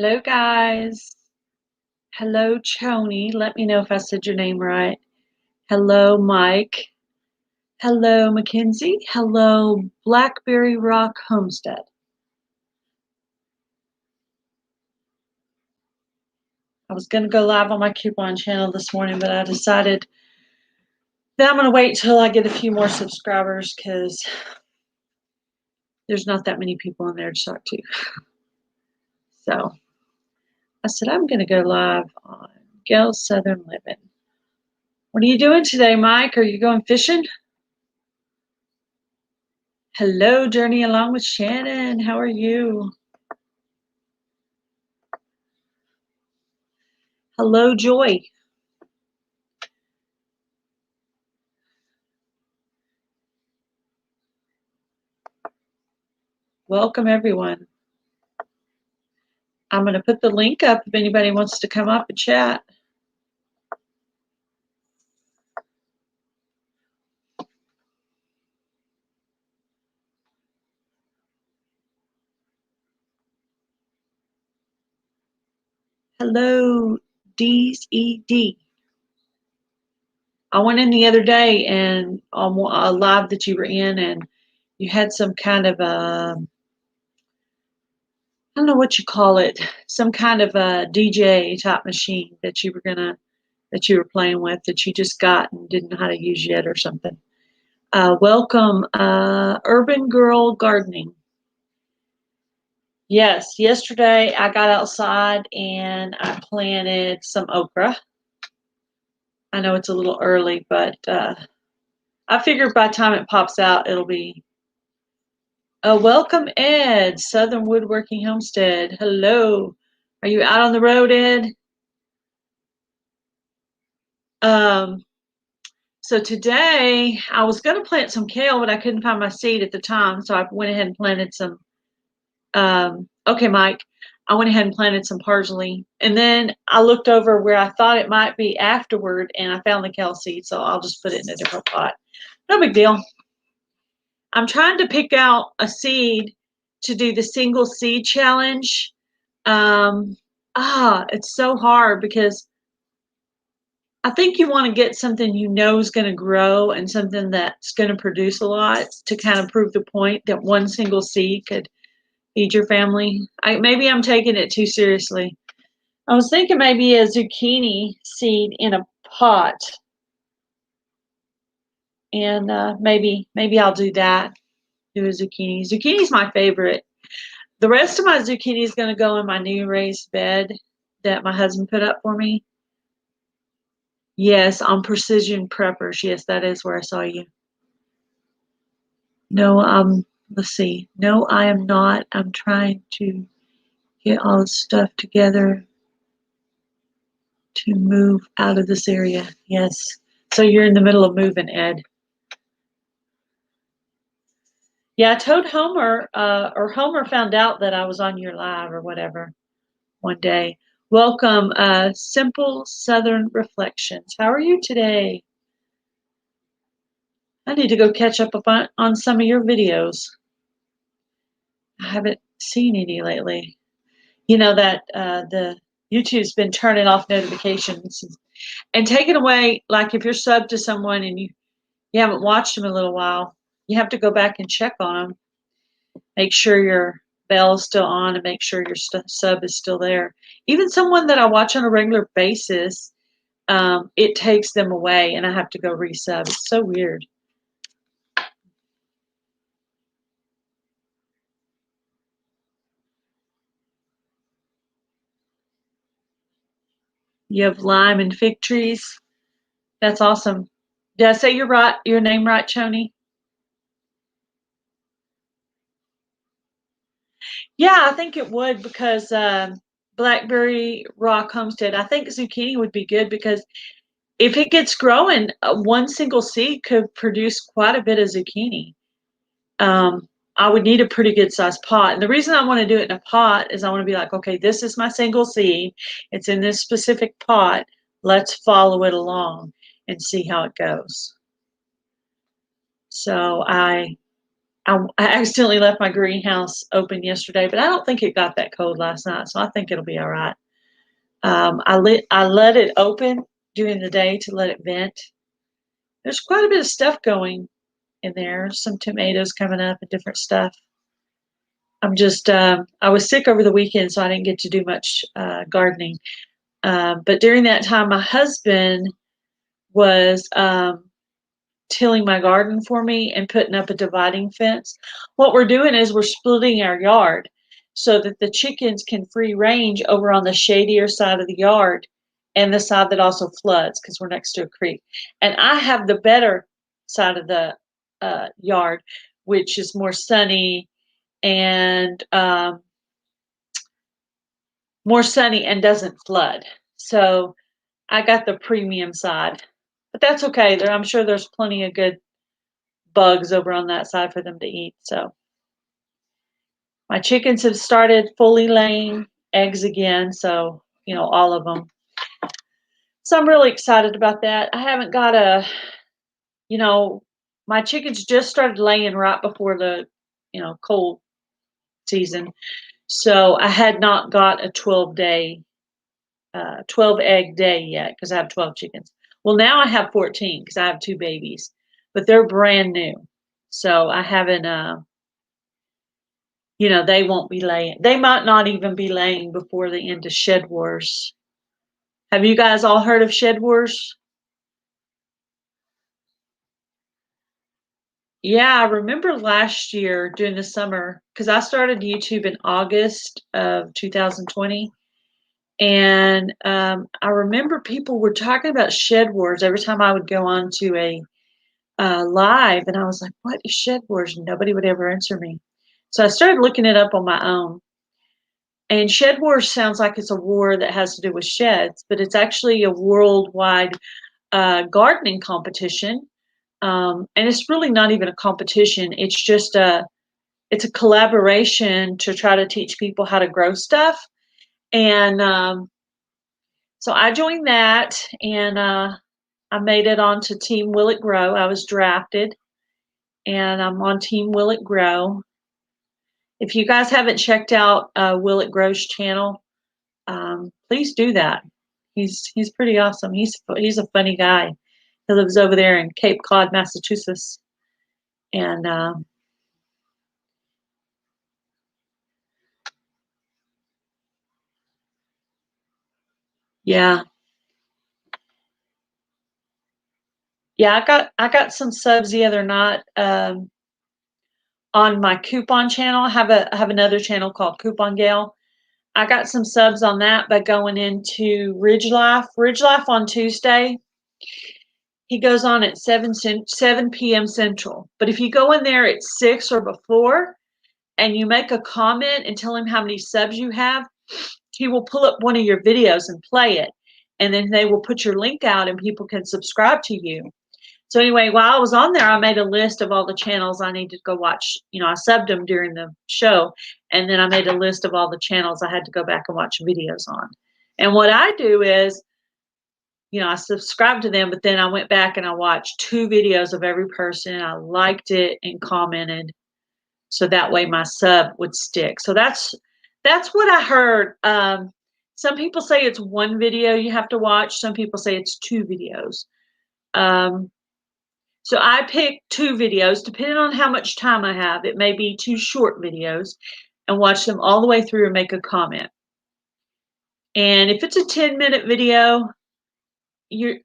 Hello, guys. Hello, Choni. Let me know if I said your name right. Hello, Mike. Hello, Mackenzie. Hello, Blackberry Rock Homestead. I was going to go live on my coupon channel this morning, but I decided that I'm going to wait till I get a few more subscribers because there's not that many people in there to talk to. So I said, I'm going to go live on Gail's Southern Living. What are you doing today, Mike? Are you going fishing? Hello, Journey Along with Shannon. How are you? Hello, Joy. Welcome, everyone. I'm going to put the link up if anybody wants to come up and chat. Hello, DED. I went in the other day and on a live that you were in, and you had some kind of a, I don't know what you call it, some kind of a DJ type machine that you were playing with that you just got and didn't know how to use yet or something. Welcome, Urban Girl Gardening. Yes, yesterday I got outside and I planted some okra. I know it's a little early, but I figured by the time it pops out, it'll be. Welcome, Ed, Southern Woodworking Homestead. Hello. Are you out on the road, Ed? So today I was going to plant some kale, but I couldn't find my seed at the time, so I went ahead and planted some. Okay, Mike. I went ahead and planted some parsley, and then I looked over where I thought it might be afterward, and I found the kale seed, so I'll just put it in a different pot. No big deal. I'm trying to pick out a seed to do the single seed challenge. It's so hard because I think you want to get something you know is going to grow and something that's going to produce a lot to kind of prove the point that one single seed could feed your family. Maybe I'm taking it too seriously. I was thinking maybe a zucchini seed in a pot, and maybe I'll do that. Do a zucchini. Zucchini's my favorite. The rest of my zucchini is going to go in my new raised bed that my husband put up for me. Yes, on Precision Preppers. Yes, that is where I saw you. No, let's see. No, I am not. I'm trying to get all the stuff together to move out of this area. Yes. So you're in the middle of moving, Ed. Yeah, I told Homer, or Homer found out that I was on your live or whatever one day. Welcome, Simple Southern Reflections. How are you today? I need to go catch up on some of your videos. I haven't seen any lately. You know that the YouTube's been turning off notifications and taking away, like if you're subbed to someone and you haven't watched them in a little while, you have to go back and check on them. Make sure your bell is still on and make sure your sub is still there. Even someone that I watch on a regular basis, it takes them away and I have to go resub. It's so weird. You have lime and fig trees. That's awesome. Did I say your name right, Choni? Yeah, I think it would because Blackberry Rock Homestead. I think zucchini would be good because if it gets growing, one single seed could produce quite a bit of zucchini. I would need a pretty good sized pot. And the reason I want to do it in a pot is I want to be like, okay, this is my single seed. It's in this specific pot. Let's follow it along and see how it goes. So I I accidentally left my greenhouse open yesterday, but I don't think it got that cold last night, so I think it'll be all right. I let it open during the day to let it vent. There's quite a bit of stuff going in there. Some tomatoes coming up and different stuff. I was sick over the weekend, so I didn't get to do much gardening. But during that time, my husband was tilling my garden for me and putting up a dividing fence. What we're doing is we're splitting our yard so that the chickens can free range over on the shadier side of the yard and the side that also floods because we're next to a creek. And I have the better side of the yard, which is more sunny and doesn't flood. So I got the premium side, but that's okay. I'm sure there's plenty of good bugs over on that side for them to eat. So my chickens have started fully laying eggs again. So, all of them. So I'm really excited about that. I haven't got my chickens just started laying right before the, cold season. So I had not got a 12 egg day yet because I have 12 chickens. Well, now I have 14 because I have 2 babies, but they're brand new. So I haven't, they won't be laying. They might not even be laying before the end of Shed Wars. Have you guys all heard of Shed Wars? Yeah, I remember last year during the summer because I started YouTube in August of 2020. And I remember people were talking about Shed Wars every time I would go on to a live, and I was like, "What is Shed Wars?" And nobody would ever answer me. So I started looking it up on my own. And Shed Wars sounds like it's a war that has to do with sheds, but it's actually a worldwide gardening competition. And it's really not even a competition. It's just it's a collaboration to try to teach people how to grow stuff. And so I joined that, and I made it onto Team Will It Grow. I was drafted, and I'm on Team Will It Grow. If you guys haven't checked out Will It Grow's channel, please do that. He's pretty awesome. He's a funny guy. He lives over there in Cape Cod, Massachusetts, and yeah, yeah. I got some subs the other night on my coupon channel. I have another channel called Coupon Gale. I got some subs on that by going into Ridge Life. Ridge Life on Tuesday. He goes on at 7 p.m. Central. But if you go in there at 6 or before and you make a comment and tell him how many subs you have, he will pull up one of your videos and play it. And then they will put your link out and people can subscribe to you. So anyway, while I was on there, I made a list of all the channels I needed to go watch. I subbed them during the show, and then I made a list of all the channels I had to go back and watch videos on. And what I do is, I subscribed to them, but then I went back and I watched 2 videos of every person. I liked it and commented, so that way my sub would stick. So that's what I heard. Some people say it's 1 video you have to watch. Some people say it's 2 videos. So I pick 2 videos, depending on how much time I have. It may be 2 short videos, and watch them all the way through and make a comment. And if it's a 10-minute video,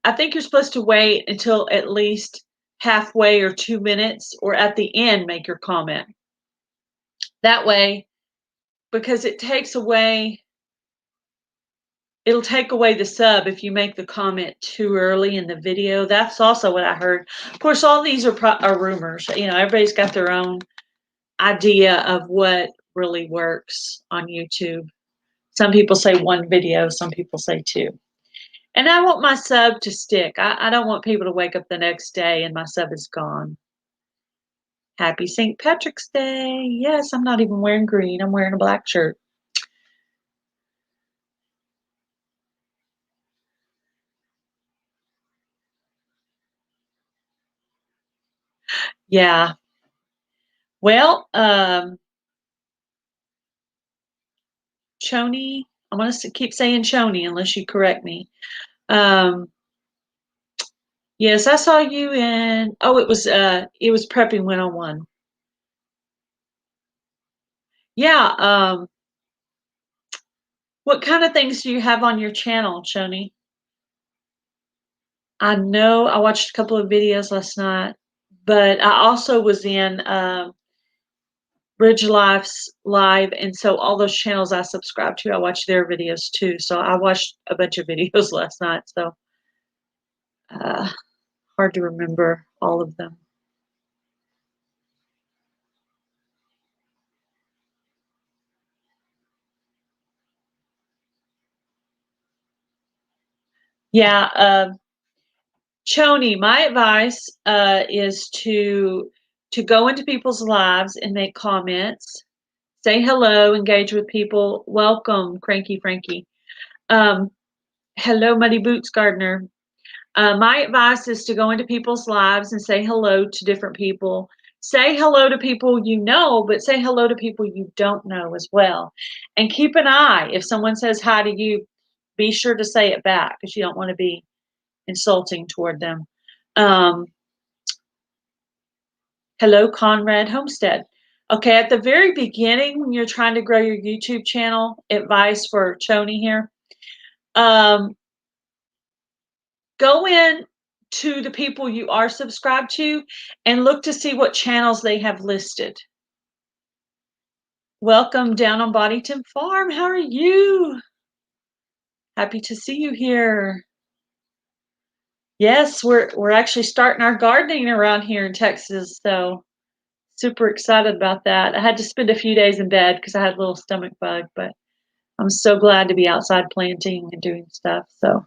I think you're supposed to wait until at least halfway or 2 minutes, or at the end make your comment. That way, because it'll take away the sub if you make the comment too early in the video. That's also what I heard. Of course, all these are rumors. Everybody's got their own idea of what really works on YouTube. Some people say 1 video, some people say 2. And I want my sub to stick. I don't want people to wake up the next day and my sub is gone. Happy St. Patrick's Day. Yes, I'm not even wearing green. I'm wearing a black shirt. Yeah. Well, Choni, I'm going to keep saying Choni unless you correct me. Yes, I saw you in, it was Prepping 101. Yeah, what kind of things do you have on your channel, Choni? I know I watched a couple of videos last night, but I also was in Bridge Life's live, and so all those channels I subscribe to, I watch their videos too. So I watched a bunch of videos last night, so hard to remember all of them. Yeah, Choni, my advice is to go into people's lives and make comments, say hello, engage with people. Welcome, Cranky Frankie. Hello, Muddy Boots Gardener. My advice is to go into people's lives and say hello to different people. Say hello to people you know, but say hello to people you don't know as well. And keep an eye. If someone says hi to you, be sure to say it back because you don't want to be insulting toward them. Hello, Conrad Homestead. Okay, at the very beginning, when you're trying to grow your YouTube channel, advice for Choni here, go in to the people you are subscribed to and look to see what channels they have listed. Welcome down on Boddington Farm. How are you? Happy to see you here. Yes, we're actually starting our gardening around here in Texas, so super excited about that. I had to spend a few days in bed because I had a little stomach bug, but I'm so glad to be outside planting and doing stuff. So,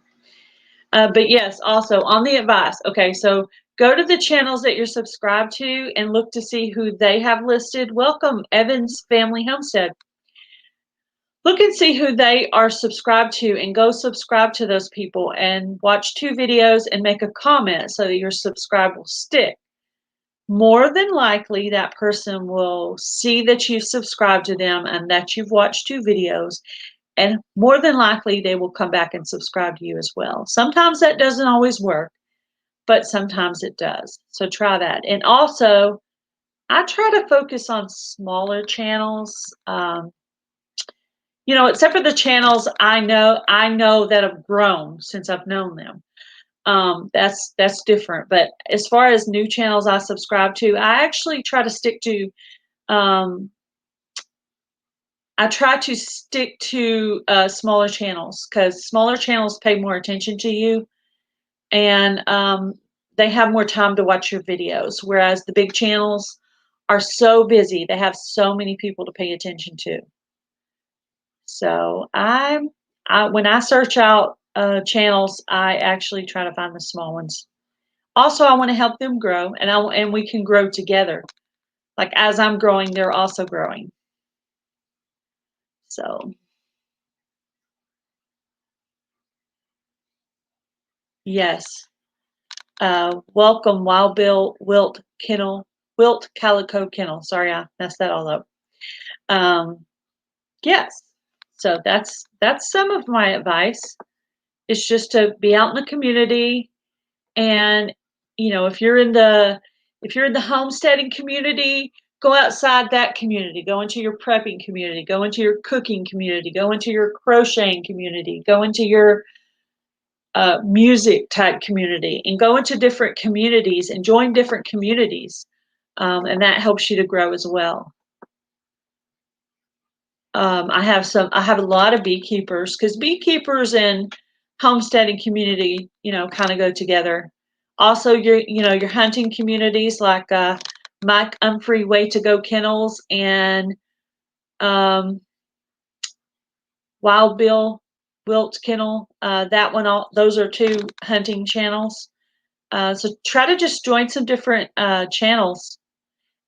but yes, also on the advice. Okay, so go to the channels that you're subscribed to and look to see who they have listed. Welcome, Evans Family Homestead. Look and see who they are subscribed to and go subscribe to those people and watch 2 videos and make a comment so that your subscribe will stick. More than likely, that person will see that you've subscribed to them and that you've watched 2 videos, and more than likely, they will come back and subscribe to you as well. Sometimes that doesn't always work, but sometimes it does. So try that. And also, I try to focus on smaller channels. You know, except for the channels I know that have grown since I've known them. That's different. But as far as new channels I subscribe to, I actually try to stick to smaller channels because smaller channels pay more attention to you, and they have more time to watch your videos. Whereas the big channels are so busy; they have so many people to pay attention to. So when I search out channels, I actually try to find the small ones. Also, I want to help them grow, and we can grow together. Like as I'm growing, they're also growing. So yes, welcome, Wild Bill Wilt Calico Kennel. Sorry, I messed that all up. Yes, so that's some of my advice. It's just to be out in the community. And if you're in the homesteading community, go outside that community, go into your prepping community, go into your cooking community, go into your crocheting community, go into your music type community, and go into different communities and join different communities, and that helps you to grow as well. I have a lot of beekeepers because beekeepers and homesteading community, kind of go together. Also, your hunting communities like Mike Umphrey Way to Go Kennels and Wild Bill Wilt Kennel. Those are 2 hunting channels. So try to just join some different channels,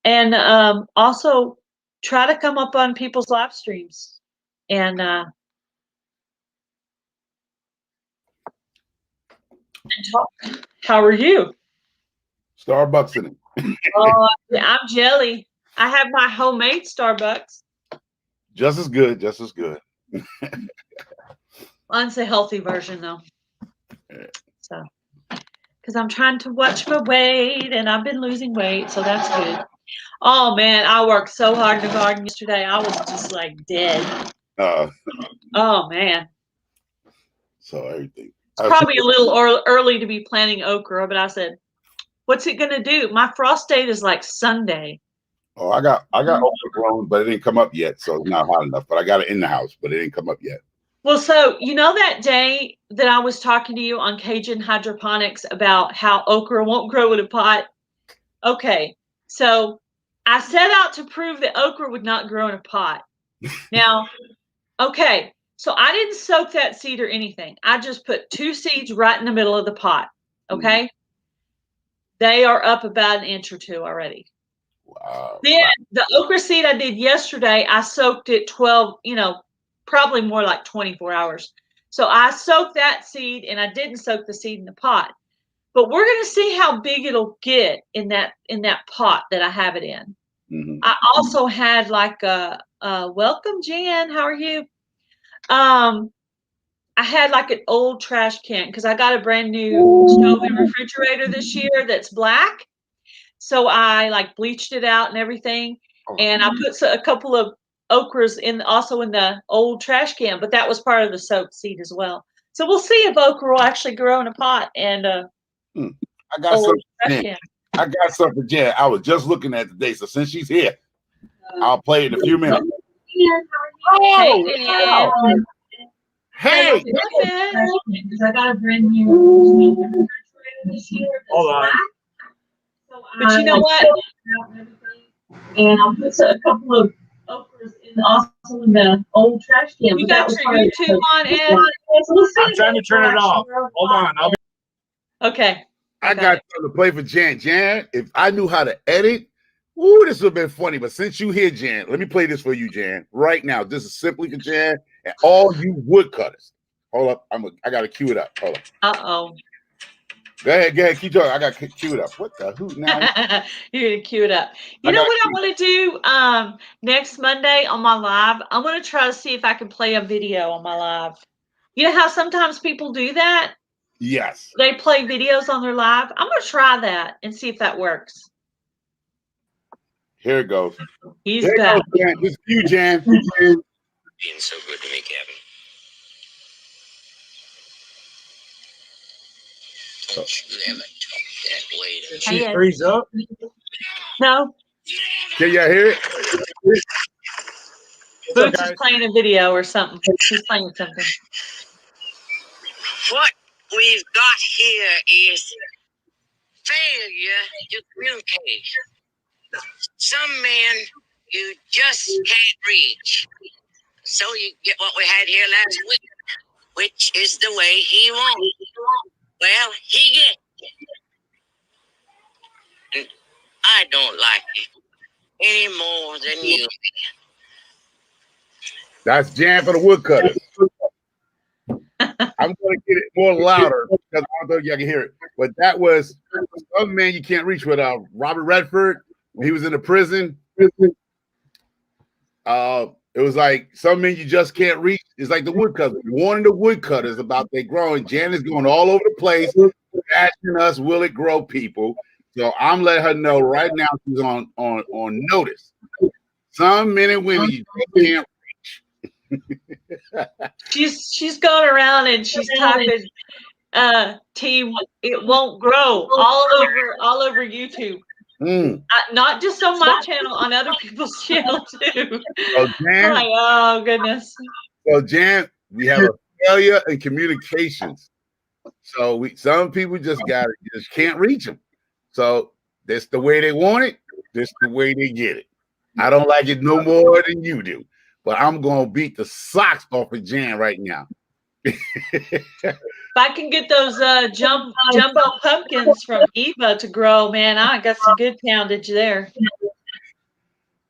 and also try to come up on people's live streams and talk. How are you? Starbucks in it. Oh, I'm jelly. I have my homemade Starbucks. Just as good. Just as good. Mine's a healthy version though. So, because I'm trying to watch my weight, and I've been losing weight, so that's good. Oh man, I worked so hard in the garden yesterday. I was just like dead. Oh man. So everything. It's probably a little early to be planting okra, but I said, "What's it gonna do?" My frost date is like Sunday. Oh, I got okra grown, but it didn't come up yet, so it's not hot enough. But I got it in the house, but it didn't come up yet. Well, so you know that day that I was talking to you on Cajun Hydroponics about how okra won't grow in a pot? Okay, so I set out to prove that okra would not grow in a pot. Now, okay, so I didn't soak that seed or anything. I just put 2 seeds right in the middle of the pot. Okay, they are up about an inch or 2 already. Wow. Then the okra seed I did yesterday, I soaked it 12, probably more like 24 hours. So I soaked that seed, and I didn't soak the seed in the pot. But we're going to see how big it'll get in that pot that I have it in. Mm-hmm. I also had like a welcome, Jan. How are you? I had like an old trash can because I got a brand new stove and refrigerator this year that's black. So I like bleached it out and everything, and I put a couple of okras also in the old trash can, but that was part of the soaked seed as well. So we'll see if okra will actually grow in a pot and I got something. I got something, Jan. I was just looking at today, so since she's here, I'll play it in a few minutes. Oh, hey, because I got a brand new refrigerator this year. Hold on. But you know what? And I'll put a couple of okras also in the old trash can. You got your YouTube on, Ed? I'm trying to turn it off. Hold on. Okay. I got something to play for Jan. Jan, if I knew how to edit, ooh, this would have been funny. But since you here, Jan, let me play this for you, Jan. Right now. This is simply for Jan and all you woodcutters. Hold up. I got to cue it up. Hold up. Uh-oh. Go ahead. Keep talking. I got to cue it up. What the hoot now? You're going to cue it up. You know what I want to do next Monday on my live? I'm going to try to see if I can play a video on my live. You know how sometimes people do that? Yes. They play videos on their live. I'm going to try that and see if that works. Here it goes. He's back. Jan. This is you, Jan. Being so good to me, Kevin. Don't you ever talk that way to me. She freeze up? No. Can y'all hear it? Boots is playing a video or something. She's playing something. What we've got here is failure to communicate. Some men you just can't reach. So you get what we had here last week, which is the way he wants. Well, he gets it. And I don't like it any more than you. That's Jan for the woodcutters. I'm going to get it more louder because I don't know if y'all can hear it. But that was Some Man You Can't Reach with Robert Redford when he was in the prison. It was like Some Men You Just Can't Reach. It's like the woodcutters. Warning the woodcutters about they growing. Jan is going all over the place, asking us, will it grow people? So I'm letting her know right now she's on notice. Some men and women you just can't She's going around and she's typing team it won't grow all over YouTube. Not just on my channel, on other people's channel too. So Jan, like, oh goodness. So Jan, we have a failure in communications. So some people just can't reach them. So that's the way they want it. That's the way they get it. I don't like it no more than you do. But I'm gonna beat the socks off of Jan right now. If I can get those jumbo pumpkins from Eva to grow, man, I got some good poundage there.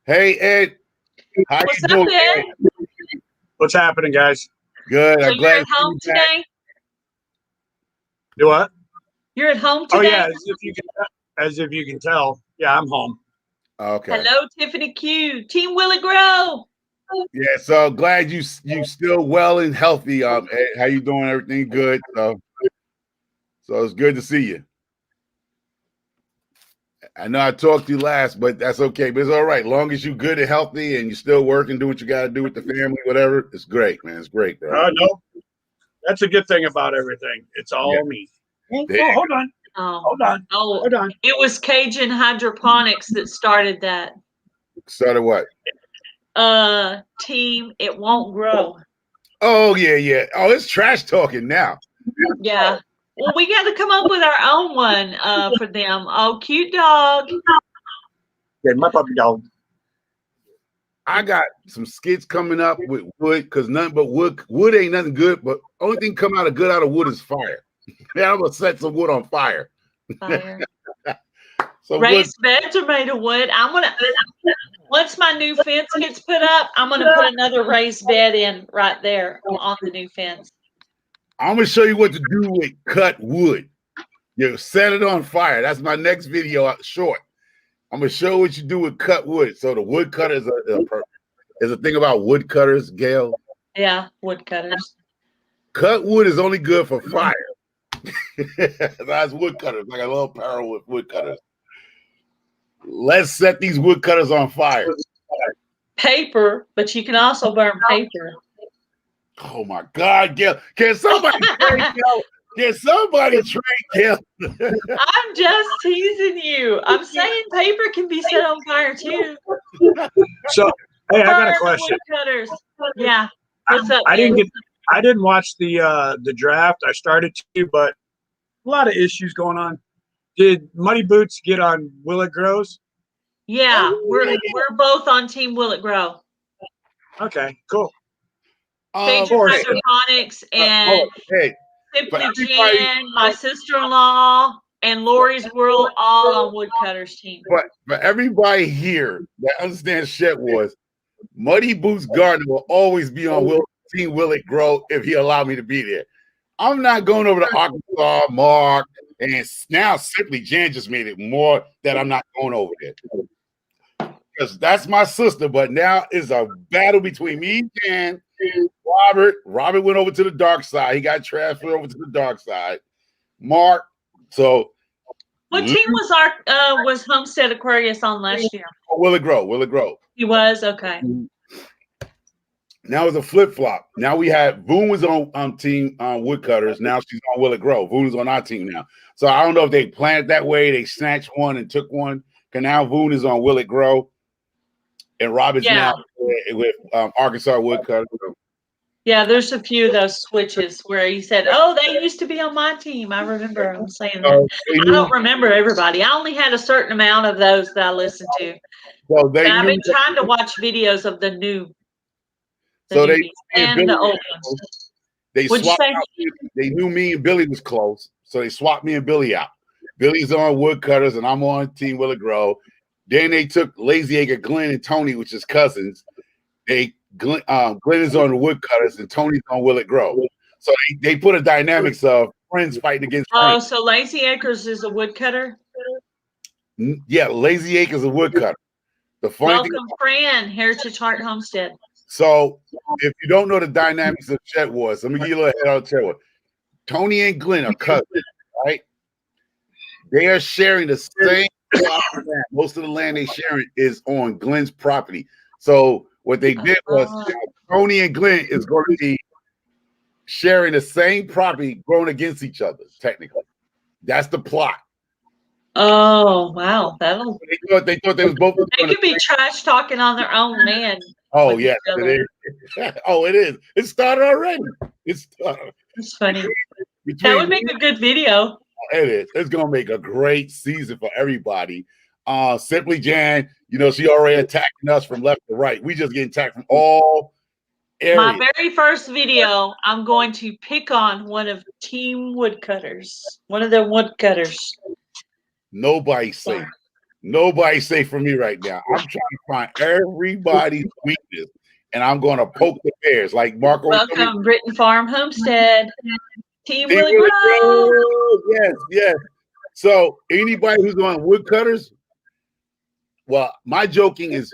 Hey Ed, how What's you doing, Ed? What's happening, guys? Good. So I'm glad you're at home today? Do what? You're at home today? Oh yeah, as if you can tell. Yeah, I'm home. Okay. Hello, Tiffany Q. Team Will It Grow. Yeah. So glad you still well and healthy. Ed, how you doing? Everything good? So it's good to see you. I know I talked to you last, but that's okay. But it's all right. Long as you're good and healthy and you're still working, do what you got to do with the family, whatever. It's great, man. It's great, bro. No, that's a good thing about everything. It's all me. Oh, hold on. Hold on. It was Cajun Hydroponics that started that. Started what? Team It Won't Grow. Oh, yeah. Oh, it's trash talking now. Yeah. Well, we got to come up with our own one for them. Oh, cute dog. Yeah, my puppy dog. I got some skits coming up with wood because nothing but wood ain't nothing good, but only thing come out of good out of wood is fire. Yeah, I'm gonna set some wood on fire. Fire. So Raised beds are made of wood. Once my new fence gets put up, I'm gonna put another raised bed in right there on the new fence. I'm gonna show you what to do with cut wood. You set it on fire. That's my next video short. I'm gonna show what you do with cut wood. So the wood cutter is a thing about wood cutters, Gail. Yeah, wood cutters. Cut wood is only good for fire. That's wood cutters, like a little parallel with wood cutters. Let's set these wood cutters on fire. Paper, but you can also burn paper. Oh my God, Gail. Can somebody train Gail? Can somebody train Gail? I'm just teasing you. I'm saying paper can be set on fire too. So, hey, I got a Burn question. wood cutters. Yeah. What's up? I didn't watch the draft. I started to, but a lot of issues going on. Did Muddy Boots get on Will It Grows? Yeah, we're both on Team Will It Grow. Okay, cool. Cajun Hydroponics and Simply Jan, my sister-in-law, and Lori's World all on Woodcutters team. But for everybody here that understands Shed Wars, Muddy Boots Gardner will always be on Team Will It Grow if he allowed me to be there. I'm not going over to Arkansas, Mark, and now Simply Jan just made it more that I'm not going over there. Because that's my sister, but now it's a battle between me and Jan. Robert went over to the dark side. He got transferred over to the dark side. Mark, so what team was Homestead Aquarius on last year? Will It Grow. He was okay. Now it's a flip flop. Now we have Boone was on team Woodcutters. Now she's on Will It Grow. Boone is on our team now. So I don't know if they planned it that way. They snatched one and took one. Because now Boone is on Will It Grow, and Robert's now with Arkansas Woodcutters. Yeah, there's a few of those switches where he said, "Oh, they used to be on my team." I remember him saying that. I don't remember everybody. I only had a certain amount of those that I listened to. Well, I've been trying to watch videos of the new. The old ones. They swapped out. They knew me and Billy was close, so they swapped me and Billy out. Billy's on Woodcutters, and I'm on Team Will It Grow. Then they took Lazy Acre, Glenn, and Tony, which is cousins. Glenn is on the Woodcutters, and Tony's on Will It Grow. So they put a dynamics of friends fighting against friends. So Lazy Acres is a woodcutter? Yeah, Lazy Acres is a woodcutter. Welcome, Fran, Heritage Heart Homestead. So if you don't know the dynamics of Shed Wars, let me give you a little head on Shed Wars. Tony and Glenn are cousins, right? They are sharing the same plot of land. Most of the land they sharing is on Glenn's property. So what they did was Tony and Glenn is going to be sharing the same property growing against each other, technically. That's the plot. Oh, wow. They thought they was both. They could be trash talking on their own land. Oh, yeah. It is. Oh, it is. It started already. It's funny. That would make a good video. It is. It's gonna make a great season for everybody. Simply Jan, she already attacking us from left to right. We just getting attacked from all areas. My very first video, I'm going to pick on one of Team Woodcutters. One of the woodcutters. Nobody's safe. Nobody's safe for me right now. I'm trying to find everybody's weakness, and I'm going to poke the bears like Marco. Welcome, Britton Farm Homestead. Team Will It Grow. Yes. So anybody who's on Woodcutters, Well, my joking is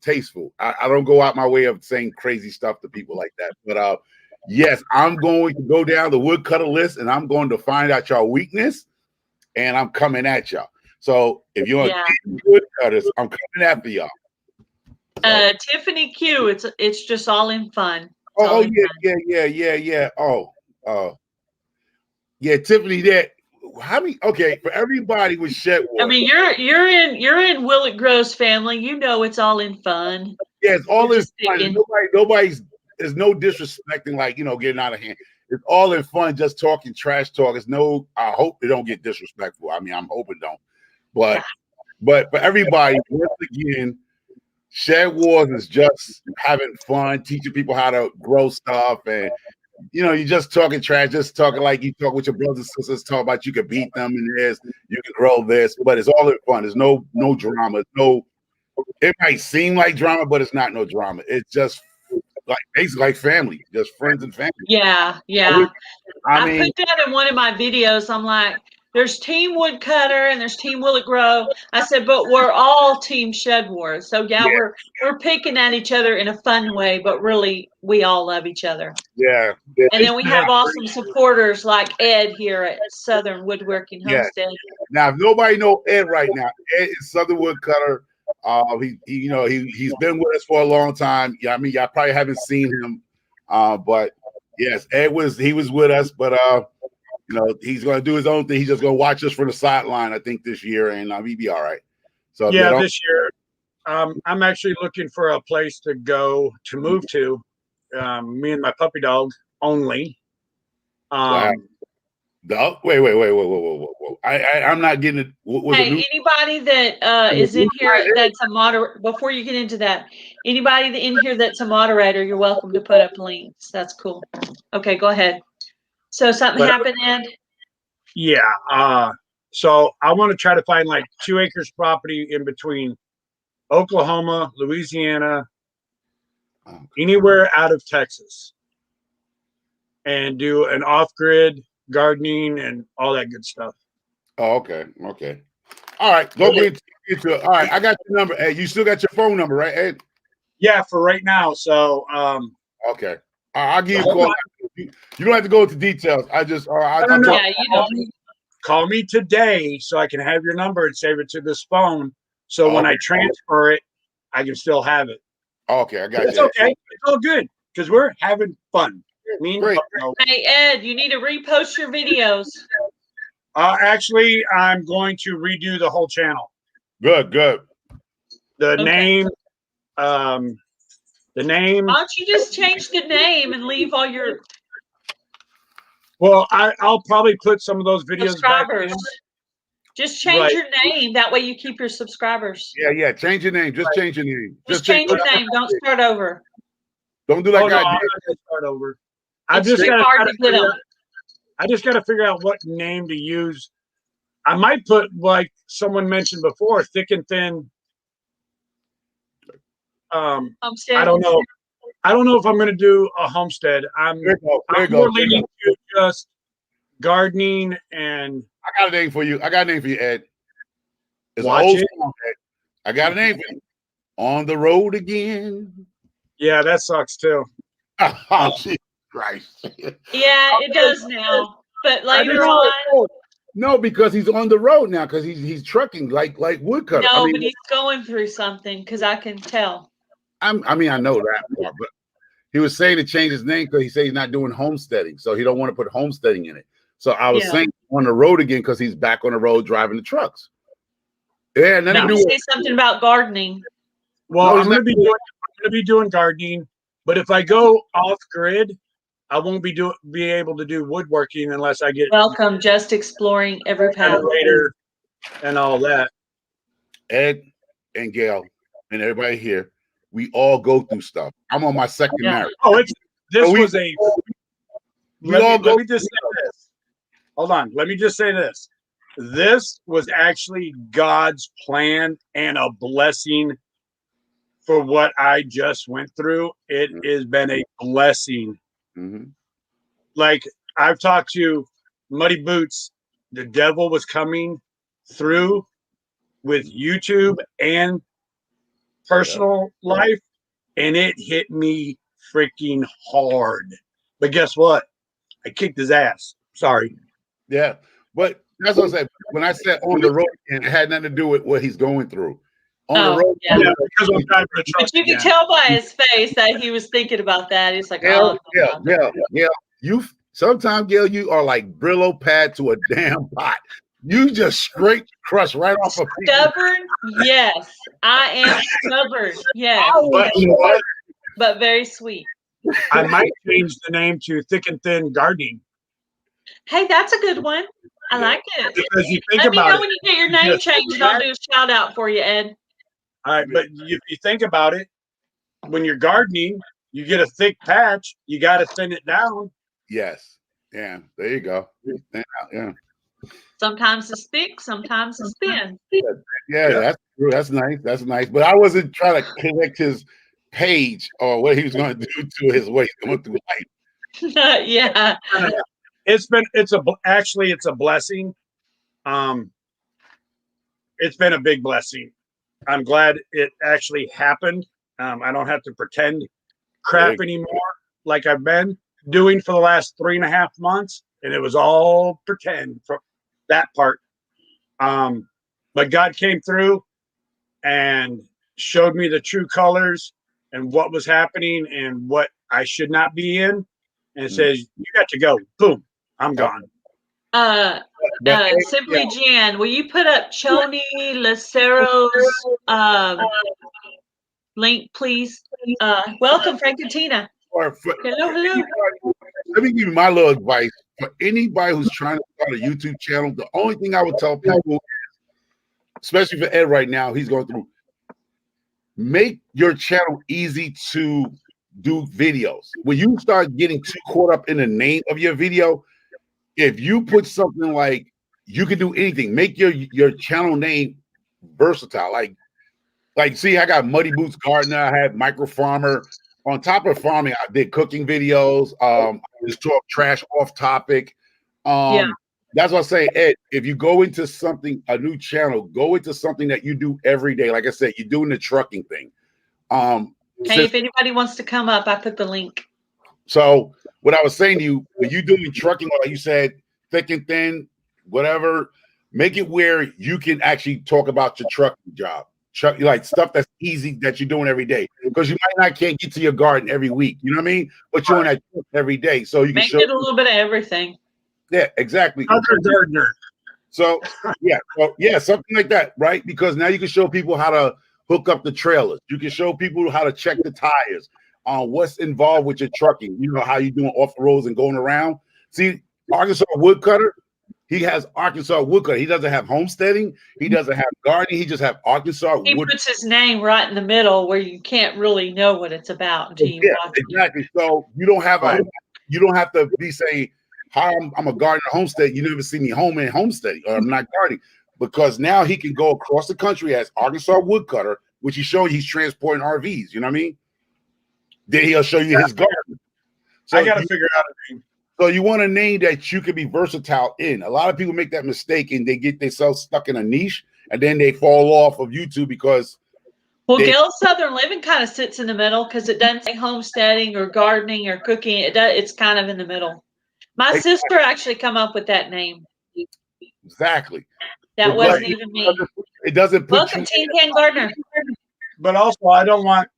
tasteful. I don't go out my way of saying crazy stuff to people like that. But yes, I'm going to go down the woodcutter list and I'm going to find out y'all weakness and I'm coming at y'all. So if you're on woodcutters, I'm coming after y'all. So. Tiffany Q, it's just all in fun. Oh yeah. Yeah, Tiffany, that how many? Okay, for everybody with Shedwood. I mean, you're in Willett Grove's family. You know it's all in fun. Yeah, it's all in fun. There's no disrespecting, like getting out of hand. It's all in fun, just talking trash talk. It's no. I hope they don't get disrespectful. I mean, I'm hoping don't. But for everybody, once again, Shed Wars is just having fun, teaching people how to grow stuff, and you're just talking trash, just talking like you talk with your brothers and sisters, talk about you can beat them in this, you can grow this, but it's all in fun. There's no drama. It might seem like drama, but it's not no drama. It's just like basically like family, just friends and family. Yeah. I put that in one of my videos. I'm like, there's Team Woodcutter and there's Team Willett Grove. I said, but we're all Team Shed Wars. So yeah, we're picking at each other in a fun way, but really we all love each other. Yeah. And then we have awesome supporters like Ed here at Southern Woodworking Homestead. Now, if nobody know Ed right now, Ed is Southern Woodcutter. He's been with us for a long time. Yeah, I mean, y'all probably haven't seen him, but yes, Ed was with us, but he's going to do his own thing. He's just going to watch us from the sideline, I think, this year, and he'll be all right. So yeah, this year, I'm actually looking for a place to move to. Me and my puppy dog only. Wow. Whoa. I'm not getting it. Anybody that is in here that's a moderator, before you get into that, anybody in here that's a moderator, you're welcome to put up links. That's cool. Okay, go ahead. So something happened, Ed? Yeah. So I want to try to find like 2 acres property in between Oklahoma, Louisiana, anywhere out of Texas, and do an off-grid gardening and all that good stuff. Oh, okay. All right, go get into it. All right, I got your number. Ed, you still got your phone number, right, Ed? Yeah, for right now. So okay. I'll give you a call. You don't have to go into details. I just call me today so I can have your number and save it to this phone. So when I transfer it, I can still have it. Okay, I got you. It's okay. It's all good because we're having fun. Hey, Ed, you need to repost your videos. Actually, I'm going to redo the whole channel. Good. The name. Why don't you just change the name and leave all your? Well, I'll probably put some of those videos subscribers. Back in. Just change your name. That way you keep your subscribers. Yeah. Change your name. Just change your name. Just change your name. Don't start over. Don't do that, guy. I'm not gonna start over. I just got to figure out what name to use. I might put, like someone mentioned before, thick and thin. Homestead. I don't know if I'm going to do a homestead. I'm more leaning to just gardening and. I got a name for you, Ed. It's Watch old it. Song, Ed. I got a name for you. On the road again. Yeah, that sucks too. Oh, Jesus Christ. Yeah, it does now. But later on. No, because he's on the road now, because he's trucking like woodcutter. No, but he's going through something, because I can tell. I know that part, but he was saying to change his name because he said he's not doing homesteading, so he don't want to put homesteading in it. So I was saying on the road again because he's back on the road driving the trucks. Yeah, and then he say something about gardening. Well, I'm going to be doing gardening, but if I go off grid, I won't be able to do woodworking unless I get just exploring every path and all that. Ed and Gail and everybody here, we all go through stuff. I'm on my second marriage. Oh, let me just say this. Hold on. Let me just say this. This was actually God's plan and a blessing for what I just went through. It has been a blessing. Mm-hmm. Like I've talked to Muddy Boots, the devil was coming through with YouTube and personal life, and it hit me freaking hard. But guess what? I kicked his ass. Sorry. Yeah, but that's what I said. When I said on the road, it had nothing to do with what he's going through. On the road, yeah. Yeah, because I'm driving a truck. But you can again. tell by his face that he was thinking about that. He's like, yeah, oh, yeah. You sometimes, Gail, you are like Brillo pad to a damn pot. You just straight crush right off of people. stubborn. Yes, I am stubborn. Yes, But you know what? but very sweet. I might change the name to Thick and Thin Gardening, Hey, that's a good one. I Yeah. like it. because you think Let me know about when it. you get your name Yes. changed, and I'll do a shout out for you, Ed. All right, but if you think about it, when you're gardening, you get a thick patch, you got to thin it down. Yes. Yeah. There you go. Yeah. Sometimes it's thick, sometimes it's thin. Yeah, that's true. That's nice. That's nice. But I wasn't trying to connect his page or what he was going to do to his way going through life. Yeah. It's a blessing. It's been a big blessing. I'm glad it actually happened. I don't have to pretend crap anymore like I've been doing for the last 3.5 months, and it was all pretend for that part. But God came through and showed me the true colors and what was happening and what I should not be in, and it says, "You got to go." Boom, I'm gone. Simply Jan, will you put up Choni Lacero's link, please? Welcome, Frank and Tina. Hello. Let me give you my little advice for anybody who's trying to start a YouTube channel. The only thing I would tell people, especially for Ed right now, he's going through, make your channel easy to do videos. When you start getting too caught up in the name of your video, if you put something like you can do anything, make your channel name versatile. Like see, I got Muddy Boots Gardener, I had Micro Farmer. On top of farming, I did cooking videos. I just talk trash off topic. That's what I say, Ed. If you go into something, a new channel, go into something that you do every day. Like I said, you're doing the trucking thing. Hey, if anybody wants to come up, I put the link. So what I was saying to you, when you're doing trucking, like you said, thick and thin, whatever, make it where you can actually talk about your trucking job. Like stuff that's easy that you're doing every day, because you might not can't get to your garden every week, you know what I mean? But you're in that every day, so you can Make show it a little bit of everything. Yeah, exactly. Other gardener. So yeah, something like that, right? Because now you can show people how to hook up the trailers. You can show people how to check the tires, on what's involved with your trucking. You know how you doing off the roads and going around. See, Arkansas Woodcutter. He has Arkansas Woodcutter. He doesn't have homesteading. He doesn't have gardening. He just have Arkansas He Wood. puts his name right in the middle where you can't really know what it's about until you watch it. Exactly. So you don't have to be saying, "Hi, I'm a gardener homestead." You never see me homesteading, or I'm not gardening, because now he can go across the country as Arkansas Woodcutter, which he's showing he's transporting RVs. You know what I mean? Then he'll show you his garden. So I got to figure out a name. So you want a name that you can be versatile in. A lot of people make that mistake and they get themselves stuck in a niche, and then they fall off of YouTube because. Well, Gail Southern Living kind of sits in the middle because it doesn't say homesteading or gardening or cooking. It's kind of in the middle. My sister actually come up with that name. Exactly. That wasn't even me. It doesn't put Welcome, Tin Can Gardener. But also, I don't want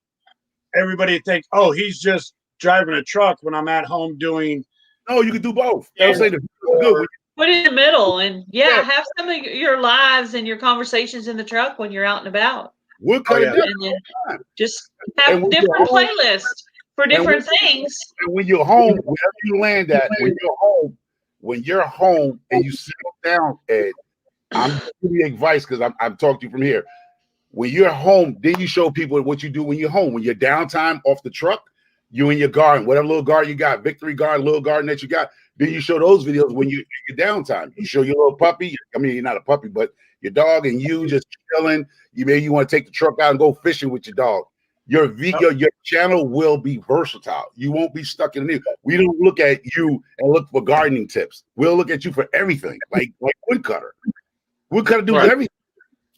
everybody to think, "Oh, he's just driving a truck when I'm at home doing." No, you can do both. Yeah. Put it in the middle, and have some of your lives and your conversations in the truck when you're out and about. And then just have different playlists for different things. And when you're home, wherever you land at, when you're home and you sit down, Ed, I'm giving you advice because I'm talking to you from here. When you're home, then you show people what you do when you're home. When you're downtime off the truck, you in your garden, whatever little garden you got, victory garden, little garden that you got, then you show those videos when you're downtime. You show your little puppy. I mean, you're not a puppy, but your dog and you just chilling. You want to take the truck out and go fishing with your dog. Your video, your channel will be versatile. You won't be stuck in the. We don't look at you and look for gardening tips. We'll look at you for everything, like Woodcutter. Woodcutter does everything.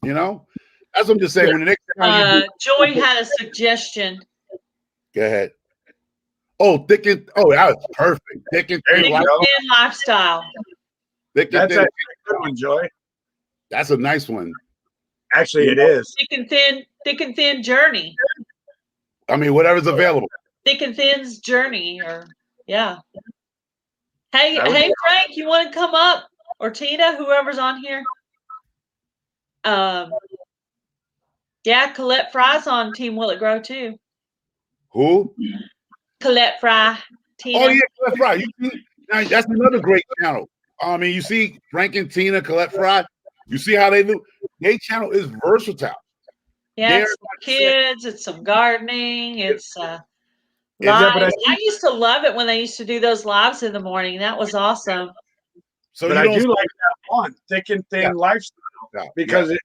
You know, that's what I'm just saying. When the next time you do, Joy had a suggestion. go ahead. Oh, thick and that was perfect. Thick and There thin, you Thick and go. thin lifestyle. thick and That's thin. a good one, Joy. That's a nice one. Actually, it is. Thick and thin journey. I mean, whatever's available. Thick and thin's journey, or yeah. Hey, That would hey, be- Frank, you want to come up, or Tina, whoever's on here? Yeah, Colette Fry's on Team Will It Grow too. Who? Colette Fry, Tina. Oh yeah, Colette Fry. You see, now, that's another great channel. I mean, you see Frank and Tina, Colette Fry. You see how they do. Their channel is versatile. Yeah, it's some kids, it's some gardening, it's that lives. what I used to love it when they used to do those lives in the morning. That was awesome. So but you I don't do like that one, thick and thin Yeah. lifestyle, because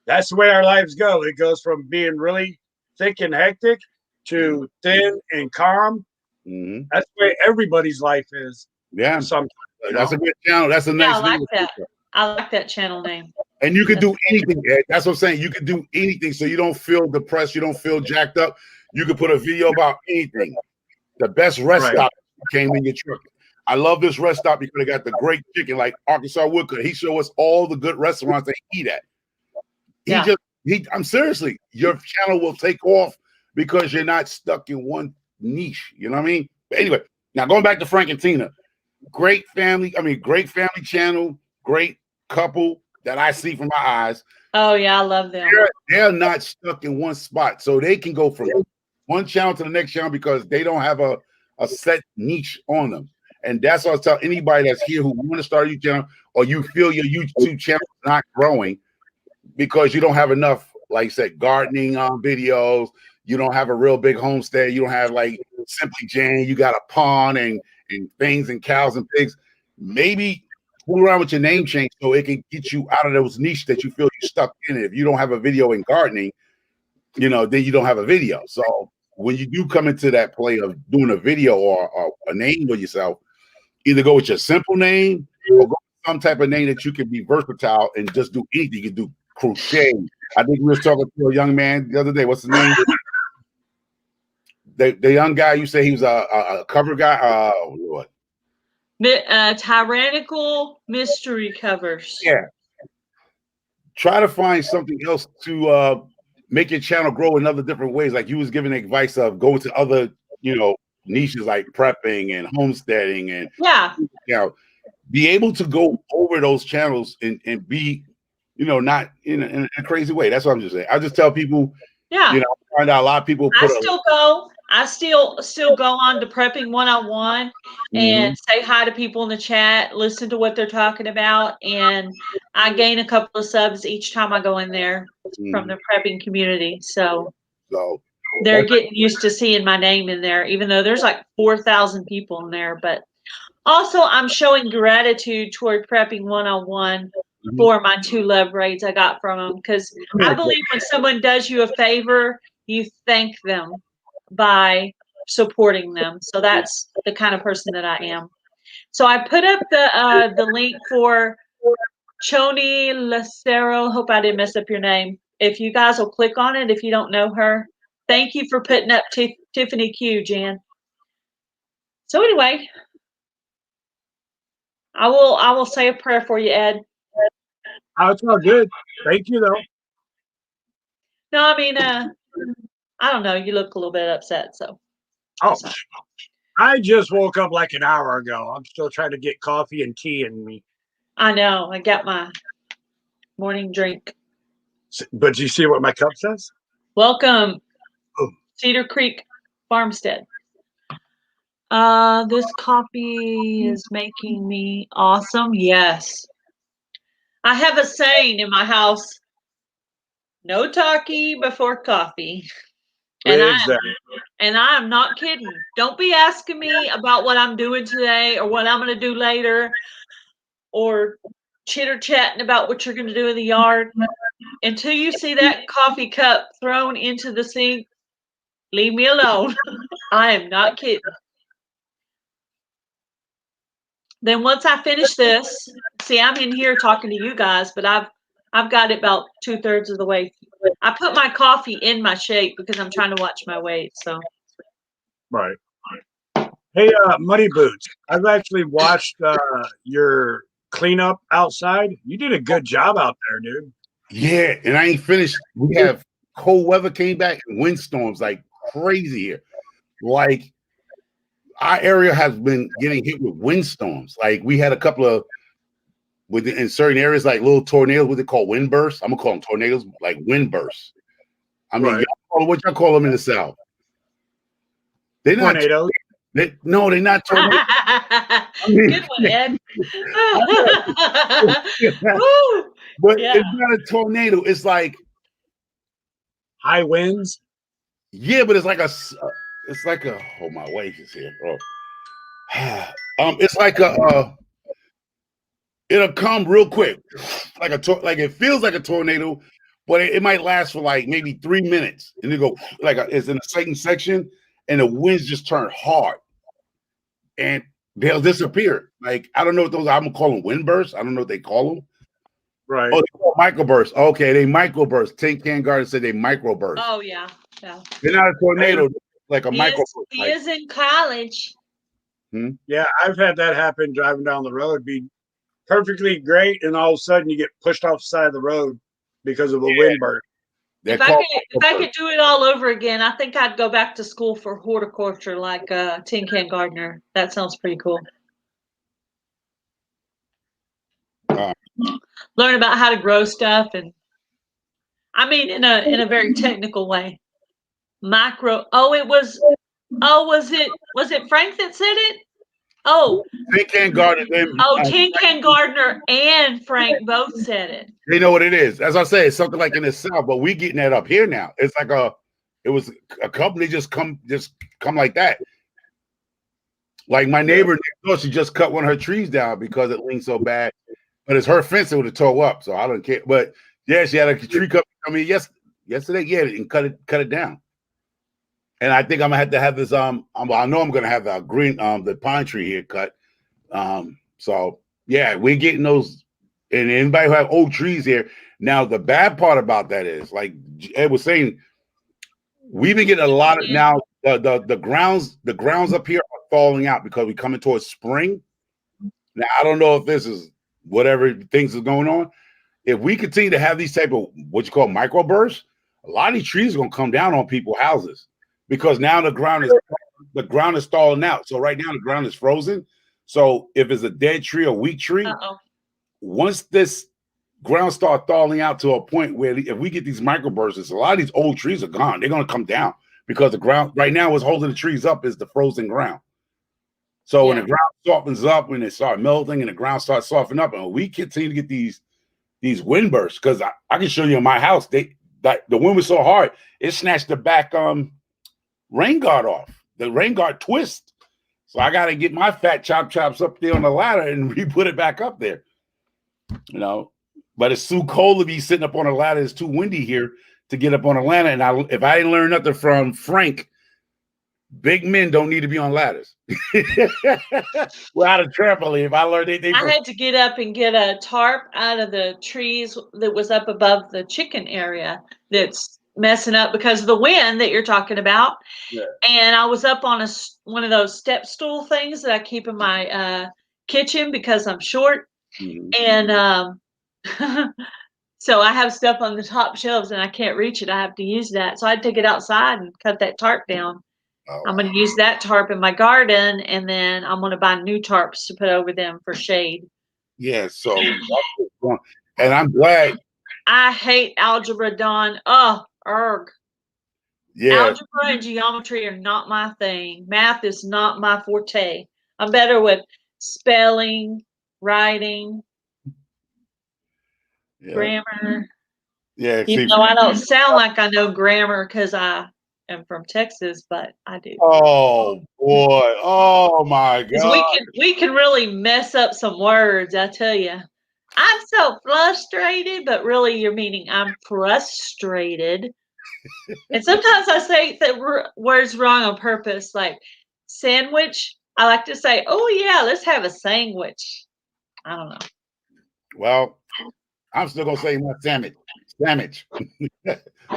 that's the way our lives go. It goes from being really thick and hectic to thin and calm. Mhm. That's the way everybody's life is. Yeah, Sometimes, that's a good channel. That's a Yeah, nice I like name. that. I like that channel name. And you can do anything, Ed. That's what I'm saying. You can do anything, so you don't feel depressed. You don't feel jacked up. You can put a video about anything. The best rest Right. stop came in your truck. I love this rest stop because they got the great chicken, like Arkansas Woodcut. He showed us all the good restaurants they eat at. Yeah. I'm seriously, your channel will take off because you're not stuck in one niche. You know what I mean? But anyway, now going back to Frank and Tina, great family. I mean, great family channel, great couple that I see from my eyes. Oh yeah, I love them. They're not stuck in one spot, so they can go from one channel to the next channel because they don't have a set niche on them. And that's what I tell anybody that's here who want to start a YouTube channel, or you feel your YouTube channel is not growing because you don't have enough, like I said, gardening videos. You don't have a real big homestead. You don't have like Simply Jane. You got a pond and things and cows and pigs. Maybe fool around with your name change so it can get you out of those niche that you feel you're stuck in. If you don't have a video in gardening, you know, then you don't have a video. So when you do come into that play of doing a video or a name for yourself, either go with your simple name or go with some type of name that you can be versatile and just do anything. You can do crochet. I think we were talking to a young man the other day. What's his name? The young guy, you say he was a cover guy? Oh, Lord. Tyrannical mystery covers. Yeah. Try to find something else to make your channel grow in other different ways. Like you was giving advice of going to other, you know, niches like prepping and homesteading and be able to go over those channels and be, you know, not in a crazy way. That's what I'm just saying. I just tell people, you know, find out a lot of people I still go on to Prepping 101 and say hi to people in the chat, listen to what they're talking about, and I gain a couple of subs each time I go in there from the prepping community. So they're getting used to seeing my name in there, even though there's like 4,000 people in there. But also, I'm showing gratitude toward Prepping 101 for my 2 love raids I got from them, because I believe when someone does you a favor, you thank them by supporting them. So that's the kind of person that I am. So I put up the link for Choni Lacero. Hope I didn't mess up your name. If you guys will click on it, if you don't know her, thank you for putting up Tiffany Q, Jan. So anyway, I will say a prayer for you, Ed. Oh, it's all good. Thank you, though. No, I mean, I don't know. You look a little bit upset, so. Oh, I just woke up like an hour ago. I'm still trying to get coffee and tea in me. I know. I got my morning drink. But do you see what my cup says? Welcome, Cedar Creek Farmstead. This coffee is making me awesome. Yes. I have a saying in my house, no talkie before coffee. And I am not kidding. Don't be asking me about what I'm doing today or what I'm going to do later or chitter-chatting about what you're going to do in the yard. Until you see that coffee cup thrown into the sink, leave me alone. I am not kidding. Then once I finish this, see, I'm in here talking to you guys, but I've I've got it about 2/3 of the way. I put my coffee in my shake because I'm trying to watch my weight. So Right. Hey, Muddy Boots, I've actually watched your cleanup outside. You did a good job out there, dude. Yeah, and I ain't finished. We have cold weather came back and windstorms like crazy here. Like our area has been getting hit with windstorms. Like we had a couple of in certain areas, like little tornadoes, what they call wind bursts. I'm gonna call them tornadoes, like wind bursts. I mean, Right. what y'all call them in the South? They're not Tornadoes. no, they're not tornadoes. good one, Ed. Woo! But Yeah. it's not a tornado. It's like High winds. yeah, but it's like oh, my wife is here. Oh. It's like it'll come real quick, like it feels like a tornado, but it might last for like maybe 3 minutes, and it go it's in a certain section, and the winds just turn hard, and they'll disappear. Like I don't know what those I'm gonna call them wind bursts. I don't know what they call them. Right. Oh, they call microbursts. Okay, they microbursts. Tin Can Garden said they microbursts. Oh yeah. Yeah. They're not a tornado, like a microburst. He is in college. Yeah, I've had that happen driving down the road. Be perfectly great, and all of a sudden you get pushed off the side of the road because of a wind burst. If I could do it all over again, I think I'd go back to school for horticulture, like Tin Can Gardener. That sounds pretty cool. Learn about how to grow stuff, and I mean in a very technical way. Was it Frank that said it? Oh, Tin Can Garden. Tin Can Gardener and Frank both said it. They know what it is. As I say, it's something like in the South, but we getting that up here now. It's like it was a company just come like that. Like my neighbor next door, she just cut one of her trees down because it leaned so bad. But it's her fence that would have tore up, so I don't care. But yeah, she had a tree cut. I mean, yesterday, yeah, and cut it down. And I think I'm gonna have to have this. I know I'm gonna have the green, the pine tree here cut. So yeah, we're getting those. And anybody who have old trees here. Now, the bad part about that is, like Ed was saying, we've been getting a lot of now. The grounds up here are falling out because we're coming towards spring. Now, I don't know if this is whatever things is going on. If we continue to have these type of what you call microbursts, a lot of these trees are gonna come down on people's houses because now the ground is stalling out. So right now the ground is frozen. So if it's a dead tree or weak tree, once this ground starts thawing out to a point where if we get these microbursts, a lot of these old trees are gone. They're going to come down because the ground right now what's holding the trees up is the frozen ground. So when the ground softens up, when it starts melting and the ground starts softening up, and we continue to get these wind bursts, because I can show you in my house, the wind was so hard, it snatched the back rain guard off. The rain guard twist. So I got to get my fat chops up there on the ladder and re-put it back up there. You know, but it's too cold to be sitting up on a ladder. It's too windy here to get up on a ladder. And if I didn't learn nothing from Frank, big men don't need to be on ladders. Without a trampoline, if I learned anything, I had to get up and get a tarp out of the trees that was up above the chicken area that's messing up because of the wind that you're talking about. Yeah. And I was up on one of those step stool things that I keep in my kitchen because I'm short. Mm-hmm. And so I have stuff on the top shelves and I can't reach it. I have to use that. So I'd take it outside and cut that tarp down. Oh. I'm going to use that tarp in my garden, and then I'm going to buy new tarps to put over them for shade. Yeah, so and I'm glad. I hate algebra, Don. Oh, erg. Yeah. Algebra and geometry are not my thing. Math is not my forte. I'm better with spelling, writing, grammar. Yeah. Even though I don't sound like I know grammar because I am from Texas, but I do. Oh boy! Oh my God! We can really mess up some words. I tell you, I'm so frustrated, but really you're meaning I'm frustrated. And sometimes I say the words wrong on purpose, like sandwich. I like to say, "Oh yeah, let's have a sandwich." I don't know. Well, I'm still gonna say my sandwich. Sandwich.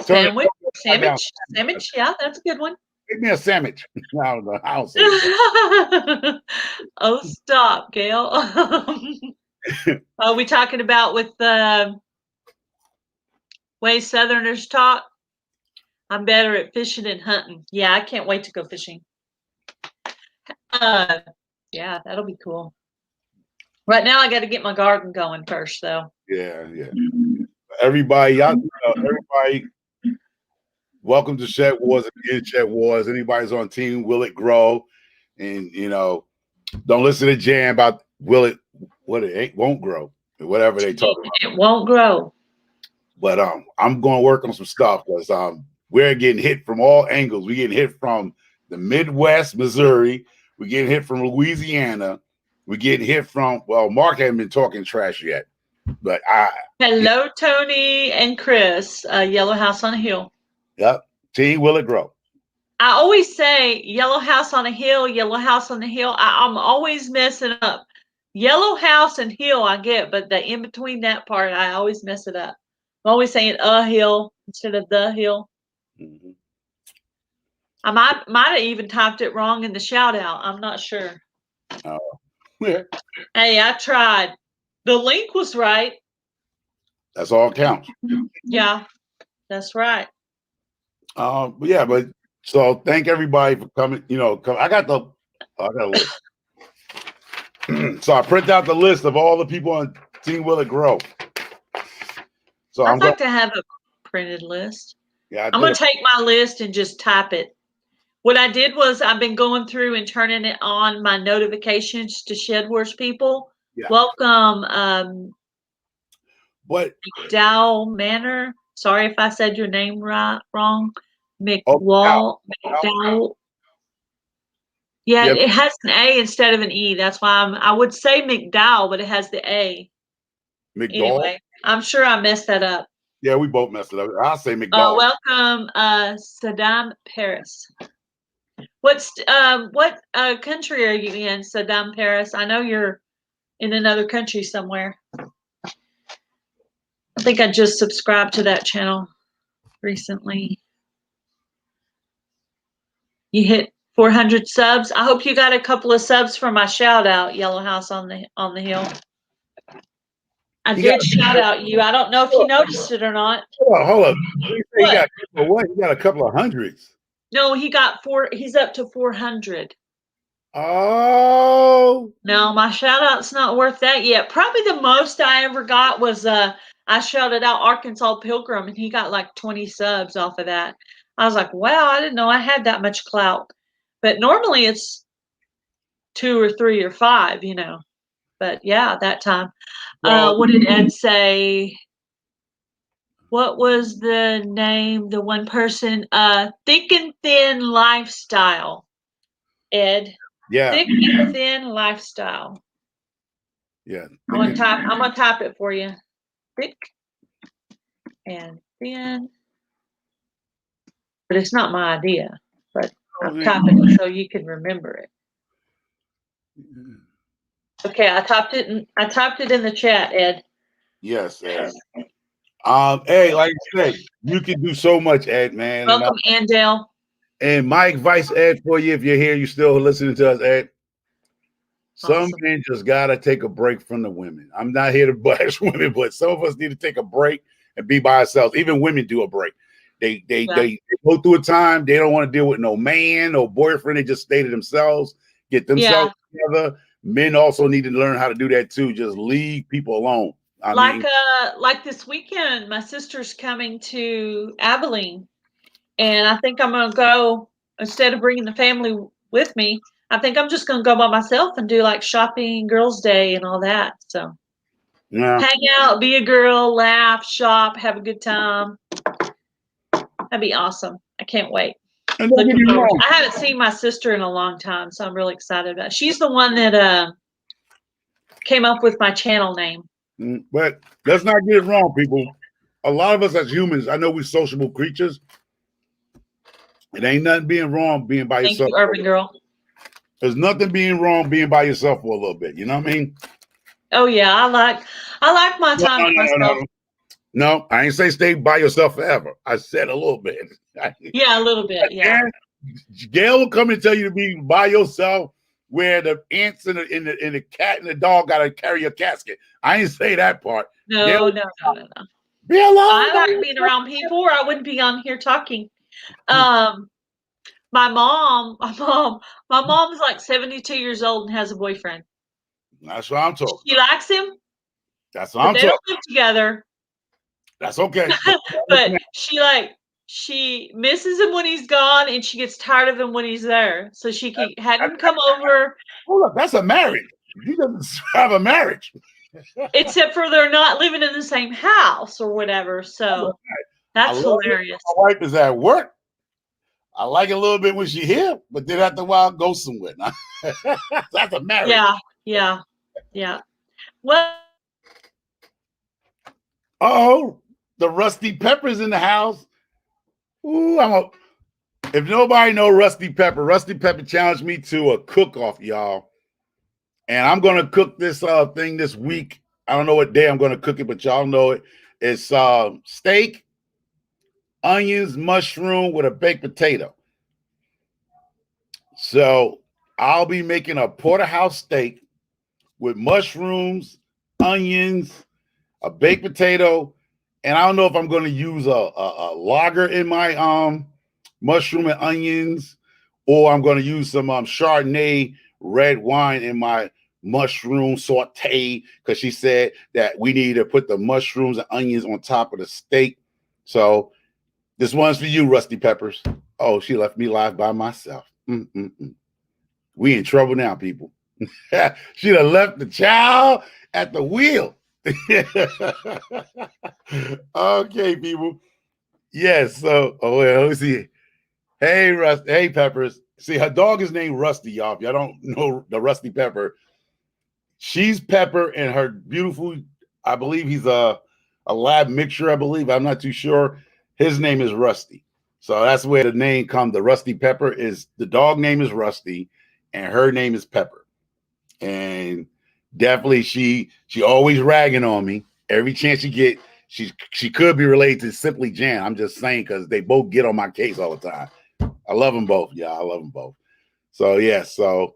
Sandwich. down. Sandwich. Yeah, that's a good one. Give me a sandwich. I don't know. I don't say that. Oh, stop, Gail. Are we talking about with the way Southerners talk? I'm better at fishing and hunting. Yeah, I can't wait to go fishing. Yeah, that'll be cool. Right now, I got to get my garden going first, though. Yeah. Everybody, y'all, everybody, welcome to Shed Wars. Again, Shed Wars. Anybody's on team, will it grow? And don't listen to Jan about what it won't grow, or whatever they talk about. It won't grow. But I'm going to work on some stuff because we're getting hit from all angles. We're getting hit from the Midwest, Missouri. We're getting hit from Louisiana. We're getting hit from, well, Mark hasn't been talking trash yet, but Hello, Tony and Chris, Yellow House on a Hill. Yep. Team, will it grow? I always say Yellow House on a Hill, Yellow House on the Hill. I'm always messing up. Yellow House and Hill I get, but the in between that part, I always mess it up. I'm always saying a hill instead of the hill. Mm-hmm. I might have even typed it wrong in the shout out. I'm not sure. Yeah. Hey, I tried. The link was right. That's all counts. Yeah, that's right. But so thank everybody for coming. I got a list. So I print out the list of all the people on Team Will It Grow. So I'd like to have a printed list. Yeah, I'm going to take my list and just type it. What I did was I've been going through and turning it on my notifications to Shed Wars people. Yeah. Welcome, McDowell Manor. Sorry if I said your name wrong. McDowell. Yeah, it has an A instead of an E. That's why I would say McDowell, but it has the A. McDowell? Anyway, I'm sure I messed that up. Yeah, we both messed it up. I'll say McDowell. Welcome, Saddam Paris. What country are you in, Saddam Paris? I know you're in another country somewhere. I think I just subscribed to that channel recently. You hit 400 subs. I hope you got a couple of subs for my shout out, Yellow House on the Hill. I did shout out you. I don't know if you noticed it or not. Hold up. You got a couple of hundreds. No, he's up to 400. Oh. No, my shout out's not worth that yet. Probably the most I ever got was I shouted out Arkansas Pilgrim and he got like 20 subs off of that. I was like, wow, I didn't know I had that much clout. But normally it's 2 or 3 or 5, But yeah, that time. What did Ed say? What was the name? The one person? Thick and Thin Lifestyle. Ed. Yeah. Thick and Thin Lifestyle. Yeah. I'm gonna type it for you. Thick and thin. But it's not my idea. But I'm typing it so you can remember it. Okay, I typed it in the chat, Ed. Yes, Ed. Hey, like I said, you can do so much, Ed, man. Welcome, Andale. And my advice, Ed, for you, if you're here, you're still listening to us, Ed. Some men just gotta take a break from the women. I'm not here to bash women, but some of us need to take a break and be by ourselves. Even women do a break. They go through a time they don't want to deal with no man, no boyfriend. They just stay to themselves, get themselves together. Men also need to learn how to do that too. Just leave people alone. Like this weekend, my sister's coming to Abilene, and I think I'm gonna go instead of bringing the family with me. I think I'm just gonna go by myself and do like shopping, girls' day, and all that. So hang out, be a girl, laugh, shop, have a good time. That'd be awesome. I can't wait. I haven't seen my sister in a long time, so I'm really excited about it. She's the one that came up with my channel name. But let's not get it wrong, people. A lot of us as humans, I know we're sociable creatures. It ain't nothing being wrong being by yourself. Thank you, Urban Girl. There's nothing being wrong being by yourself for a little bit. You know what I mean? Oh yeah, I like my time to myself. No, I ain't say stay by yourself forever. I said a little bit. Yeah, a little bit. Yeah. Gail will come and tell you to be by yourself, where the ants and the cat and the dog gotta carry a casket. I ain't say that part. No, Gail, no. be alone. I like being around people, or I wouldn't be on here talking. My mom is like 72 years old and has a boyfriend. That's what I'm talking. She likes him, That's what but I'm they talking. don't live together. That's okay. But she misses him when he's gone, and she gets tired of him when he's there. So she can have him come over. Hold up, that's a marriage. You doesn't have a marriage. Except for they're not living in the same house or whatever. So that's hilarious. My wife is at work. I like it a little bit when she's here, but then after a while, go somewhere. That's a marriage. Yeah. Well, the Rusty Pepper's in the house. Ooh, if nobody know Rusty Pepper challenged me to a cook-off, y'all. And I'm gonna cook this thing this week. I don't know what day I'm gonna cook it, but y'all know it. It's steak, onions, mushroom with a baked potato. So I'll be making a porterhouse steak with mushrooms, onions, a baked potato, and I don't know if I'm going to use a lager in my mushroom and onions, or I'm going to use some Chardonnay red wine in my mushroom saute, because she said that we need to put the mushrooms and onions on top of the steak. So this one's for you, Rusty Peppers. Oh, she left me live by myself. We in trouble now, people. She'd have left the child at the wheel. Okay, people. Yes. So, let me see. Hey, Rusty. Hey, Peppers. See, her dog is named Rusty, y'all. If y'all don't know the Rusty Pepper, she's Pepper, and her beautiful, I believe he's a lab mixture, I believe. I'm not too sure. His name is Rusty. So that's where the name comes. The Rusty Pepper is, the dog name is Rusty, and her name is Pepper. And definitely she always ragging on me. Every chance she get, she could be related to Simply Jan. I'm just saying, because they both get on my case all the time. I love them both. Yeah, I love them both. So yeah, so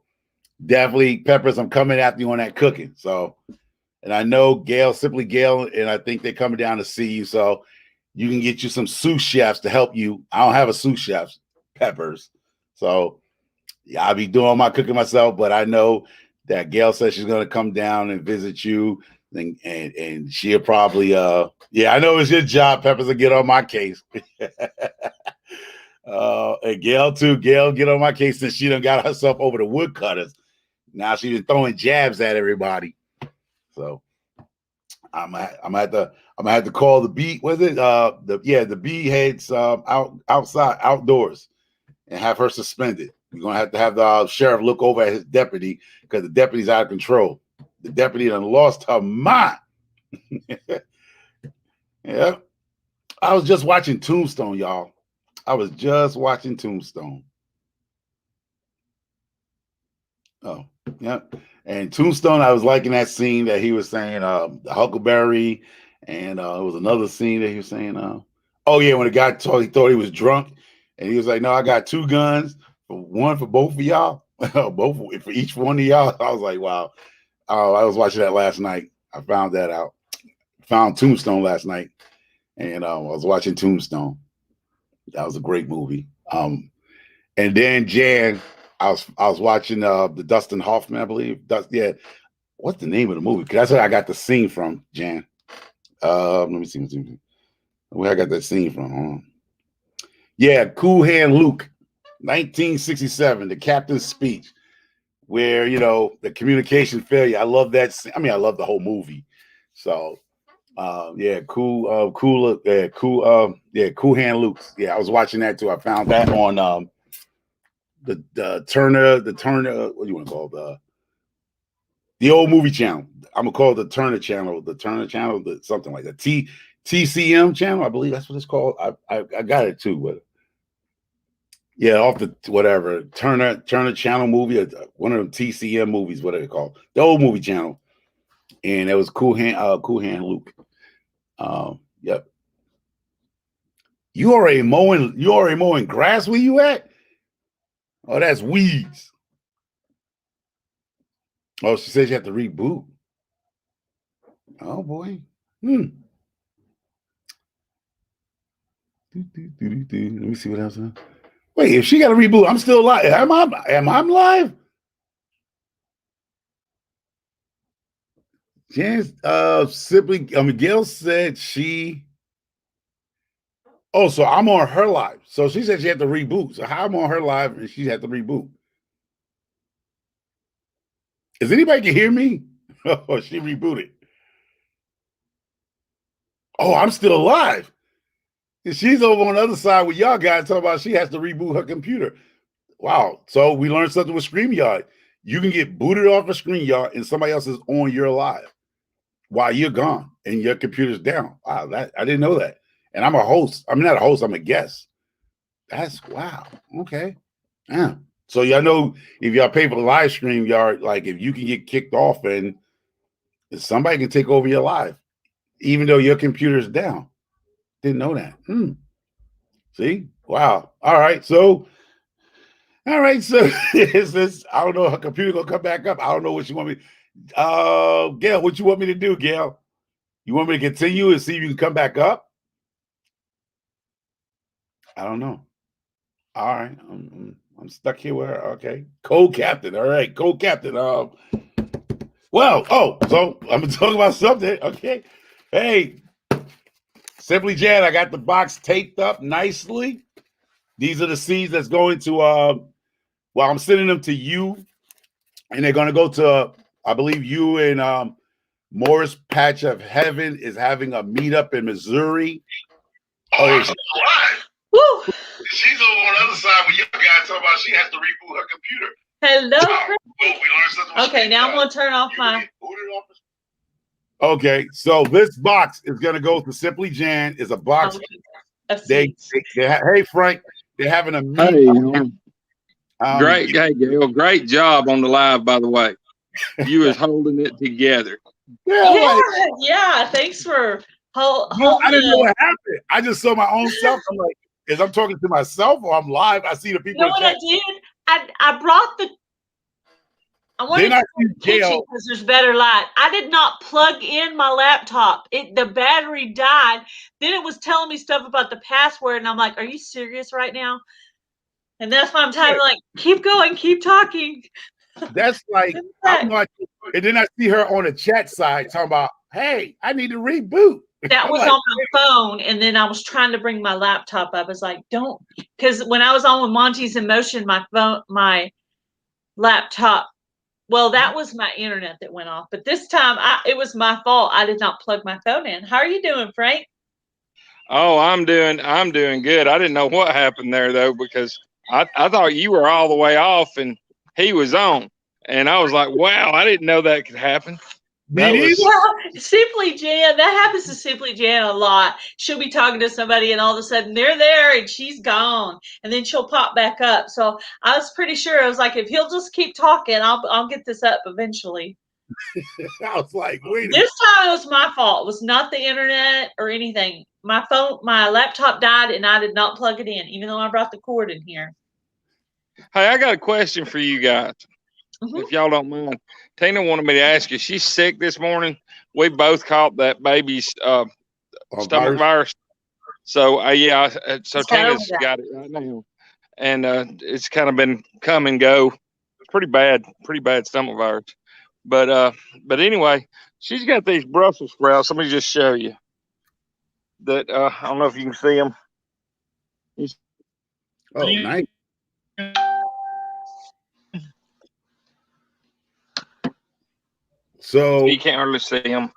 definitely Peppers, I'm coming after you on that cooking. So, and I know Gail, Simply Gail, and I think they're coming down to see you. So you can get you some sous chefs to help you. I don't have a sous chef, Peppers. So yeah, I'll be doing my cooking myself, but I know that Gail says she's going to come down and visit you, and she'll probably, yeah, I know it's your job, Peppers, to get on my case. And Gail too. Gail get on my case since she done got herself over the woodcutters. Now she's been throwing jabs at everybody. So I'm gonna have to call the bee. What's it? The bee heads outdoors, and have her suspended. We're gonna have the sheriff look over at his deputy, because the deputy's out of control. The deputy done lost her mind. Yeah. I was just watching Tombstone, y'all. I was just watching Tombstone. Oh, yeah. And Tombstone, I was liking that scene that he was saying, the Huckleberry, and it was another scene that he was saying, oh yeah, when the guy he thought he was drunk, and he was like, no, I got 2 guns, one for both of y'all, both for each one of y'all. I was like, wow. I was watching that last night. I found that out. Found Tombstone last night, and I was watching Tombstone. That was a great movie. And then Jan, I was watching the Dustin Hoffman, I believe. Yeah, what's the name of the movie? Because that's where I got the scene from, Jan. Let me see where I got that scene from. Yeah, Cool Hand Luke, 1967, the captain's speech, where the communication failure. I love that scene. I mean, I love the whole movie. So yeah, Cool Hand Luke. Yeah, I was watching that too. I found that on the Turner, what do you want to call it? The old movie channel. I'm gonna call it the Turner channel, something like that. TCM channel, I believe that's what it's called. I got it too, but yeah, off the whatever Turner channel movie, one of them TCM movies, whatever they call the old movie channel. And that was Cool Hand Luke. Yep. You already mowing grass where you at? Oh, that's weeds. Oh, she says you have to reboot. Oh boy. Let me see what else. Wait, if she got to reboot, I'm still live. Am I live? Yes. Miguel said she. Oh, so I'm on her live. So she said she had to reboot. So how I'm on her live and she had to reboot. Is anybody can hear me? Oh, she rebooted. Oh, I'm still alive. And she's over on the other side with y'all guys talking about she has to reboot her computer. Wow. So we learned something with StreamYard. You can get booted off of StreamYard and somebody else is on your live while you're gone and your computer's down. Wow, I didn't know that. And I'm a host. I'm not a host, I'm a guest. That's wow. Okay. Yeah. So y'all know if y'all pay for the live stream, y'all like if you can get kicked off and somebody can take over your live, even though your computer's down. Didn't know that. See? Wow. All right. So is this, I don't know, her computer gonna come back up. I don't know what you want me. Gail, what you want me to do, Gail? You want me to continue and see if you can come back up? I don't know. All right. I'm stuck here with her. Okay. Co-captain. All right. Co-captain. So I'm gonna talk about something. Okay. Hey, Simply Jan, I got the box taped up nicely. These are the seeds that's going to I'm sending them to you, and they're gonna go to I believe you and Morris Patch of Heaven is having a meetup in Missouri. Oh, Woo! She's over on the other side with you guys talking about she has to reboot her computer. Hello. We learned something. Okay, now I'm gonna turn off my. Okay, so this box is gonna go to Simply Jan. Is a box. Hey Frank, they're having a meetup. Great, hey Gail, great job on the live. By the way, you was holding it together. Yeah. Thanks for holding. I didn't know what happened. I just saw my own self. I'm like, is I'm talking to myself or I'm live? I see the people. You know what I did? I brought the. I wanted to see the kitchen because there's better light. I did not plug in my laptop. The battery died. Then it was telling me stuff about the password, and I'm like, "Are you serious right now?" And that's why I'm like, "Keep going, keep talking." That's like I'm watching, and then I see her on the chat side talking about, "Hey, I need to reboot." That was on my phone, and then I was trying to bring my laptop up. I was like, "Don't," because when I was on with Monty's in Motion, my laptop. Well, that was my internet that went off, but this time it was my fault. I did not plug my phone in. How are you doing, Frank? Oh, I'm doing good. I didn't know what happened there though, because I thought you were all the way off and he was on, and I was like, wow, I didn't know that could happen. Simply Jan, that happens to Simply Jan a lot. She'll be talking to somebody and all of a sudden they're there and she's gone, and then she'll pop back up. So I was pretty sure, I was like, if he'll just keep talking, I'll get this up eventually. I was like, wait. This time it was my fault. It was not the internet or anything. My laptop died and I did not plug it in, even though I brought the cord in here. Hey, I got a question for you guys. If y'all don't mind. Tina wanted me to ask you, she's sick this morning. We both caught that baby's stomach virus. So so Tina's got it right now. And it's kind of been come and go. Pretty bad stomach virus. But anyway, she's got these Brussels sprouts. Let me just show you. That I don't know if you can see them. Oh, nice. So you can't hardly see them.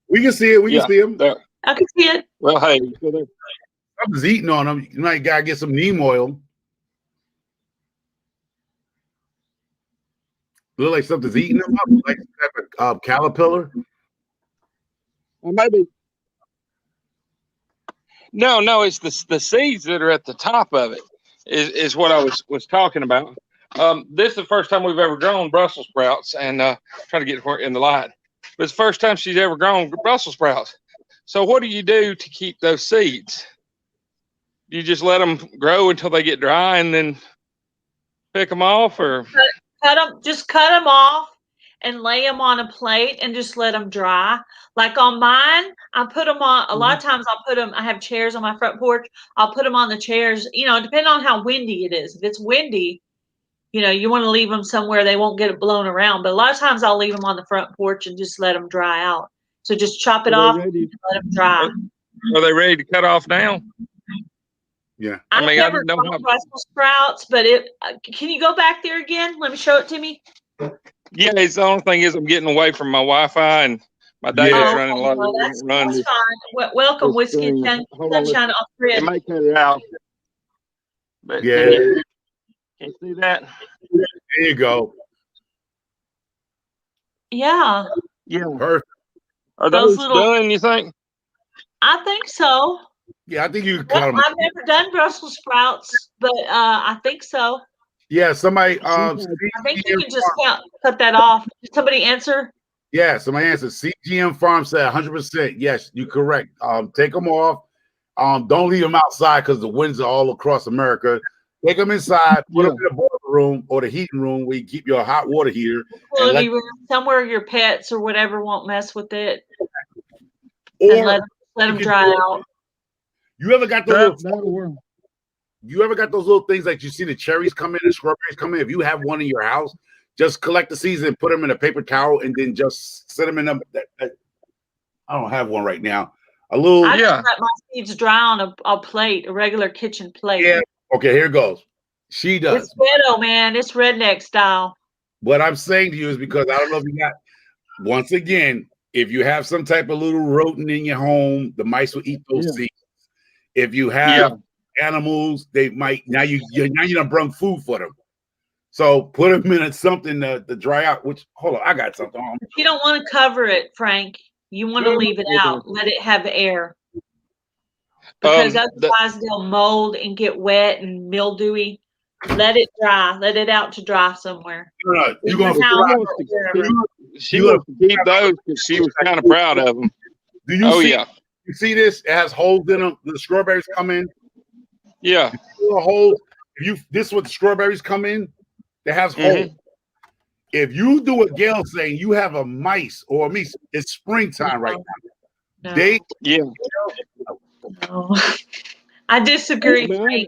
We can see it. We can see them. I can see it. Well, hey, something's eating on them. You might gotta get some neem oil. Look like something's eating them up, like some type of caterpillar. Well, maybe. No, it's the seeds that are at the top of it is what I was talking about. This is the first time we've ever grown Brussels sprouts, and try to get in the light. but it's the first time she's ever grown Brussels sprouts. So what do you do to keep those seeds? You just let them grow until they get dry and then pick them off, or Just cut them off and lay them on a plate and just let them dry. Like on mine, I put them on. A lot of times I'll put them. I have chairs on my front porch. I'll put them on the chairs. Depending on how windy it is. If it's windy, you want to leave them somewhere they won't get blown around. But a lot of times I'll leave them on the front porch and just let them dry out. So just chop it off and let them dry. Are they ready to cut off now? Yeah. I never grown Brussels sprouts, but can you go back there again? Let me show it to me. Yeah, it's the only thing is I'm getting away from my Wi-Fi and my data's running low. That's fine. Welcome, Whiskey and Sunshine off grid. It might cut it out. But Yeah. can you see that? There you go. Yeah. Yeah. Perfect. Are Those those little- done, you think? I think so. Yeah, I think you can cut them. I've never done Brussels sprouts, but I think so. Yeah, somebody. I think you can just cut that off. Did somebody answer? Yeah, somebody answered. CGM Farm said 100%. Yes, you're correct. Take them off. Don't leave them outside because the winds are all across America. Take them inside. Put them in the boiler room or the heating room where you keep your hot water heater. Somewhere your pets or whatever won't mess with it. Or and let them dry out. You ever got those? You ever got those little things like you see the cherries come in, the strawberries come in? If you have one in your house, just collect the seeds and put them in a paper towel, and then just set them in them. I don't have one right now. I just let my seeds dry on a plate, a regular kitchen plate. Yeah. Okay, here goes. She does. It's ghetto, man. It's redneck style. What I'm saying to you is because I don't know if you got. Once again, if you have some type of little rodent in your home, the mice will eat those seeds. If you have animals, they might now you done brought food for them. So put them in something to dry out. Which hold on, I got something on. You don't want to cover it, Frank. You want to leave it out. Let it have air. Because otherwise they'll mold and get wet and mildewy. Let it dry. Let it out to dry somewhere. No, you're going she wants to keep those because she was kind of proud of them. Do you see? You see this? It has holes in them. The strawberries come in. Yeah. Holes. This is what the strawberries come in. It has holes. If you do what Gail's saying, you have a mice or a mice. It's springtime right now. No. No. I disagree.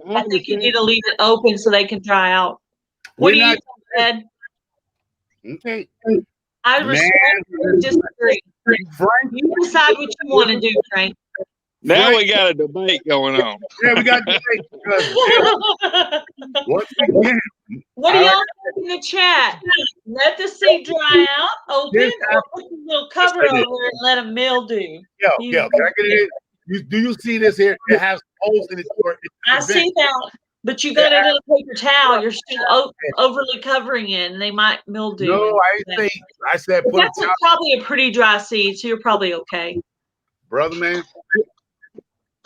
I think you need to leave it open so they can dry out. What do you think, Ed? Okay. I respectfully disagree. Frank, you decide what you want to do, Frank. Now we got a debate going on. Yeah, we got a debate because once again, what do y'all think in the chat? Let the seed dry out, open, or put a little cover over there and let them mildew. Can I get it in? Do you see this here? It has holes in it. I see that, but you got it in a paper towel. You're still overly covering it, and they might mildew. No, I said put that's probably a pretty dry seed, so you're probably okay. Brother, man,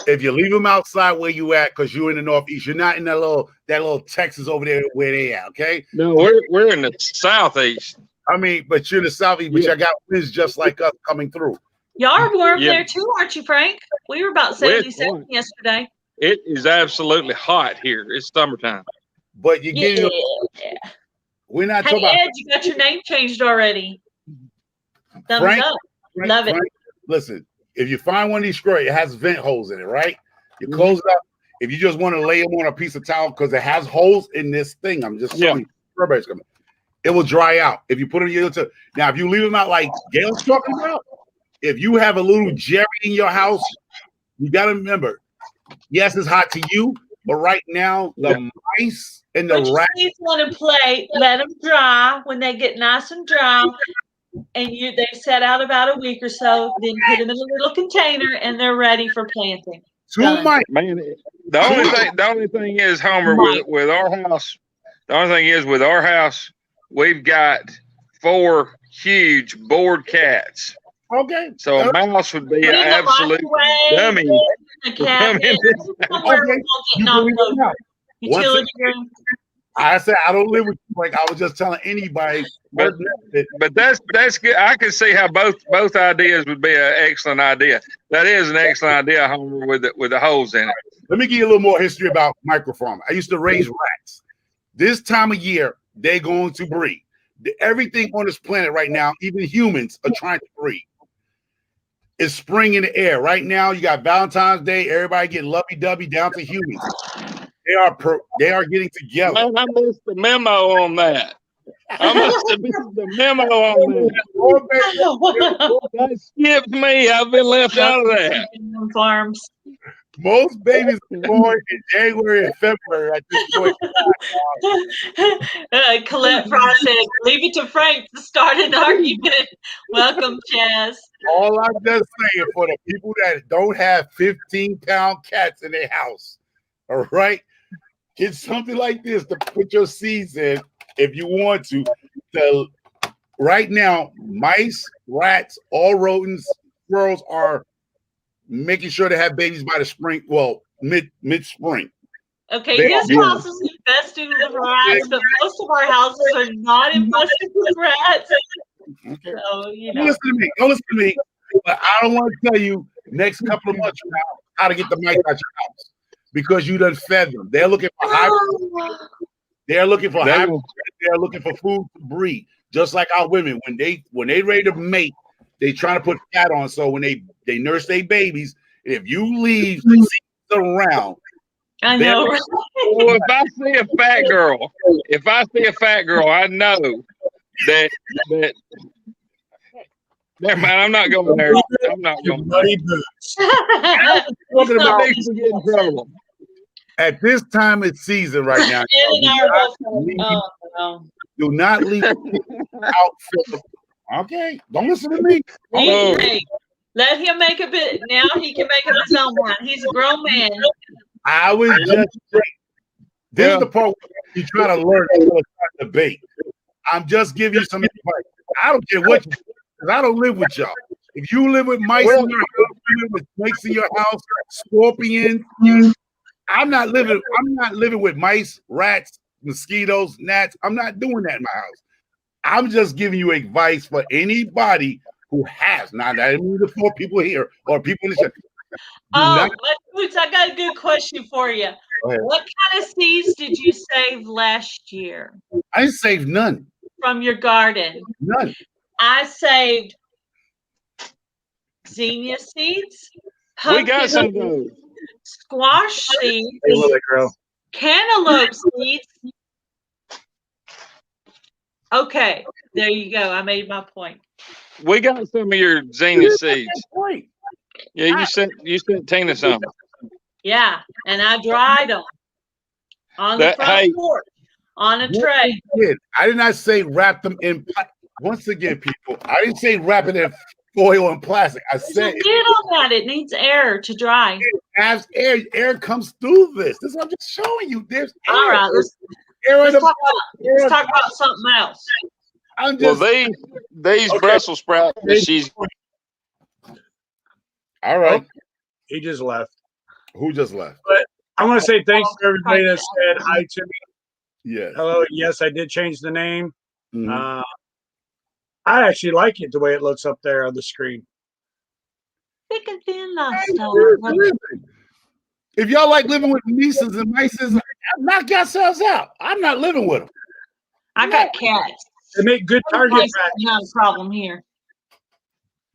if you leave them outside where you at, because you're in the Northeast, you're not in that little Texas over there where they at, okay? No, we're in the Southeast. I mean, but you're in the Southeast, but you got winds just like us coming through. Y'all are warm there too, aren't you, Frank? We were about 77 yesterday. It is absolutely hot here. It's summertime. But you get we're not talking about. Ed, you got your name changed already. Thumbs up. Love it. Listen, if you find one of these strawberries, it has vent holes in it, right? You close it up. If you just want to lay them on a piece of towel because it has holes in this thing, I'm just showing you strawberries coming. It will dry out if you put it in now. If you leave them out like Gail's talking about, if you have a little Jerry in your house, you got to remember. Yes, it's hot to you, but right now the mice and the rats. You want to play. Let them dry. When they get nice and dry, and they set out about a week or so, then put them in a little container, and they're ready for planting. Mice. Man, the only thing is, Homer, with our house. The only thing is with our house, we've got 4 huge bored cats. Okay. So a mouse would be an absolute dummy. I said I don't live with you. Like I was just telling anybody. But that's good. I can see how both ideas would be an excellent idea. That is an excellent idea, Homer, with the holes in it. Let me give you a little more history about microfarming. I used to raise rats. This time of year, they're going to breed. Everything on this planet right now, even humans, are trying to breed. It's spring in the air. Right now, you got Valentine's Day. Everybody getting lovey-dovey down to humans. They are getting together. Man, I missed the memo on that. I must have missed the memo on that. That skipped me. I've been left out of that. Farms. Most babies are born in January and February at this point. Colette Frost said, leave it to Frank to start an argument. Welcome, Chaz. All I'm just saying for the people that don't have 15-pound cats in their house, all right? Get something like this to put your seeds in if you want to. Right now, mice, rats, all rodents, squirrels are making sure to have babies by the spring, well, mid-spring. Okay, his house is infested with rats, but most of our houses are not infested with rats. Okay. So, you know. Don't listen to me. But I don't want to tell you next couple of months from now how to get the mice out your house because you done fed them. They're looking for hybrid. They're looking for hybrid. They're looking for food to breed, just like our women. When they ready to mate, they trying to put fat on. So when they nurse their babies, if you leave seeds around, I know. Well, if I see a fat girl, I know that. Never mind. I'm not going there. I'm not going Muddy boots. talking about getting trouble. At this time of season right now, do not leave outfit. Okay, don't listen to me. Hey, let him make a bit. Now he can make up his own mind. He's a grown man. I was just saying, this is the part where you try to learn to debate. I'm just giving you some advice. I don't care what you do, because I don't live with y'all. If you live with mice in your house, with snakes in your house, scorpions, I'm not living with mice, rats, mosquitoes, gnats. I'm not doing that in my house. I'm just giving you advice for anybody who has. Now, I mean the 4 people here or people in the chat. Oh, Boots, I got a good question for you. What kind of seeds did you save last year? I didn't save none. From your garden? None. I saved zinnia seeds. We got some good. Squash seeds. Hey, little girl. Cantaloupe seeds. Okay, there you go. I made my point. We got some of your zinnia seeds. Great. Yeah, you sent Tina some. Yeah, and I dried them on the front porch on a tray. I did not say wrap them in. Once again, people, I didn't say wrap it in foil and plastic. I said get on that. It needs air to dry. It has air. Air comes through this. This is what I'm just showing you. There's air. All right, let's talk about something else. These Brussels sprouts that she's. All right. He just left. Who just left? But I want to say thanks to everybody that said hi to me. Yes. Hello. Yes, I did change the name. Mm-hmm. I actually like it the way it looks up there on the screen. Thick and thin last If y'all like living with mices and mices, knock yourselves out. I'm not living with them. I got cats. They make good target practice. Not a problem here.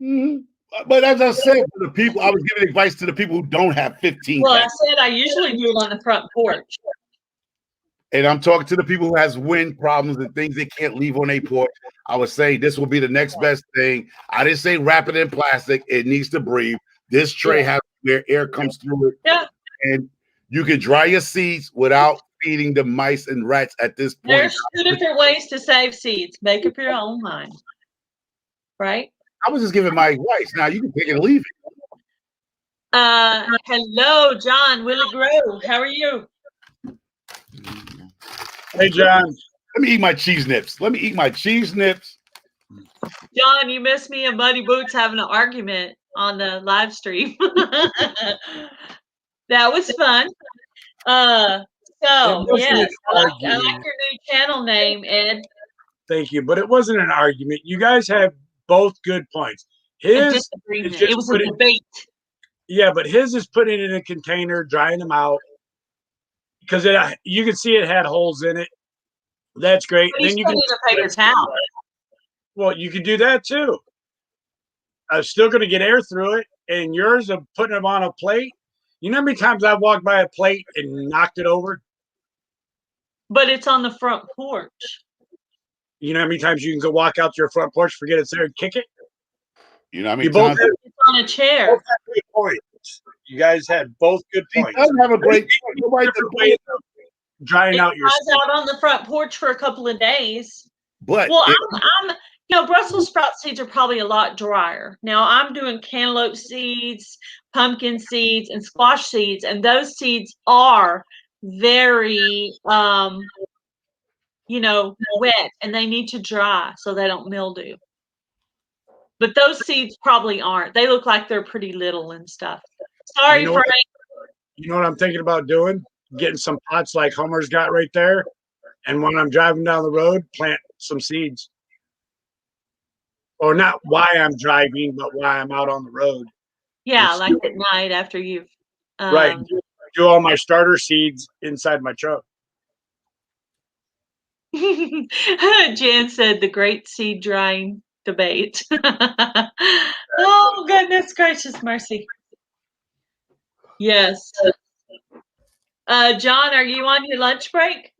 Mm-hmm. But as I said, for the people, I was giving advice to the people who don't have 15 Well, cats. I said I usually do it on the front porch. And I'm talking to the people who has wind problems and things they can't leave on their porch. I was saying this will be the next best thing. I didn't say wrap it in plastic. It needs to breathe. This tray has where air comes through it. Yeah. And you can dry your seeds without feeding the mice and rats at this point. There's 2 different ways to save seeds. Make up your own mind. Right? I was just giving my advice. Now you can take it or leave it. Hello, John Willie Grove. How are you? Hey, John. Let me eat my cheese nips. Let me eat my cheese nips. John, you missed me and Muddy Boots having an argument on the live stream. That was fun. go. wasn't Yes, an I like argument. your new channel name, Ed. Thank you, but it wasn't an argument. You guys have both good points. A His is disagreement. just It was a putting, debate. yeah, but his is putting it in a container, drying them out because you can see it had holes in it. That's great. But he's Then you still can need a paper towel. well, you can do that too. I'm still going to get air through it, and yours of putting them on a plate. You know how many times I've walked by a plate and knocked it over? But it's on the front porch. You know how many times you can go walk out to your front porch, forget it's there, and kick it? You know how many You both times? have, It's on a chair. both have good points. You guys had both good He points. does have a great point. Nobody Different ways of drying It out your dries out on the front porch for a couple of days. but Well, I'm Brussels sprout seeds are probably a lot drier. Now I'm doing cantaloupe seeds, pumpkin seeds, and squash seeds, and those seeds are very wet, and they need to dry so they don't mildew. But those seeds probably aren't. They look like they're pretty little and stuff. Sorry, You know Frank. You know what I'm thinking about doing? Getting some pots like Homer's got right there. And when I'm driving down the road, plant some seeds. Or not why I'm driving, but why I'm out on the road. Yeah, like at night after you've Right. Do all my starter seeds inside my truck. Jan said the great seed drying debate. Oh, goodness gracious mercy. Yes. John, are you on your lunch break?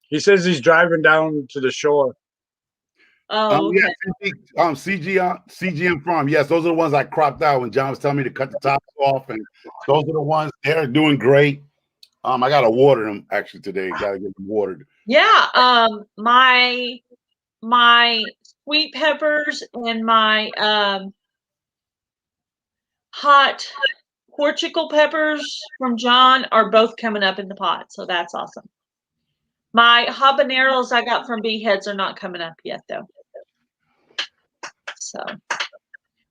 He says he's driving down to the shore. Oh, okay. yeah, CGM Farm. Yes, those are the ones I cropped out when John was telling me to cut the tops off, and those are the ones they're doing great. I gotta water them actually today. Gotta get them watered. Yeah. My sweet peppers and my hot Portugal peppers from John are both coming up in the pot, so that's awesome. My habaneros I got from Bee Heads are not coming up yet, though. So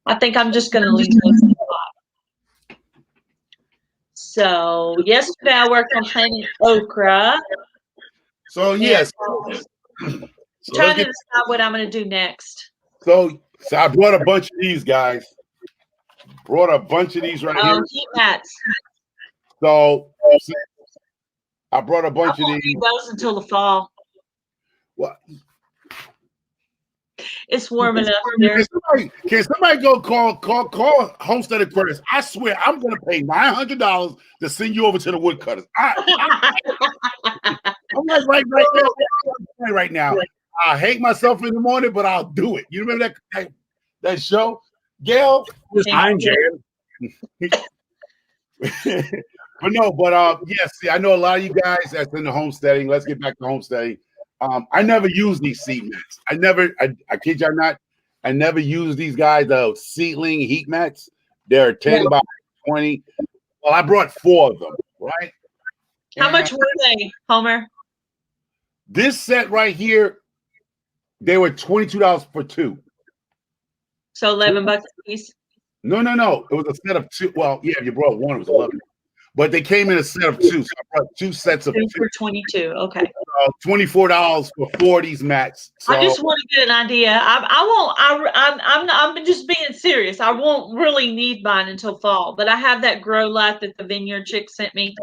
I think I'm just going to leave those in the pot. So yesterday I worked on planting okra. So yes, Trying to decide what I'm going to do next. So I brought a bunch of these guys. Brought a bunch of these right here. Heat mats. So I brought a bunch of these. Need those until the fall. What? It's warm enough here. Can somebody go call Homestead Aquarius? I swear I'm gonna pay $900 to send you over to the woodcutters. I'm like right now. I hate myself in the morning, but I'll do it. You remember that show, Gail? I'm Jan. Yes, see, I know a lot of you guys that's in the homesteading. Let's get back to homesteading. I never use these seed mats. I kid you not, I never use these guys, the seedling heat mats. They're 10 by 20. Well, I brought 4 of them, right? How much were they, Homer? This set right here, they were $22 for 2. So $11 a piece? No. It was a set of 2. Well, yeah, if you brought 1, it was 11. But they came in a set of 2. So I brought 2 sets of 2. For 22. Okay. $24 for 4 of these mats. So, I just want to get an idea. I'm just being serious. I won't really need mine until fall, but I have that grow light that the vineyard chick sent me.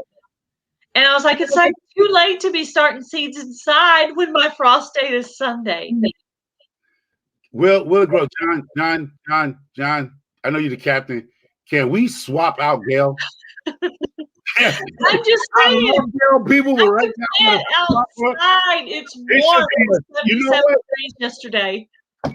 And I was like, it's like too late to be starting seeds inside when my frost date is Sunday. Will it grow? John, I know you're the captain. Can we swap out Gail? I'm just saying. People were right now. Outside, it's warm. You know what? Yesterday.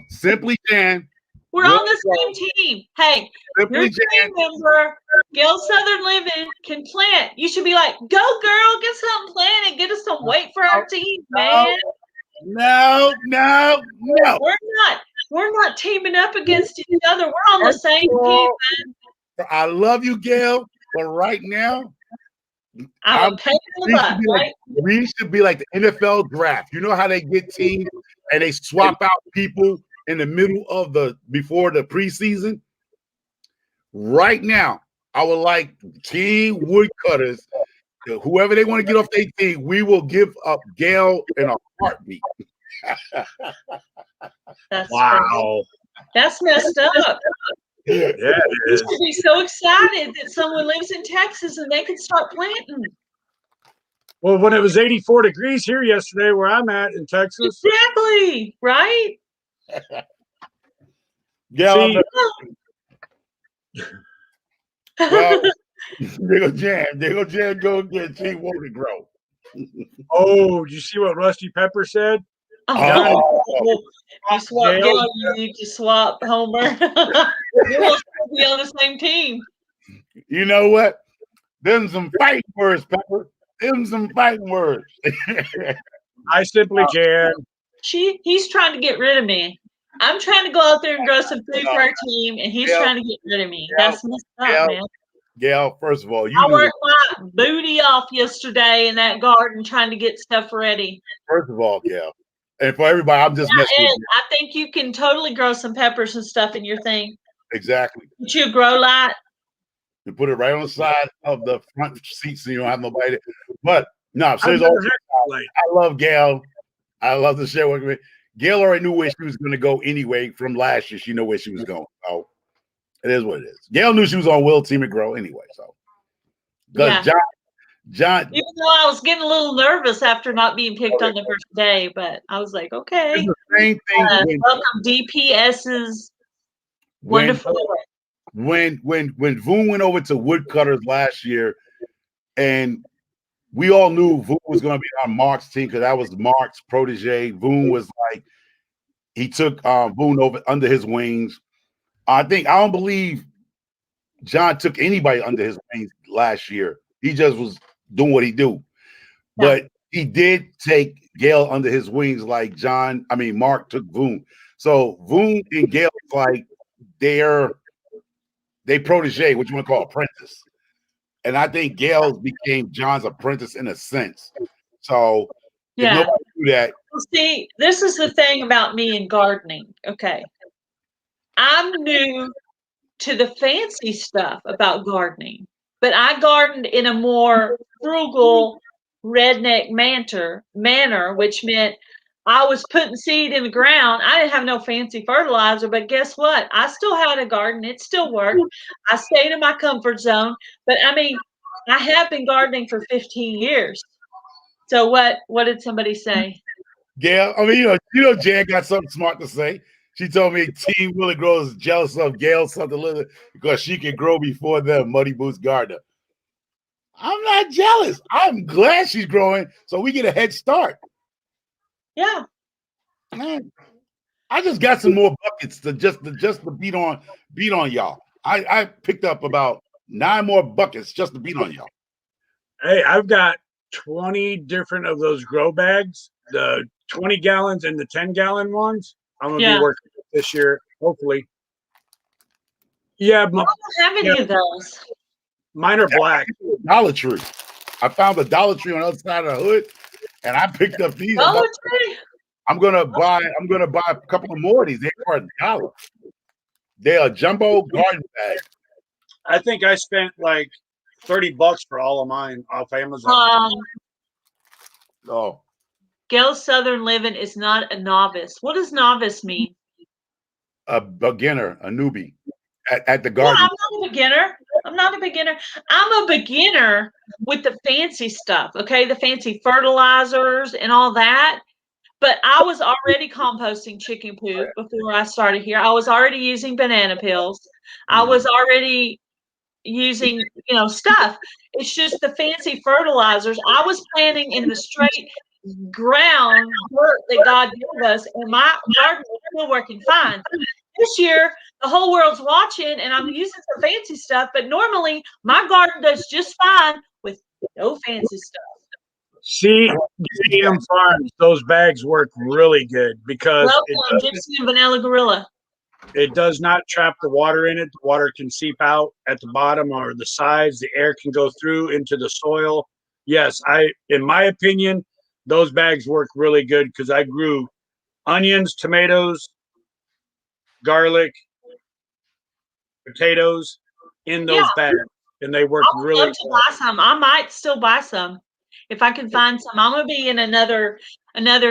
Simply Jan. We're on the same team. Hey, your team member, Gail Southern Living, can plant. You should be like, go girl, get something planted. Get us some weight for our team, man. No. We're not teaming up against each other. We're on the same team, man. I love you, Gail, but right now, I'm a pain in the butt, right? We should be like the NFL draft. You know how they get teams and they swap out people in the middle of before the preseason? Right now, I would like Team Woodcutters whoever they want to get off their team, we will give up Gail in a heartbeat. That's Wow. That's messed up. Yeah, You it is. should be so excited that someone lives in Texas and they can start planting. Well, when it was 84 degrees here yesterday, where I'm at in Texas. Exactly. Right? Gail, See, well, they go jam. They go jam. Go get She won't grow. oh, did you see what Rusty Pepper said? Oh, you swap Gail. Gail, you need to swap Homer. You will still be on the same team. You know what? Them some fighting words, Pepper. Them some fighting words. I simply jam. He's trying to get rid of me. I'm trying to go out there and grow some food for our team, and he's Gail, trying to get rid of me. Gail, That's messed up, Gail, man. Gail, first of all, you I knew worked my booty off yesterday in that garden trying to get stuff ready. first of all, Gail. And for everybody, I'm just messing with Ed, you. I think you can totally grow some peppers and stuff in your thing. Exactly. Put you a grow light. You put it right on the side of the front seat so you don't have nobody there. But no, I've seriously, never had that light. I love Gail. I love to share with me. Gail already knew where she was going to go anyway from last year. She knew where she was going. So it is what it is. Gail knew she was on Will Team and Grow anyway. So because Yeah. John, Even though I was getting a little nervous after not being picked on the first day, but I was like, okay. it's the same thing Welcome DPS's wonderful. when Voon went over to Woodcutters last year, and we all knew Voon was going to be on Mark's team because that was Mark's protege. Voon was like, he took Voon over under his wings. I don't believe John took anybody under his wings last year. He just was doing what he do. But he did take Gail under his wings like Mark took Voon. So Voon and Gail like they protege, what you want to call apprentice. And I think Gail became John's apprentice in a sense. So if nobody do that. See, this is the thing about me and gardening. Okay. I'm new to the fancy stuff about gardening, but I gardened in a more frugal redneck manner, which meant I was putting seed in the ground. I didn't have no fancy fertilizer, but guess what? I still had a garden. It still worked. I stayed in my comfort zone. But I mean, I have been gardening for 15 years. So what did somebody say? Gail, I mean, Jan got something smart to say. She told me Team Willie Grows is jealous of Gail something little because she can grow before them, Muddy Boots Gardner. I'm not jealous. I'm glad she's growing so we get a head start. Yeah. Man, I just got some more buckets to just to beat on y'all. I picked up about 9 more buckets just to beat on y'all. Hey, I've got 20 different of those grow bags, the 20 gallons and the 10-gallon ones. I'm gonna be working with this year, hopefully. Yeah, I don't have any of those. Mine are black. Dollar Tree. I found the Dollar Tree on the other side of the hood, and I picked up these. Dollar Tree? I'm gonna buy a couple of more of these. They're for $1. They are jumbo garden bags. I think I spent like $30 for all of mine off Amazon. Oh. Gail Southern Living is not a novice. What does novice mean? A beginner, a newbie at the garden. Well, I'm not a beginner. I'm a beginner with the fancy stuff, okay? The fancy fertilizers and all that. But I was already composting chicken poop before I started here. I was already using banana peels. I was already using, stuff. It's just the fancy fertilizers. I was planting in the straight ground work that God gave us, and my garden was still working fine. This year, the whole world's watching, and I'm using some fancy stuff, but normally my garden does just fine with no fancy stuff. See, GM Farms, those bags work really good because Gypsy and Vanilla Gorilla. It does not trap the water in it. The water can seep out at the bottom or the sides. The air can go through into the soil. Yes, in my opinion, those bags work really good because I grew onions, tomatoes, garlic, potatoes in those bags. and they work I would really love to buy some. I might still buy some if I can find some. I'm gonna be in another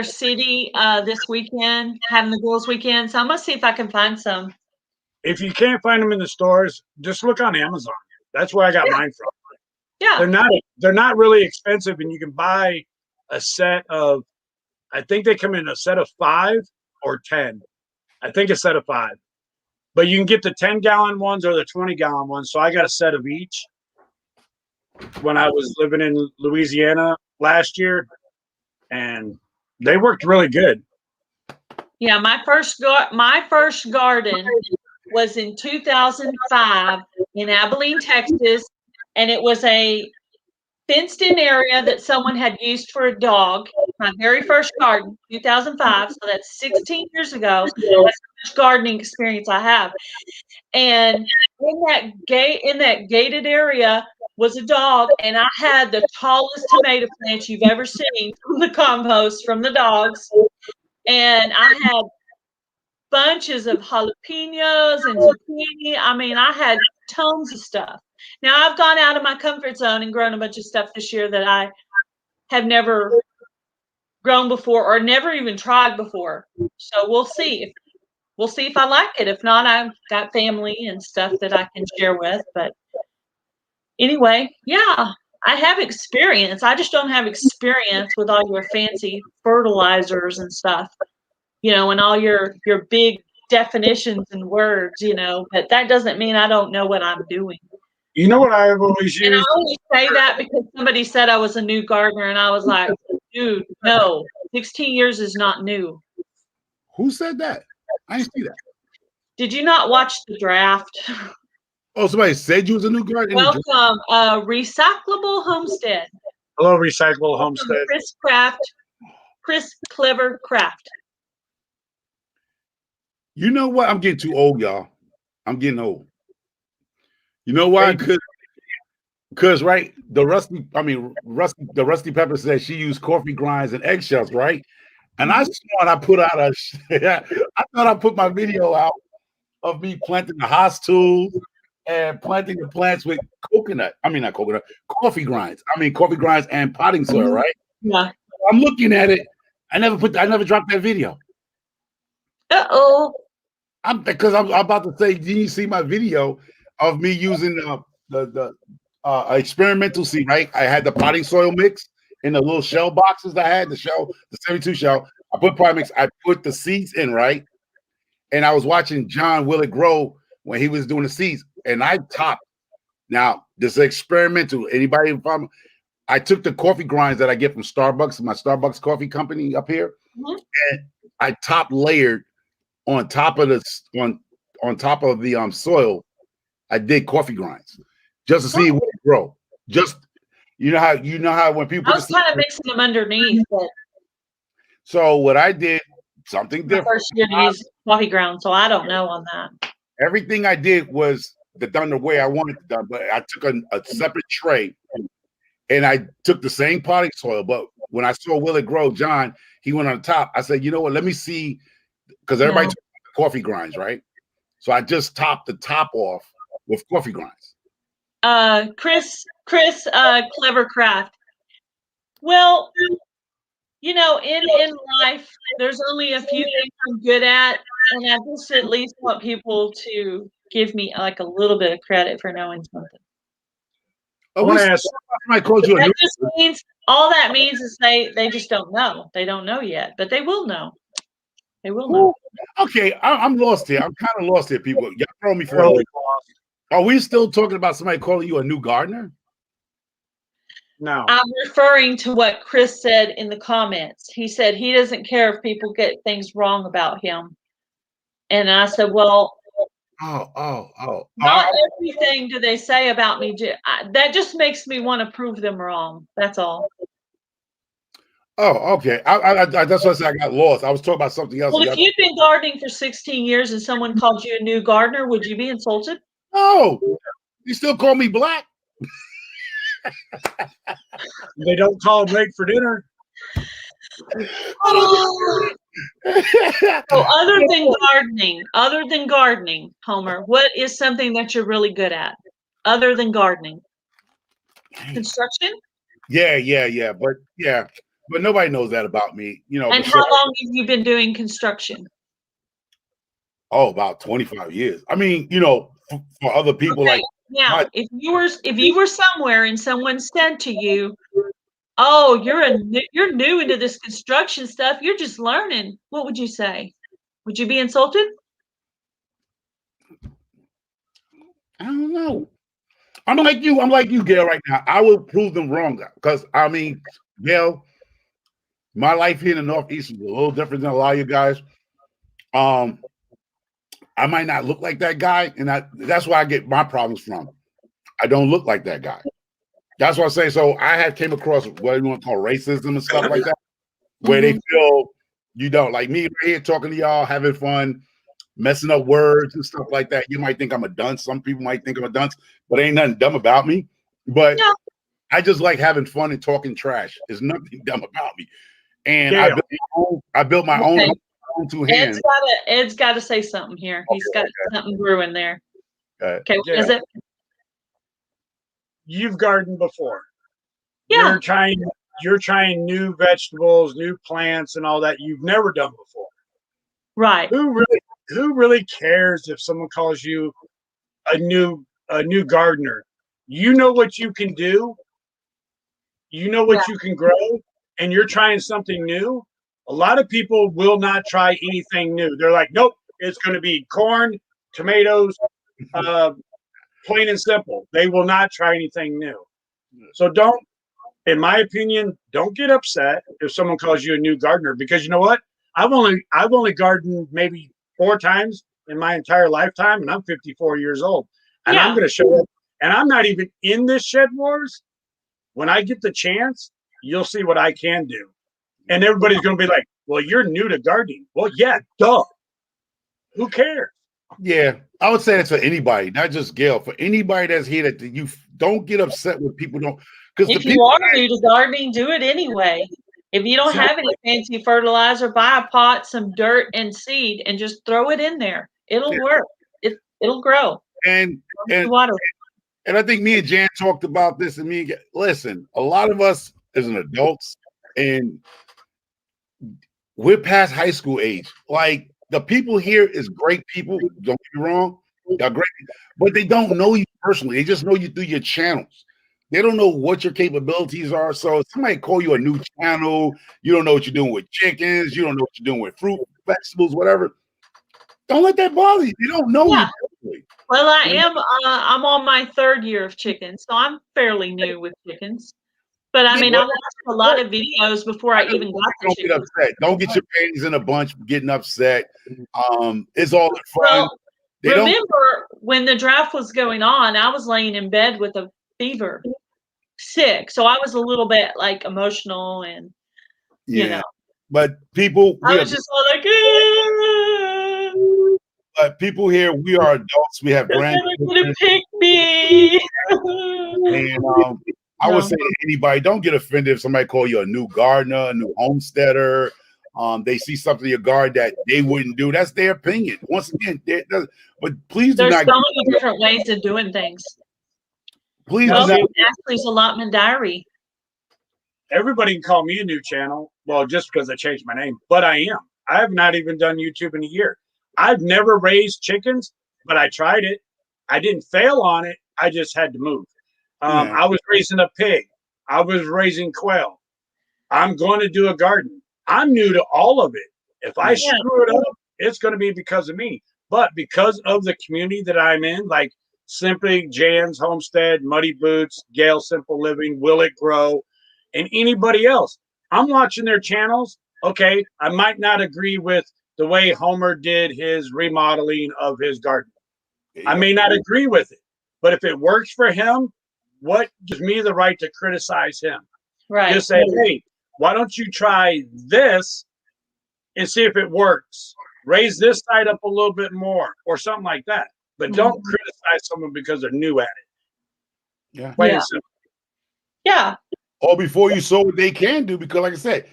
city this weekend, having the girls' weekend. So I'm gonna see if I can find some. If you can't find them in the stores, just look on Amazon. That's where I got mine from. Yeah. They're not really expensive, and you can buy a set of, I think they come in a set of 5 or 10. I think a set of 5. But you can get the 10-gallon ones or the 20-gallon ones. So I got a set of each when I was living in Louisiana last year, and they worked really good. Yeah, my first garden was in 2005 in Abilene, Texas, and it was a fenced-in area that someone had used for a dog. My very first garden, 2005, so that's 16 years ago. That's the first gardening experience I have. And in that gated area was a dog, and I had the tallest tomato plants you've ever seen from the compost from the dogs. And I had bunches of jalapenos and zucchini. I mean, I had tons of stuff. Now I've gone out of my comfort zone and grown a bunch of stuff this year that I have never grown before or never even tried before. So we'll see. We'll see if I like it. If not, I've got family and stuff that I can share with. But anyway, yeah, I have experience. I just don't have experience with all your fancy fertilizers and stuff, and all your big definitions and words, but that doesn't mean I don't know what I'm doing. You know what I've always used? And I only say that because somebody said I was a new gardener, and I was like, dude, no, 16 years is not new. Who said that? I didn't see that. Did you not watch The Draft? Oh, somebody said you was a new gardener? Welcome, Recyclable Homestead. Hello, Recyclable Homestead. Chris Clever Craft. You know what? I'm getting too old, y'all. I'm getting old. You know why? Because right, the Rusty Pepper said she used coffee grinds and eggshells, right? And I thought I put out I put my video out of me planting the hostel and planting the plants with coffee grinds. Coffee grinds and potting soil, right? Yeah. I'm looking at it. I never dropped that video. Uh-oh. Because I'm about to say, did you see my video of me using the experimental seed, right? I had the potting soil mix in the little shell boxes I had, the 72 shell. I put potting mix, I put the seeds in, right? And I was watching John Will It Grow when he was doing the seeds, and I topped. Now, this is experimental. Anybody, I took the coffee grinds that I get from Starbucks, my Starbucks coffee company up here, and I top layered on top of the soil. I did coffee grinds just to see what it grow. Just you know how when people I was kind of mixing them underneath. But so what I did, something different. First year to use coffee ground, so I don't know on that. Everything I did was done the way I wanted it done, but I took a separate tray and I took the same potting soil. But when I saw Will It Grow, John, he went on the top. I said, you know what? Let me see, because everybody took the coffee grinds, right? So I just topped the top off with coffee grinds. Chris, Clever Craft. Well, in life, there's only a few things I'm good at, and I just at least want people to give me like a little bit of credit for knowing something. I want to ask. All that means is they just don't know. They don't know yet, but they will know. They will know. Okay, I'm lost here. I'm kind of lost here, people. Y'all throw me for a loop. Are we still talking about somebody calling you a new gardener? No. I'm referring to what Chris said in the comments. He said he doesn't care if people get things wrong about him. And I said, well, not everything do they say about me. That just makes me want to prove them wrong. That's all. Oh, okay. That's what I said. I got lost. I was talking about something else. Well, if you've been gardening for 16 years and someone called you a new gardener, would you be insulted? No. You still call me black? They don't call them late for dinner. So other than gardening, Homer, what is something that you're really good at? other than gardening? Construction? Yeah. But nobody knows that about me. You know, And how long have you been doing construction? About 25 years. I mean, you know, for other people, Okay, like now, if you were somewhere and someone said to you, "Oh, you're new into this construction stuff. You're just learning," what would you say? Would you be insulted? I don't know. I'm like you, Gail, right now. I will prove them wrong because I mean, Gail, my life here in the Northeast is a little different than a lot of you guys. I might not look like that guy, and that's where I get my problems from. I don't look like that guy. That's what I say. So I had came across what you want to call racism and stuff like that, where they feel you don't like me right here talking to y'all, having fun, messing up words and stuff like that. You might think I'm a dunce. Some people might think I'm a dunce, but ain't nothing dumb about me. But No. I just like having fun and talking trash. There's nothing dumb about me. And Gail. I built my Okay. own two hands. Ed's got to say something here. He's got something brewing there. Okay, what is it? You've gardened before. Yeah. You're trying new vegetables, new plants, and all that you've never done before. Right. Who really cares if someone calls you a new gardener? You know what you can do. You know what you can grow, and you're trying something new. A lot of people will not try anything new. They're like, nope, it's going to be corn, tomatoes, plain and simple. They will not try anything new. So don't, in my opinion, don't get upset if someone calls you a new gardener, because you know what? I've only gardened maybe 4 times in my entire lifetime, and I'm 54 years old. And I'm going to show up. And I'm not even in this Shed Wars. When I get the chance, you'll see what I can do. And everybody's going to be like, well, you're new to gardening. Well, yeah, duh. Who cares? Yeah, I would say that's for anybody, not just Gail. For anybody that's here, that you don't get upset when people don't. Because if you are new to gardening, do it anyway. If you don't have any fancy fertilizer, buy a pot, some dirt, and seed, and just throw it in there. It'll work. It'll grow. And water. And I think me and Jan talked about this. And listen, a lot of us as an adults, and we're past high school age. Like, the people here is great people. Don't get me wrong. They're great, but they don't know you personally. They just know you through your channels. They don't know what your capabilities are. So if somebody call you a new channel, you don't know what you're doing with chickens, you don't know what you're doing with fruit, vegetables, whatever. Don't let that bother you. You don't know you personally. Well, I'm on my 3rd year of chickens, so I'm fairly new with chickens. But I mean, I watched a lot of videos before I even got the chickens. Don't get upset. Don't get your panties in a bunch getting upset. It's all fun. Well, remember when the draft was going on, I was laying in bed with a fever, sick. So I was a little bit like emotional and, you know. But people, I was just all like, but people here, we are adults. We have grandchildren. They're gonna pick me. And I would say to anybody, don't get offended if somebody call you a new gardener, a new homesteader. They see something in your garden that they wouldn't do. That's their opinion. Once again, but please do not. There's so many different ways of doing things. Please do not. Ashley's allotment diary. Everybody can call me a new channel. Well, just because I changed my name, but I am. I have not even done YouTube in a year. I've never raised chickens, but I tried it. I didn't fail on it. I just had to move. I was raising a pig. I was raising quail. I'm going to do a garden. I'm new to all of it. If I screw it up, it's going to be because of me. But because of the community that I'm in, like Simply Jan's Homestead, Muddy Boots, Gail Simple Living, Will It Grow, and anybody else, I'm watching their channels. Okay, I might not agree with the way Homer did his remodeling of his garden. I may not agree with it, but if it works for him, what gives me the right to criticize him? Right. Just say, hey, why don't you try this and see if it works? Raise this side up a little bit more or something like that. But don't criticize someone because they're new at it. Yeah. Plain and simple. Yeah. Or before you saw what they can do, because like I said,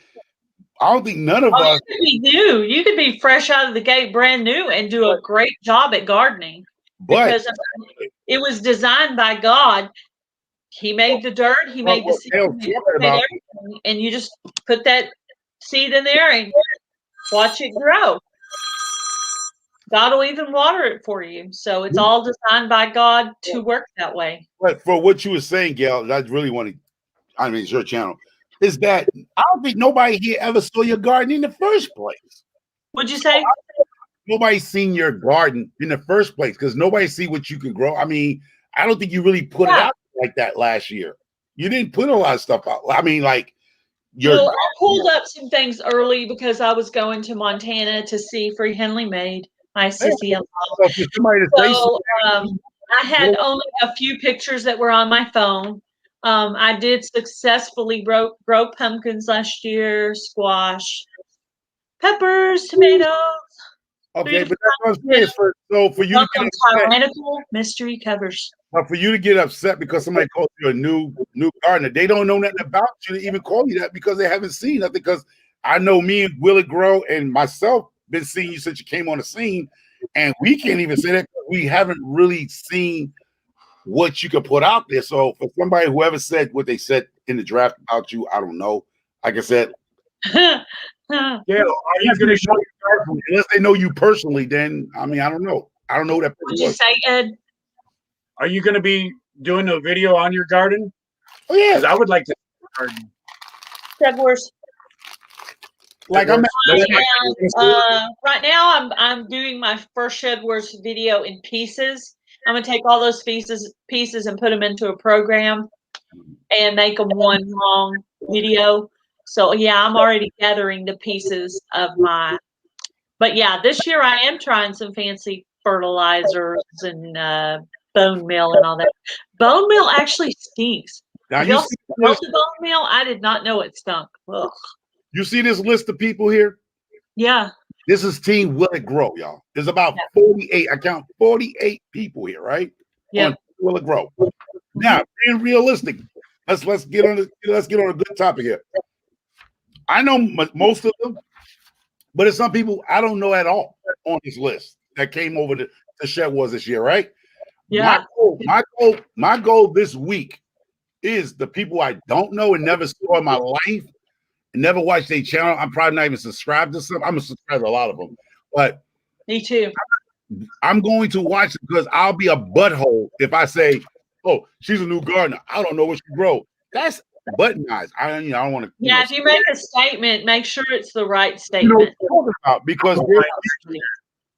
I don't think none of us. You could be new. You could be fresh out of the gate, brand new, and do a great job at gardening. But because it was designed by God. He made the dirt, he made the seed, he made everything, and you just put that seed in there and watch it grow. God will even water it for you. So it's all designed by God to work that way. But for what you were saying, Gail, I really want to, I mean, it's your channel, is that I don't think nobody here ever saw your garden in the first place. What'd you say? Nobody's seen your garden in the first place because nobody see what you can grow. I mean, I don't think you really put it out like that last year. You didn't put a lot of stuff out. I mean, like, I pulled up some things early because I was going to Montana to see Free Henley Made, my CCL. So I had only a few pictures that were on my phone. I did successfully grow pumpkins last year, squash, peppers, tomatoes. Okay, but that's what I'm saying. So for you to get tyrannical mystery covers. But for you to get upset because somebody called you a new gardener, they don't know nothing about you to even call you that because they haven't seen nothing. Because I know me and Will It Grow and myself been seeing you since you came on the scene, and we can't even say that because we haven't really seen what you could put out there. So for somebody whoever said what they said in the draft about you, I don't know. Like I said, are you going to show you unless they know you personally? Then I mean, I don't know. I don't know that. What'd you say, Ed? Are you going to be doing a video on your garden? Oh yeah, I would like to garden. Shed Wars. Like right now, I'm doing my first Shed Wars video in pieces. I'm gonna take all those pieces and put them into a program and make them one long video. So yeah, I'm already gathering the pieces of my. But yeah, this year I am trying some fancy fertilizers and bone meal and all that. Bone meal actually stinks. Now you see the bone meal? I did not know it stunk. Ugh. You see this list of people here? Yeah. This is Team Will It Grow, y'all. There's about 48. I count 48 people here, right? Yeah. Will It Grow. Now, being realistic, let's get on a good topic here. I know most of them, but there's some people I don't know at all on this list that came over to Shed Wars this year, right? Yeah. My goal this week is the people I don't know and never saw in my life. Never watched their channel. I'm probably not even subscribed to some. I'm subscribed to a lot of them, but me too. I'm going to watch it because I'll be a butthole if I say, "Oh, she's a new gardener. I don't know what she grow." That's button eyes. I don't want to. Yeah, if you make a statement, make sure it's the right statement. Because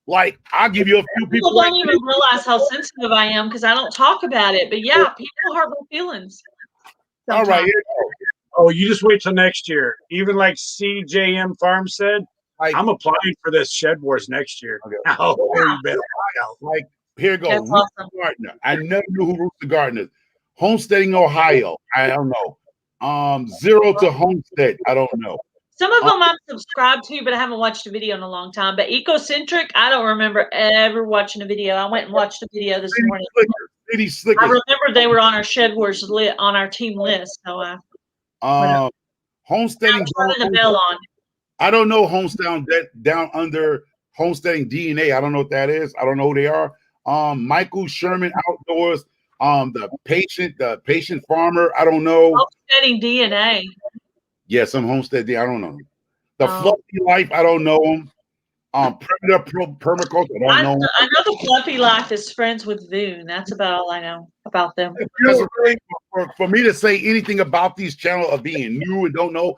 like I'll give you a few people. People don't even realize how sensitive I am because I don't talk about it. But yeah, people hurt my feelings. All right. Oh, you just wait till next year. Even like CJM Farm said, I'm applying for this Shed Wars next year. Okay. Oh, you better like here goes. Awesome. Gardener. I never knew who Roots the Gardeners. Homesteading, Ohio. I don't know. Zero to Homestead. I don't know. Some of them I'm subscribed to, but I haven't watched a video in a long time. But Ecocentric, I don't remember ever watching a video. I went and watched a video this morning. I remember they were on our Shed Wars on our team list. So Homesteading. The bell on. I don't know Homesteading down under Homesteading DNA. I don't know what that is. I don't know who they are. Michael Sherman Outdoors. The patient farmer. I don't know. Homesteading DNA. Yeah, some homestead. I don't know. The Fluffy Life. I don't know them. Predator Permaculture. I don't know. I know the Fluffy Life is friends with Voon. That's about all I know about them. For me to say anything about these channels of being new and don't know,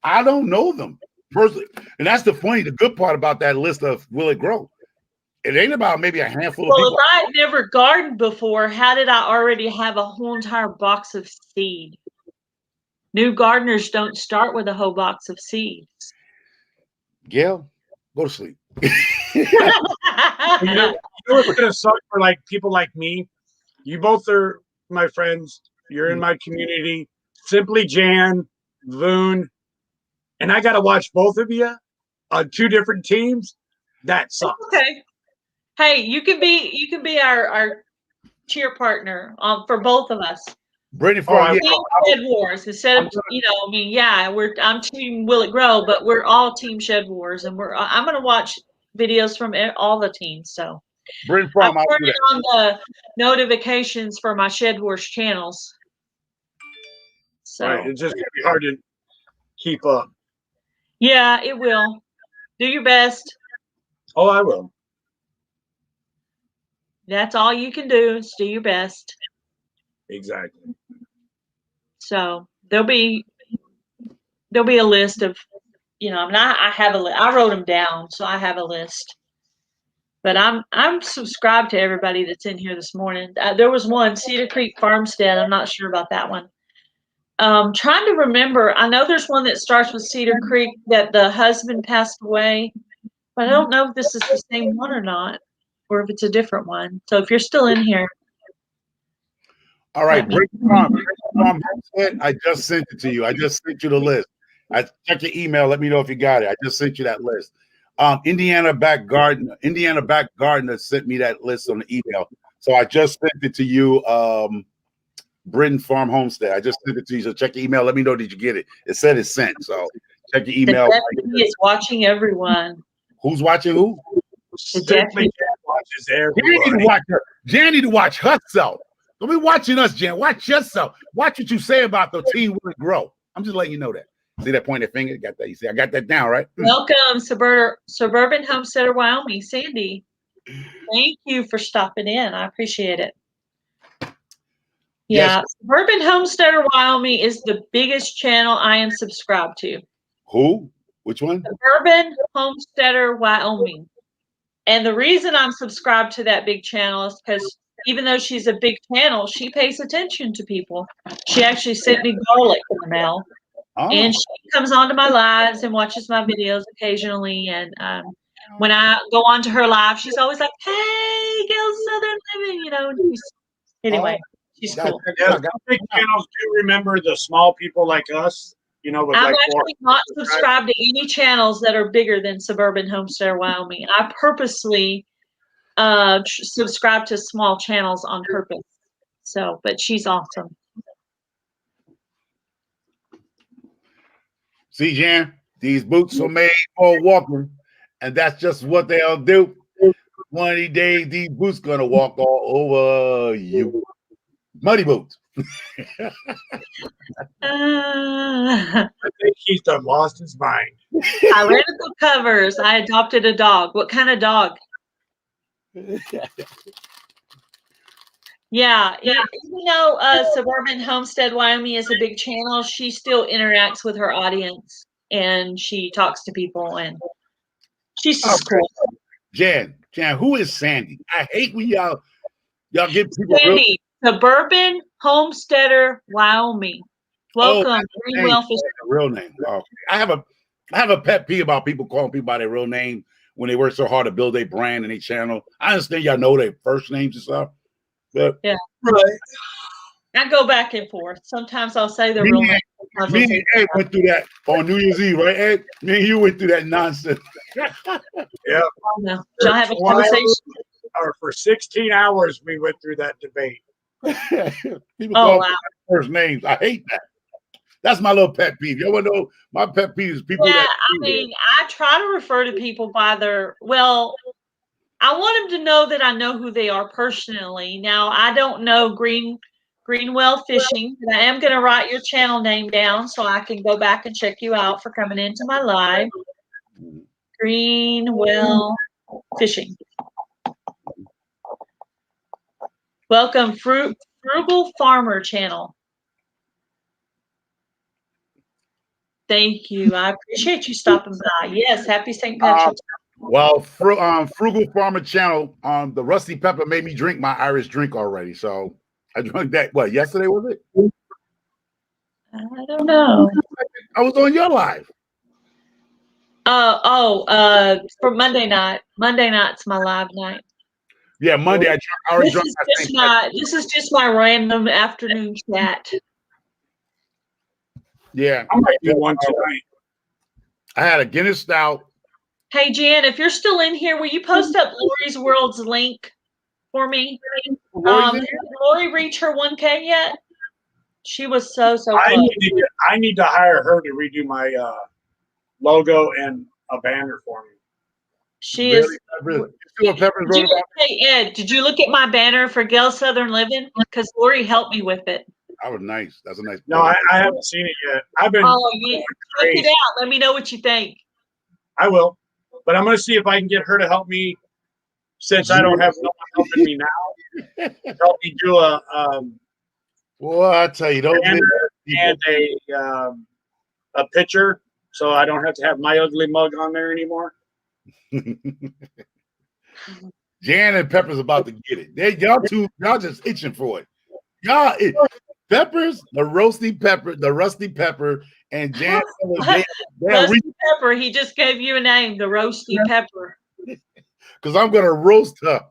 I don't know them personally. And that's the good part about that list of Will It Grow. It ain't about maybe a handful of people. Well, if I had never gardened before, how did I already have a whole entire box of seed? New gardeners don't start with a whole box of seeds. Gail, go to sleep. You know what's going to suck for like people like me? You both are my friends. You're in my community. Simply Jan, Voon, and I got to watch both of you on two different teams. That sucks. Okay. Hey, you can be our cheer partner for both of us. Brittany Team Shed Wars instead of I'm Team Will It Grow, but we're all Team Shed Wars, and I'm going to watch videos from all the teams. So Bryn I'm Farm, I'll do turning that. on the notifications for my Shed Wars channels. So Right. It's just gonna be hard to keep up. yeah, it will. Do your best. Oh, I will. That's all you can do is do your best. Exactly. So there'll be a list of, I mean, I have I wrote them down, so I have a list. But I'm subscribed to everybody that's in here this morning. There was one, Cedar Creek Farmstead. I'm not sure about that one. Trying to remember. I know there's one that starts with Cedar Creek that the husband passed away, but I don't know if this is the same one or not, or if it's a different one. So if you're still in here, All right, Bryn Farm Homestead, I just sent it to you. I just sent you the list. I check your email. Let me know if you got it. I just sent you that list. Indiana Back Gardener sent me that list on the email. So I just sent it to you. Bryn Farm Homestead. I just sent it to you. So check your email. Let me know, did you get it? It said it's sent. So check your the email. deputy is watching everyone. Who's watching who? Simply watches Jan need to everybody. watch her. Jan need to watch herself. Don't be watching us, Jan. Watch yourself. Watch what you say about the team will grow. I'm just letting you know that. See that pointed finger? Got that? You see, I got that down, right? Welcome, Suburban Homesteader, Wyoming. Sandy, thank you for stopping in. I appreciate it. Yeah, Yes. Suburban Homesteader, Wyoming is the biggest channel I am subscribed to. Who? Which one? Suburban Homesteader, Wyoming. And the reason I'm subscribed to that big channel is because even though she's a big channel, she pays attention to people. She actually sent me garlic in the mail. Oh. And she comes onto my lives and watches my videos occasionally. And when I go onto her live, she's always like, "Hey, Gail Southern Living," anyway, she's cool. Yeah, some big channels do remember the small people like us, with I'm like actually not subscribed to any channels that are bigger than Suburban Homesteader, Wyoming. I purposely subscribe to small channels on purpose. So, but she's awesome. See, Jan, these boots are made for walking, and that's just what they'll do. One of these days, these boots gonna walk all over you. Muddy boots. I think he's done lost his mind. I read the covers. I adopted a dog. What kind of dog? Yeah. Even though Suburban Homestead, Wyoming is a big channel, she still interacts with her audience and she talks to people and she's just cool. Jan, who is Sandy? I hate when y'all get people Sandy, Suburban Homesteader, Wyoming. Welcome, Greenwell Fishing. Real name. Oh, I have a pet peeve about people calling people by their real name when they work so hard to build their brand and their channel. I understand y'all know their first names and stuff, but yeah, right. I go back and forth. Sometimes I'll say the real name. Me and Ed went through that on New Year's Eve, right, Ed? Me and you went through that nonsense. Yeah. No. Y'all have a conversation? Or for 16 hours, we went through that debate. People call me first names. I hate that. That's my little pet peeve. You ever know my pet peeve is people that. I mean, I try to refer to people by their, I want them to know that I know who they are personally. Now, I don't know Greenwell Fishing, but I am going to write your channel name down so I can go back and check you out for coming into my live. Greenwell Fishing. Welcome, Frugal Farmer channel. Thank you. I appreciate you stopping by. Yes, happy St. Patrick's Day. Well, Frugal Farmer channel, the Rusty Pepper made me drink my Irish drink already. So I drank that, yesterday was it? I don't know. I was on your live. For Monday night. Monday night's my live night. Yeah, Monday. I already drank this is just my random afternoon chat. Yeah. I might do one tonight. I had a Guinness Stout. Hey, Jan, if you're still in here, will you post up Lori's World's link for me? Did Lori reach her 1K yet? She was so close. I need to hire her to redo my logo and a banner for me. She is see what Peppers wrote about? Hey, Ed, did you look at my banner for Gale Southern Living? Because Lori helped me with it. That was nice. That's a nice. No, I haven't seen it yet. I've been. Oh, yeah. Check it out. Let me know what you think. I will, but I'm going to see if I can get her to help me, since I don't have no one helping me now. Help me do Well, I tell you, those and a picture, so I don't have to have my ugly mug on there anymore. Jan and Pepper's about to get it. Y'all just itching for it. Peppers, the rusty pepper, and Jan. Rusty Pepper. He just gave you a name, the Roasty Pepper. Because I'm gonna roast her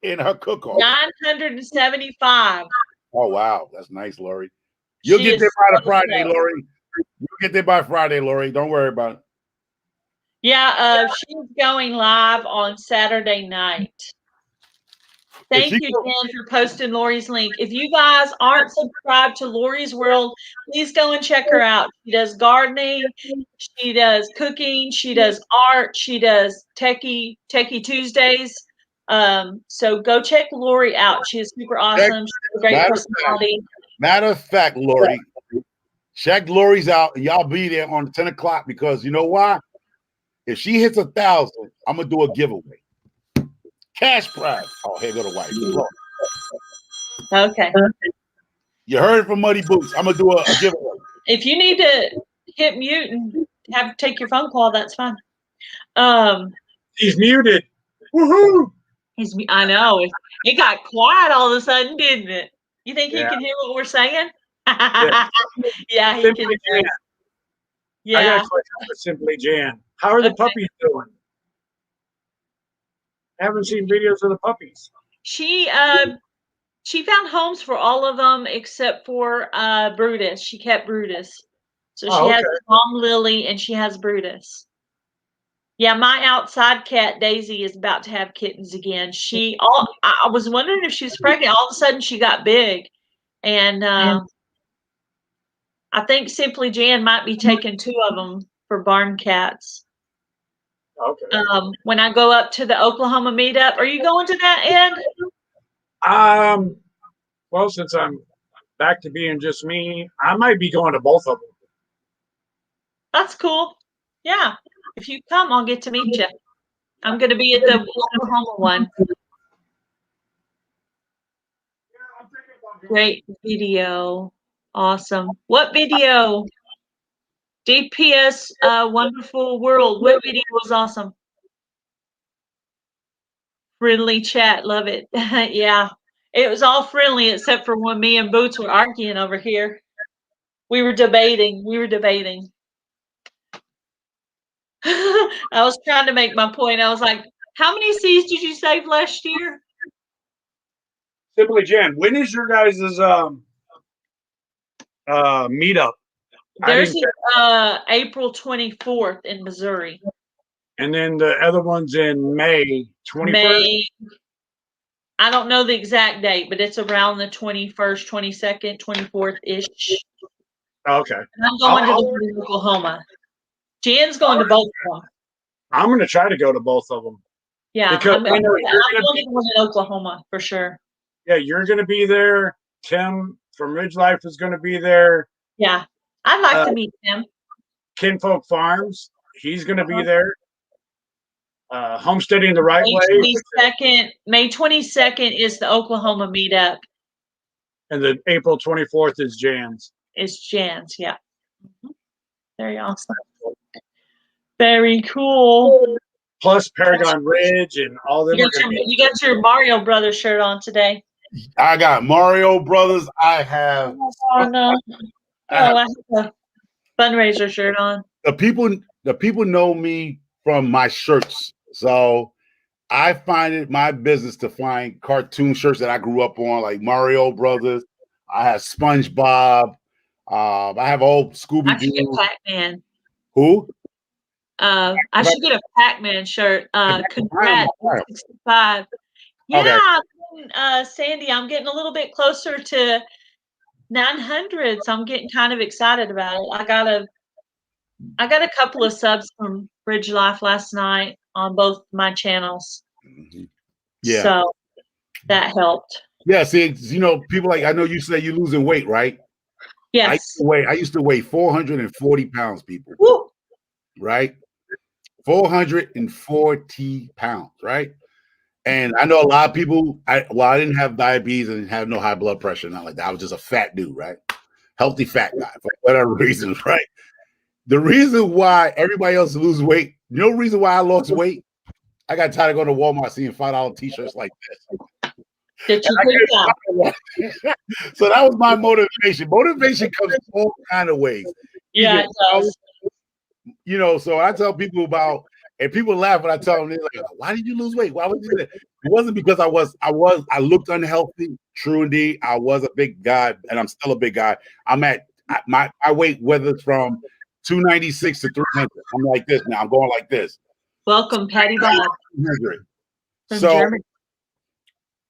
in her cook-off. 975. Oh wow, that's nice, Lori. You'll get there by Friday, Lori. You'll get there by Friday, Lori. Don't worry about it. Yeah, she's going live on Saturday night. Thank you, Dan, for posting Lori's link. If you guys aren't subscribed to Lori's World, please go and check her out. She does gardening, she does cooking, she does art, she does Techie Tuesdays. So go check Lori out. She is super awesome. She's a great personality. Matter of fact, Lori, check Lori's out, and y'all be there on 10 o'clock because you know why? If she hits 1,000, I'm gonna do a giveaway. Cash prize. Oh, here go the white. Okay. You heard it from Muddy Boots. I'm gonna do a giveaway. If you need to hit mute and have take your phone call, that's fine. He's muted. Woohoo! I know. It got quiet all of a sudden, didn't it? You think he can hear what we're saying? Yeah, he Simply can. Jan. Yeah. I got a question for Simply Jan. How are the puppies doing? I haven't seen videos of the puppies. She found homes for all of them except for Brutus. She kept Brutus. So she has Mom Lily and she has Brutus. Yeah, my outside cat Daisy is about to have kittens again. I was wondering if she was pregnant. All of a sudden she got big. And I think Simply Jan might be taking 2 of them for barn cats. Okay. When I go up to the Oklahoma meetup, are you going to that, Ed? Well, since I'm back to being just me, I might be going to both of them. That's cool. Yeah. If you come, I'll get to meet you. I'm going to be at the Oklahoma one. Great video. Awesome. What video? DPS Wonderful World. What video was awesome? Friendly chat. Love it. Yeah. It was all friendly except for when me and Boots were arguing over here. We were debating. I was trying to make my point. I was like, how many C's did you save last year? Simply Jan, when is your guys' meetup? There's April 24th in Missouri. And then the other one's in May 21st? May. I don't know the exact date, but it's around the 21st, 22nd, 24th-ish. Okay. And I'm going to Oklahoma. Jan's going to both of them. I'm going to try to go to both of them. Yeah, because I'm going to one in Oklahoma for sure. Yeah, you're going to be there. Tim from Ridge Life is going to be there. Yeah, I'd like to meet him. Kinfolk Farms, he's going to be there. Homesteading the Right Way. May 22nd is the Oklahoma meetup. And then April 24th is Jan's. It's Jan's, yeah. Very awesome. Very cool. Plus Paragon Ridge and all them. You got your Mario Brothers shirt on today. I got Mario Brothers. I have. Oh no! I have a fundraiser shirt on. The people know me from my shirts, so I find it my business to find cartoon shirts that I grew up on, like Mario Brothers. I have SpongeBob. I have old Scooby-Doo. I should get Pac-Man. Who? I should get a Pac-Man shirt. Congrats, 65. Yeah, okay. Sandy, I'm getting a little bit closer to 900, so I'm getting kind of excited about it. I gotta I got a couple of subs from Bridge Life last night on both my channels. Mhm. Yeah. So that helped. Yeah. See, you know, people like, I know you say you're losing weight, right? Yes. I used to weigh 440 pounds, people. Woo. Right? 440 pounds, right? And I know a lot of people, I didn't have diabetes and have no high blood pressure, not like that. I was just a fat dude, right? Healthy fat guy for whatever reasons, right? The reason why everybody else loses weight, no reason why I lost weight, I got tired of going to Walmart seeing $5 t-shirts like this. Did you put it down? So that was my motivation. Motivation comes in all kind of ways. Yeah, it does. You know, so I tell people about, and people laugh when I tell them, they're like, why did you lose weight? Why would you do that? It wasn't because I looked unhealthy. True indeed. I was a big guy, and I'm still a big guy. I'm at my weight withers from 296 to 300. I'm like this now. I'm going like this. Welcome, Patty Bob. From So Germany.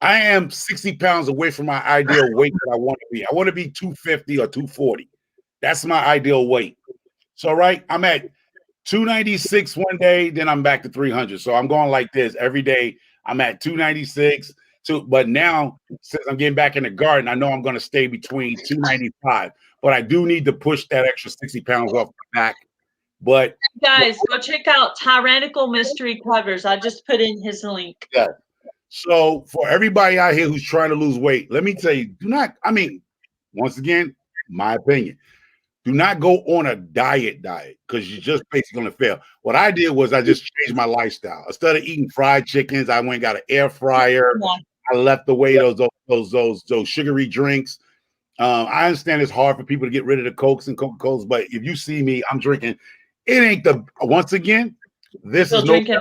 I am 60 pounds away from my ideal weight that I want to be. I want to be 250 or 240. That's my ideal weight. So, right, I'm at 296 one day, then I'm back to 300. So I'm going like this every day. I'm at 296. But now, since I'm getting back in the garden, I know I'm going to stay between 295. But I do need to push that extra 60 pounds off my back. But guys, go check out Tyrannical Mystery Covers. I just put in his link. Yeah. So for everybody out here who's trying to lose weight, let me tell you, once again, my opinion, do not go on a diet because you're just basically going to fail. What I did was I just changed my lifestyle. Instead of eating fried chickens, I went and got an air fryer. Yeah. I left away those sugary drinks. I understand it's hard for people to get rid of the Cokes and Coca-Colas, but if you see me, I'm drinking. It ain't once again, this Still is drinking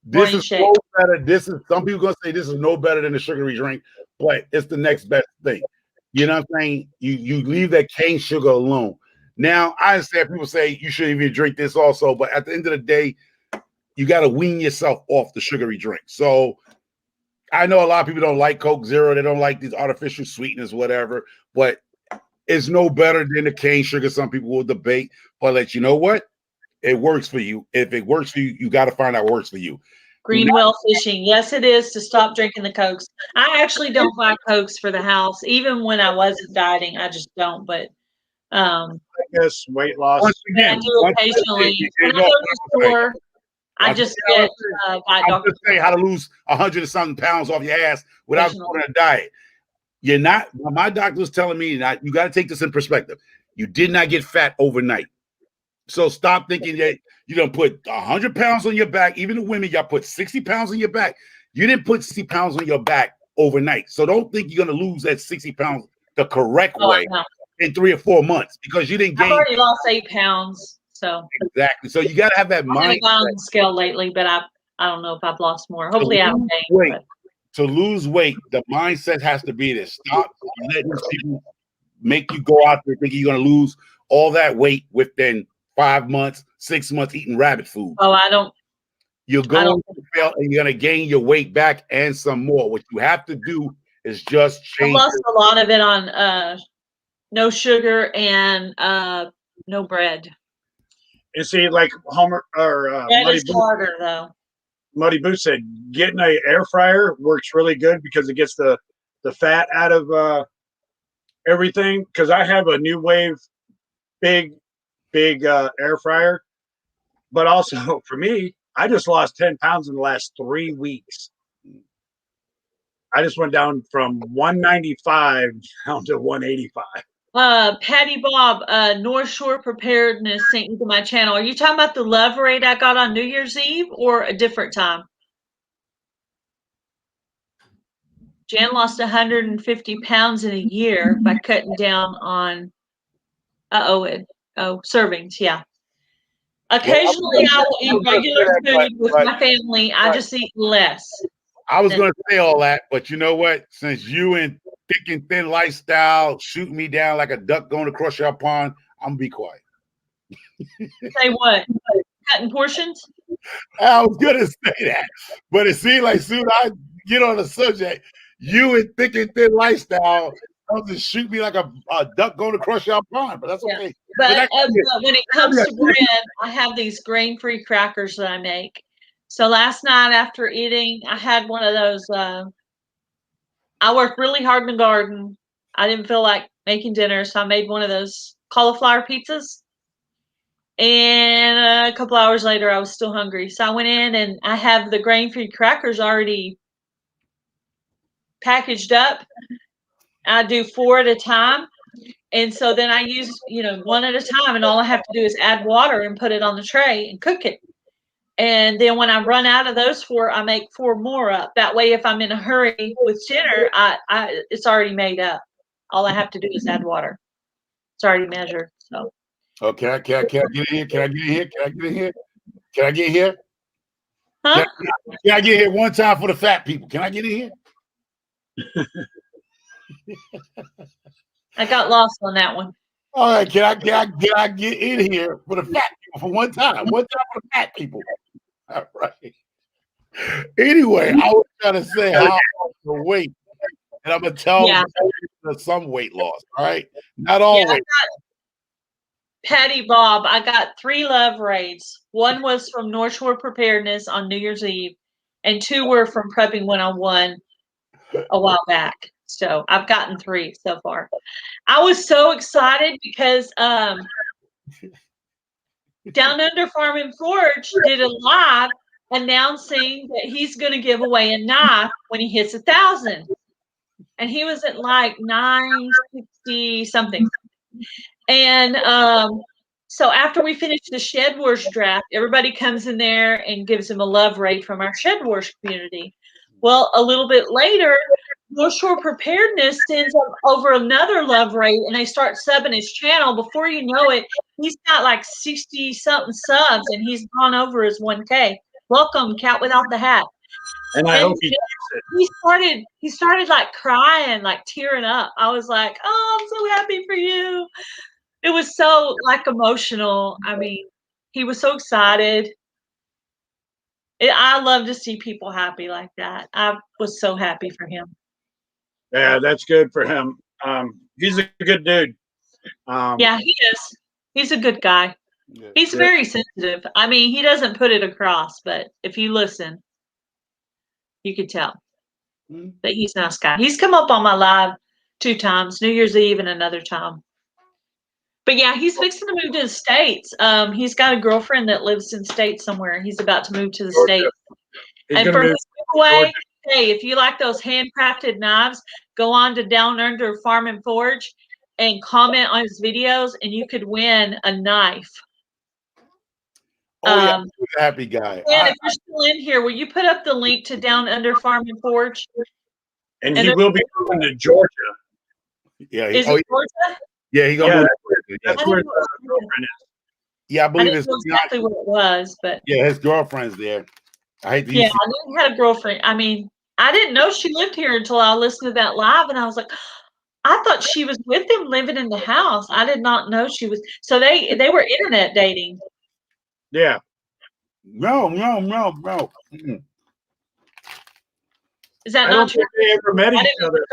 this is no better. Some people gonna say this is no better than a sugary drink, but it's the next best thing. You know what I'm saying? You leave that cane sugar alone. Now I understand people say you shouldn't even drink this also, but at the end of the day, you got to wean yourself off the sugary drink. So I know a lot of people don't like Coke Zero, they don't like these artificial sweeteners, whatever, but it's no better than the cane sugar. Some people will debate, but you know what? It works for you. If it works for you, you got to find out what works for you. Greenwell Fishing. Yes, it is to stop drinking the Cokes. I actually don't buy Cokes for the house, even when I wasn't dieting. I just don't. But I guess weight loss. Once again, I do occasionally. When I go to the store, I just get Diet Dr. Just say how to lose 100 or something pounds off your ass without going on a diet. You're not. My doctor was telling me that you got to take this in perspective. You did not get fat overnight. So stop thinking that you don't put 100 pounds on your back. Even the women, y'all put 60 pounds on your back. You didn't put 60 pounds on your back overnight. So don't think you're going to lose that 60 pounds the correct way in 3 or 4 months because you didn't gain. I've already lost 8 pounds. So exactly. So you got to have that mind. I haven't gone on the scale lately, but I don't know if I've lost more. Hopefully I haven't gained. To lose weight, the mindset has to be to stop letting these people make you go out there thinking you're going to lose all that weight within 5 months, 6 months eating rabbit food. Oh, I don't. You're going to fail and you're going to gain your weight back and some more. What you have to do is just change. I lost a lot of it on no sugar and no bread. You see, like Homer or harder though. Muddy Boot said, getting an air fryer works really good because it gets the fat out of everything. Because I have a New Wave big air fryer, but also for me, I just lost 10 pounds in the last 3 weeks. I just went down from 195 down to 185. Patty Bob, North Shore Preparedness sent you to my channel. Are you talking about the love raid I got on New Year's Eve or a different time? Jan lost 150 pounds in a year by cutting down on servings. Yeah. Occasionally I will eat regular food with my family. I just eat less. I was going to say all that, but you know what? Since you and thick and thin lifestyle shooting me down like a duck going across your pond, I'm going to be quiet. Say what? Cutting portions? I was going to say that, but it seems like soon I get on the subject, you and thick and thin lifestyle I'll just shoot me like a duck going across your pond, but that's Yeah. okay. But when it comes to bread, I have these grain-free crackers that I make. So last night after eating, I had one of those. I worked really hard in the garden. I didn't feel like making dinner, so I made one of those cauliflower pizzas. And a couple hours later, I was still hungry. So I went in and I have the grain-free crackers already packaged up. I do 4 at a time. And so then I use, one at a time. And all I have to do is add water and put it on the tray and cook it. And then when I run out of those 4, I make 4 more up. That way, if I'm in a hurry with dinner, it's already made up. All I have to do is add water. It's already measured. So. Oh, can I get in here? Can I get in here? Can I get in here? Can I get in here? Huh? Can I get here one time for the fat people? Can I get in here? I got lost on that one. All right, can I get in here for the fat people for one time? One time for the fat people. All right. Anyway, I was trying to say how the weight, and I'm gonna tell you some weight loss. All right, not all weight. Patty Bob, I got 3 love raids. 1 was from North Shore Preparedness on New Year's Eve, and 2 were from Prepping 101 a while back. So I've gotten 3 so far. I was so excited because Down Under Farm and Forge did a live announcing that he's going to give away a knife when he hits 1,000, and he was at like 960 something. And so after we finish the Shed Wars draft, everybody comes in there and gives him a love raid from our Shed Wars community. Well, a little bit later, North Shore Preparedness sends him over another love raid, and they start subbing his channel. Before you know it, he's got like 60-something subs, and he's gone over his 1K. Welcome, Cat Without the Hat. And I hope he he started like crying, like tearing up. I was like, oh, I'm so happy for you. It was so like emotional. I mean, he was so excited. I love to see people happy like that. I was so happy for him. Yeah, that's good for him. He's a good dude. Yeah, he is. He's a good guy. He's very sensitive. I mean, he doesn't put it across, but if you listen, you could tell that he's a nice guy. He's come up on my live 2 times, New Year's Eve and another time. But yeah, he's fixing to move to the States. He's got a girlfriend that lives in States somewhere. He's about to move to the States. And for his giveaway, hey, if you like those handcrafted knives, go on to Down Under Farm and Forge and comment on his videos, and you could win a knife. Oh, yeah, he's a happy guy. And if you're still in here, will you put up the link to Down Under Farm and Forge? And he will be moving to Georgia. Yeah, is it Georgia? Yeah, he gonna. That's where his girlfriend is. Yeah, I believe it's exactly what it was, but yeah, his girlfriend's there. I hate to. Yeah, I knew he had a girlfriend. I mean, I didn't know she lived here until I listened to that live, and I was like, I thought she was with him living in the house. I did not know she was. So they were internet dating. Yeah. No. Is that I don't think they ever met each other.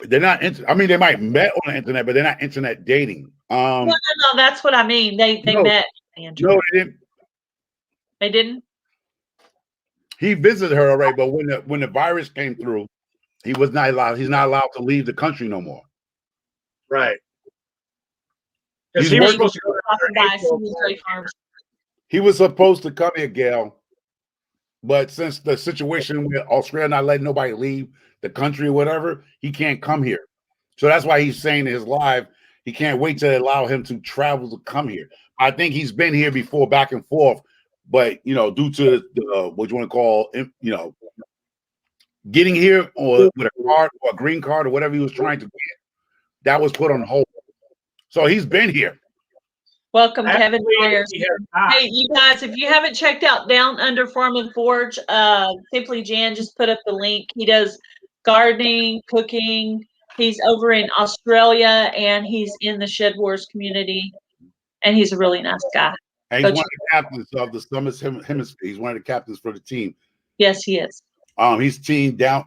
They're not. I mean, they might met on the internet, but they're not internet dating. No. That's what I mean. They met. Andrew. No, they didn't. They didn't. He visited her already, but when the virus came through, he was not allowed. He's not allowed to leave the country no more. Right. Because he was supposed to go He was supposed to come here, Gail, but since the situation with Australia not letting nobody leave the country or whatever, he can't come here. So that's why he's saying in his live he can't wait to allow him to travel to come here. I think he's been here before, back and forth, but due to the what you want to call, getting here or with a card or a green card or whatever he was trying to get, that was put on hold. So he's been here. Welcome, Kevin Myers. Hey, you guys, if you haven't checked out Down Under Farm and Forge, Simply Jan just put up the link. He does gardening, cooking. He's over in Australia, and he's in the Shed Wars community, and he's a really nice guy. And he's one of the captains of the Summit Hemisphere. He's one of the captains for the team. Yes, he is. He's team Down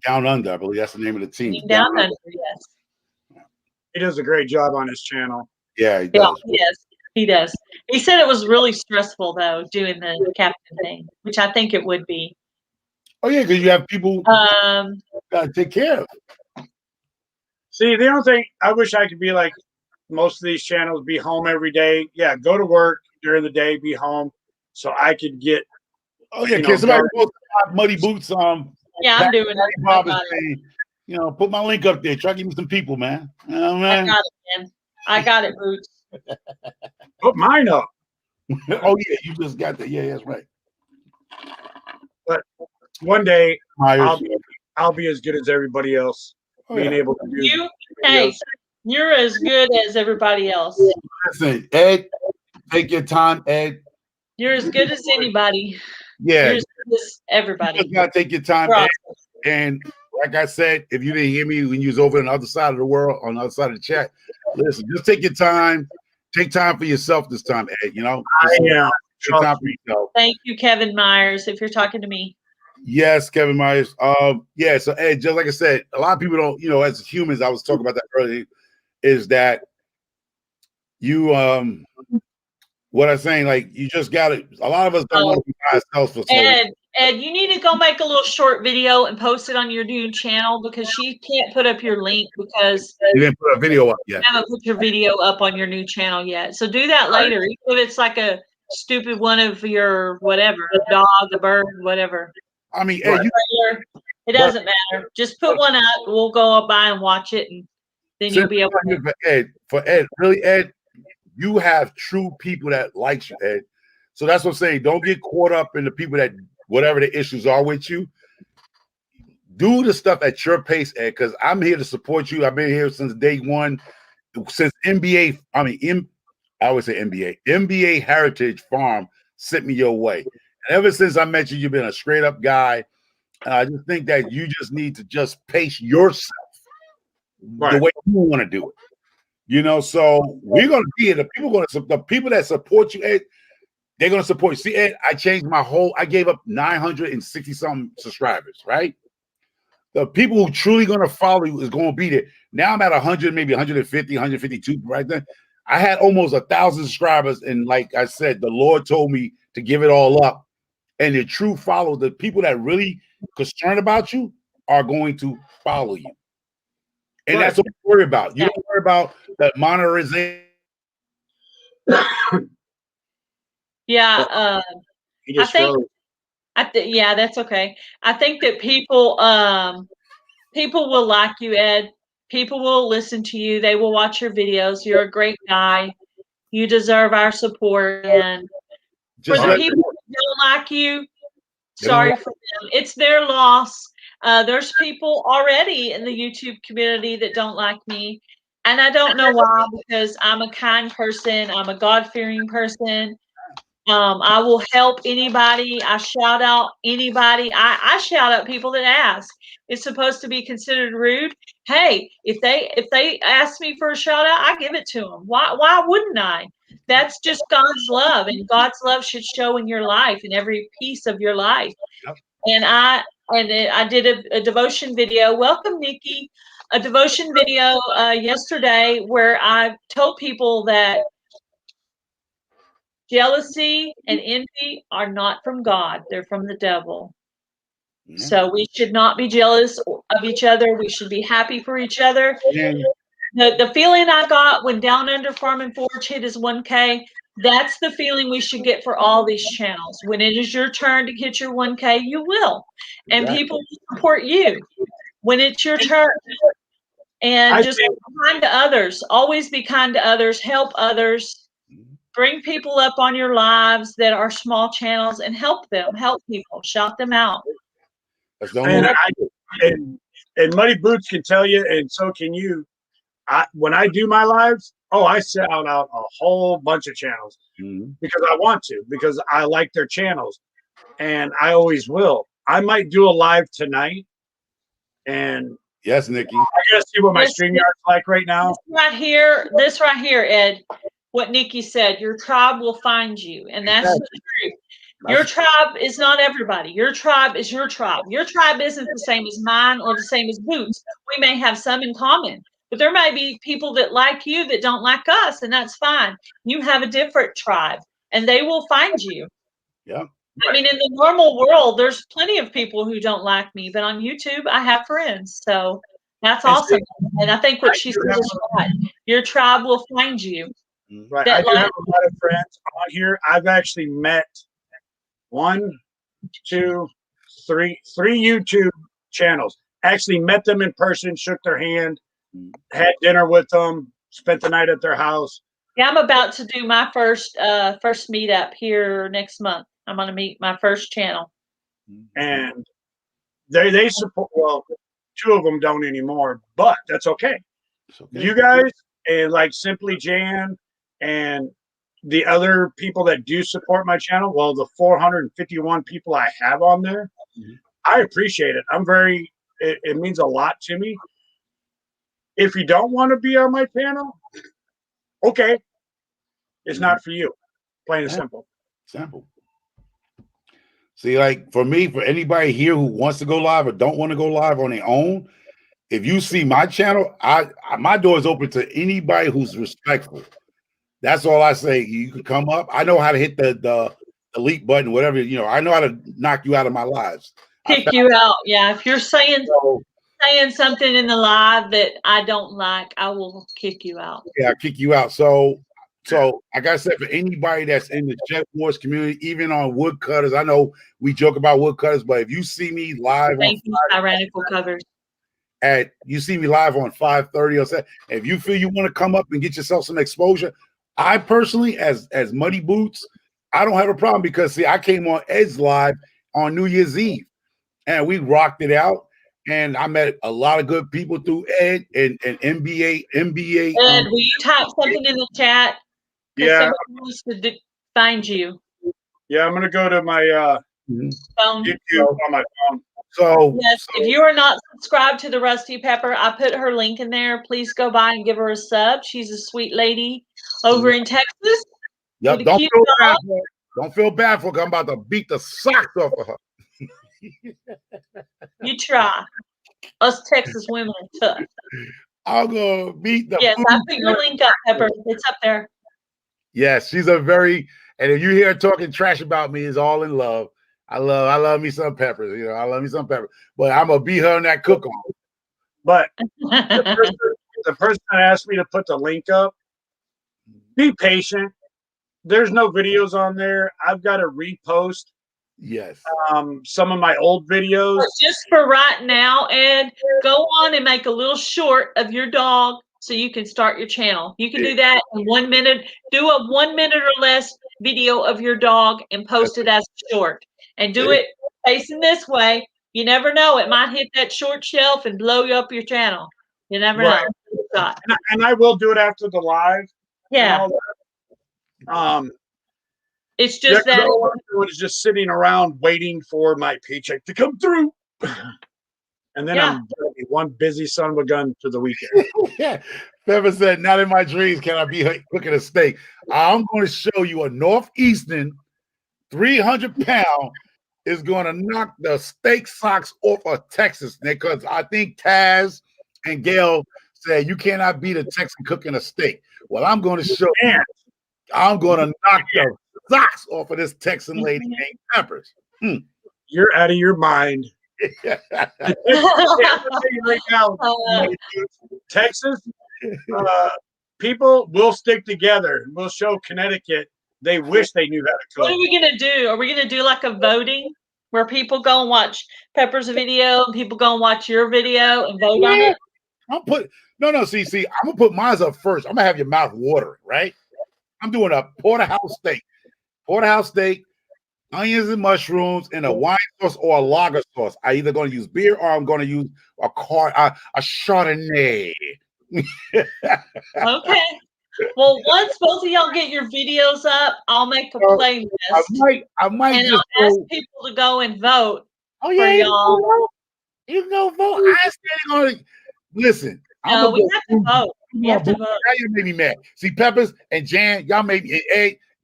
Down Under, I believe that's the name of the team. Team Down Under, yes. He does a great job on his channel. Yeah, he Yeah, does. he does. He does. He said it was really stressful though, doing the captain thing, which I think it would be. Oh yeah, because you have people gotta take care of. See, the only thing I wish I could be like most of these channels, be home every day. Yeah, go to work during the day, be home, so I could get. Oh yeah, can somebody post Muddy Boots? Yeah, I'm doing it. Bob is saying, you know, put my link up there. Try to give me some people, man. You know, man. I got it, man. I got it, Boots. Put mine up. Oh yeah, you just got that. Yeah, that's right. But one day Myers. I'll be as good as everybody else, being able to do. You're as good as everybody else. Listen, Ed, take your time, Ed. You're as good as anybody. Yeah, you're as good as everybody. You just gotta take your time, Ed. And like I said, if you didn't hear me when you was over on the other side of the world, on the other side of the chat, listen, just take your time. Take time for yourself this time, Ed. You know, take time for yourself. Thank you, Kevin Myers, if you're talking to me. Yes, Kevin Myers. Yeah, so Ed, just like I said, a lot of people don't, you know, as humans, I was talking about that earlier, is that you what I'm saying, like you just gotta, a lot of us don't want to be by ourselves for so long. Ed, you need to go make a little short video and post it on your new channel because she can't put up your link because you didn't put a video up yet. You haven't put your video up on your new channel yet. So do that later. Even if it's like a stupid one of your whatever, a dog, a bird, whatever. I mean, Ed, it doesn't matter. Just put one up. We'll go up by and watch it, and then you'll be able to. For Ed, really, Ed, you have true people that like you, Ed. So that's what I'm saying. Don't get caught up in the people that, whatever the issues are with you, do the stuff at your pace, Ed, because I'm here to support you. I've been here since day one, since NBA, I always say NBA Heritage Farm sent me your way. And ever since I met you, you've been a straight up guy. And I just think that you just need to just pace yourself the way you want to do it. You know, so we're going to be here. The people that support you, Ed, they're going to support you. See, Ed, I changed I gave up 960 something subscribers, right? The people who truly going to follow you is going to be there. Now I'm at 100, maybe 150, 152 right then. I had almost 1,000 subscribers. And like I said, the Lord told me to give it all up. And the true followers, the people that really concerned about you are going to follow you. And that's what you worry about. You don't worry about the monetization. Yeah, yeah, that's okay. I think that people will like you, Ed. People will listen to you. They will watch your videos. You're a great guy. You deserve our support. And for the people who don't like you, sorry for them. It's their loss. There's people already in the YouTube community that don't like me. And I don't know why, because I'm a kind person. I'm a God-fearing person. I will help anybody. I shout out anybody. I shout out people that ask. It's supposed to be considered rude. Hey, if they ask me for a shout out, I give it to them. Why wouldn't I? That's just God's love, and God's love should show in your life, in every piece of your life. Yep. And I did a devotion video. Welcome, Nikki. A devotion video yesterday where I told people that jealousy and envy are not from God. They're from the devil. Yeah. So we should not be jealous of each other. We should be happy for each other. Yeah. The feeling I got when Down Under Farm and Forge hit his 1K, that's the feeling we should get for all these channels. When it is your turn to hit your 1K, you will. And people will support you when it's your turn. And just be kind to others. Always be kind to others. Help others. Bring people up on your lives that are small channels and help them. Help people. Shout them out. And Muddy Boots can tell you, and so can you. When I do my lives, I shout out a whole bunch of channels because I want to, because I like their channels, and I always will. I might do a live tonight, and yes, Nikki, I gotta see what my StreamYard's like right now. This right here, Ed. What Nikki said, your tribe will find you, and that's the truth. Your tribe is not everybody. Your tribe is your tribe. Your tribe isn't the same as mine or the same as Boots. We may have some in common, but there may be people that like you that don't like us, and that's fine. You have a different tribe, and they will find you. Yeah. I mean, in the normal world, there's plenty of people who don't like me, but on YouTube, I have friends. So that's awesome. And I think what she said is right. Your tribe will find you. Right. I do have a lot of friends on here. I've actually met three YouTube channels. Actually met them in person, shook their hand, had dinner with them, spent the night at their house. Yeah, I'm about to do my first meetup here next month. I'm going to meet my first channel. And they support, well, two of them don't anymore, but that's okay. You guys and like Simply Jan and the other people that do support my channel, well, the 451 people I have on there, I appreciate it. It means a lot to me. If you don't want to be on my channel, okay. It's not for you. Plain and simple. Simple. See, like for me, for anybody here who wants to go live or don't want to go live on their own, if you see my channel, my door is open to anybody who's respectful. That's all I say. You can come up. I know how to hit the delete button, whatever, I know how to knock you out of my lives. Kick you out. Yeah. If you're saying something in the live that I don't like, I will kick you out. Yeah, I'll kick you out. So like I said, for anybody that's in the Jet Wars community, even on Woodcutters, I know we joke about Woodcutters, but if you see me live Tyrannical Covers. You see me live on 5:30 or so, if you feel you want to come up and get yourself some exposure, I personally, as Muddy Boots, I don't have a problem because see, I came on Ed's live on New Year's Eve and we rocked it out. And I met a lot of good people through Ed and NBA. Ed, will you type something in the chat? Yeah. Somebody wants to find you. Yeah, I'm going to go to my phone. YouTube on my phone. So yes, if you are not subscribed to the Rusty Pepper, I put her link in there. Please go by and give her a sub. She's a sweet lady over in Texas. Yep, don't feel bad for her. I'm about to beat the socks off of her. You try. Us Texas women are tough. I'm gonna beat the. Yes, I put your link up, Pepper. It's up there. Yes, she's and if you hear her talking trash about me, it's all in love. I love me some Peppers. I love me some Peppers. But I'm gonna beat her on that cook on. But the person that asked me to put the link up, be patient. There's no videos on there. I've got to repost. Yes. Some of my old videos. But just for right now, Ed, go on and make a little short of your dog so you can start your channel. You can do that in 1 minute. Do a 1 minute or less video of your dog and post it as a short. And do it facing this way. You never know. It might hit that short shelf and blow you up your channel. You never know. And I will do it after the live. Yeah. It's just that all I'm doing is just sitting around waiting for my paycheck to come through. And then I'm one busy son of a gun to the weekend. Yeah. Pepper said, not in my dreams can I be cooking a steak. I'm going to show you a Northeastern 300-pound is going to knock the steak socks off of Texas, because I think Taz and Gail said you cannot beat a Texan cooking a steak. Well, I'm going to show you. I'm going to knock the socks off of this Texan lady named Peppers. You're out of your mind. Right now, Texas people will stick together. We'll show Connecticut they wish they knew how to cook. What are we gonna do? Are we gonna do like a voting where people go and watch Pepper's video and people go and watch your video and vote on it? See, I'm gonna put mine up first. I'm gonna have your mouth watering, right? I'm doing a porterhouse steak. Porterhouse steak, onions and mushrooms, and a wine sauce or a lager sauce. I'm either going to use beer or I'm going to use a Chardonnay. Okay. Well, once both of y'all get your videos up, I'll make a playlist. I might and just I'll ask people to go and vote. Oh yeah, for y'all. You can go vote. I ain't going to listen. No, we have to vote. We have to vote. Now you made me mad. See, Peppers and Jan, y'all made me.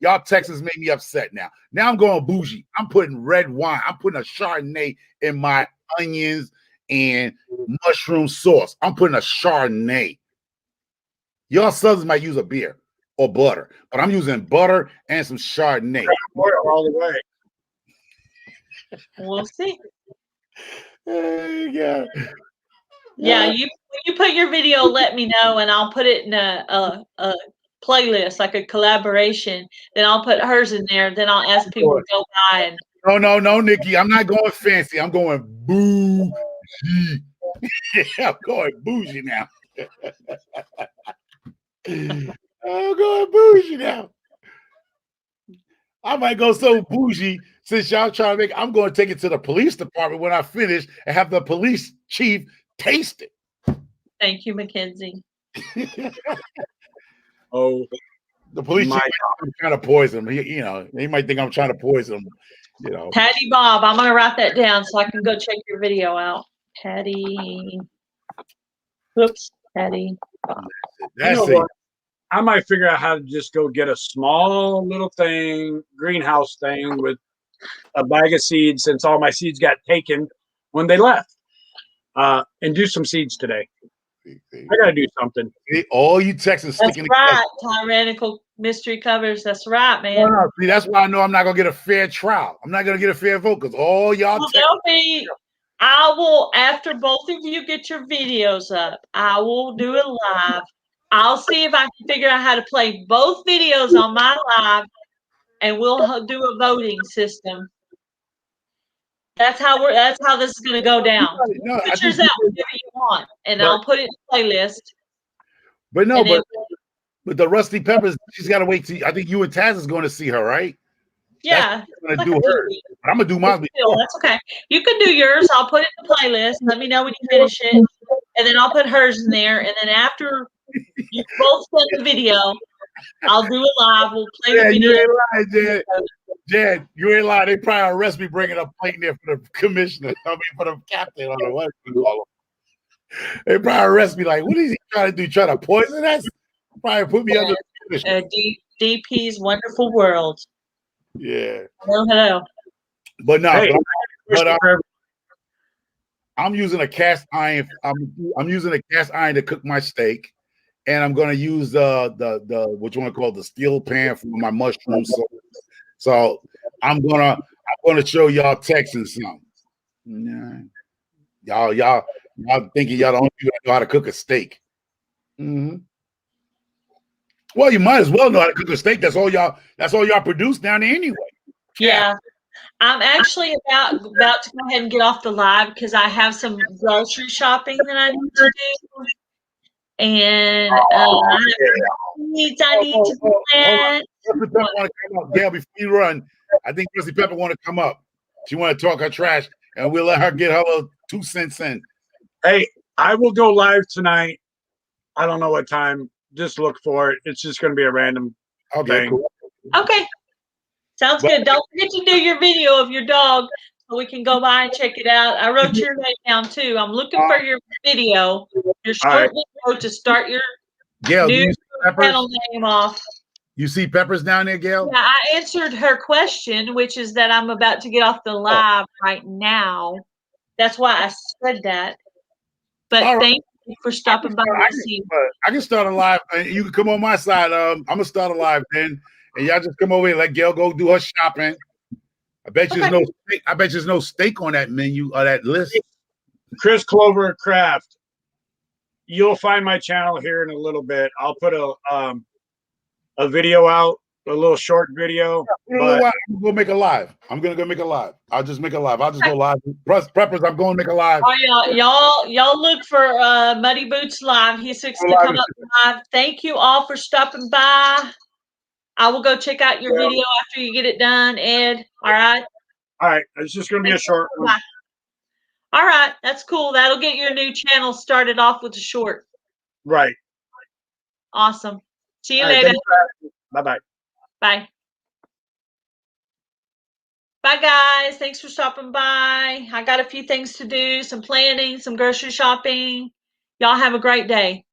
Y'all Texans made me upset now. Now I'm going bougie. I'm putting red wine. I'm putting a Chardonnay in my onions and mushroom sauce. I'm putting a Chardonnay. Y'all Southerners might use a beer or butter, but I'm using butter and some Chardonnay. All the way. We'll see. Yeah. Yeah, you when you put your video, let me know, and I'll put it in a playlist, like a collaboration. Then I'll put hers in there. Then I'll ask people to go by and. No, Nikki. I'm not going fancy. I'm going bougie. Yeah, I'm going bougie now. I'm going bougie now. I might go so bougie since y'all trying to make. I'm going to take it to the police department when I finish and have the police chief taste it. Thank you, Mackenzie. Oh, the police chief might think I'm trying to poison him. He might think I'm trying to poison him. Patty Bob, I'm gonna write that down so I can go check your video out. Patty. Whoops, Patty Bob. That's it. I might figure out how to just go get a small little thing, greenhouse thing with a bag of seeds, since all my seeds got taken when they left, and do some seeds today. I gotta do something. All you Texans That's sticking right, tyrannical mystery covers. That's right, man. No, see, that's why I know I'm not gonna get a fair trial. I'm not gonna get a fair vote because all y'all. I will, after both of you get your videos up, I will do a live. I'll see if I can figure out how to play both videos on my live, and we'll do a voting system. That's how this is going to go down. No, put yours out whatever you want, and I'll put it in the playlist. But but the Rusty Peppers, she's got to wait till. I think you and Taz is going to see her, right? Yeah, I'm gonna do her. But I'm gonna do mine. That's okay. You can do yours. I'll put it in the playlist. Let me know when you finish it, and then I'll put hers in there. And then after you both send the video, I'll do it live. We'll play the video. You ain't lying, Jan. You ain't lying. They probably arrest me bringing a plate there for the commissioner. I mean, for the captain. I don't know what you call him. They probably arrest me like, what is he trying to do? Trying to poison us? Probably put me under the commissioner. DP's Wonderful World. Yeah. Hello. But no, I'm using a cast iron. I'm using a cast iron to cook my steak, and I'm gonna use the what you want to call the steel pan for my mushrooms. So I'm gonna show y'all Texans something. Yeah. Y'all thinking y'all the only people that know how to cook a steak. Mm-hmm. Well, you might as well know how to cook a steak. That's all y'all produce down there anyway. Yeah. I'm actually about to go ahead and get off the live because I have some grocery shopping that I need to do. And needs I need to plan. Gail, before you run, I think Rusty Pepper want to come up. She want to talk her trash, and we'll let her get her little 2 cents in. Hey, I will go live tonight. I don't know what time. Just look for it. It's just going to be a random thing. Cool. Okay. Sounds good. Don't forget to do your video of your dog so we can go by and check it out. I wrote your name down too. I'm looking for your video, your short video to start your new channel name off. You see Peppers down there, Gail? Yeah, I answered her question, which is that I'm about to get off the live right now. That's why I said that. But thank you for stopping by to see. I can start a live. You can come on my side. I'm gonna start a live then. And y'all just come over here, let Gail go do her shopping. I bet you there's no steak on that menu or that list. Chris Clover Craft. You'll find my channel here in a little bit. I'll put a video out, a little short video. I'm gonna go make a live. I'm gonna go make a live. I'll just make a live. I'll just go live. Preppers, I'm going to make a live. Oh, y'all look for Muddy Boots Live. He's going to come up live. Thank you all for stopping by. I will go check out your video after you get it done, Ed. All right? All right. It's just going to be a short one. All right. That's cool. That'll get your new channel started off with a short. Right. Awesome. See you later. Bye-bye. Bye. Bye, guys. Thanks for stopping by. I got a few things to do, some planning, some grocery shopping. Y'all have a great day.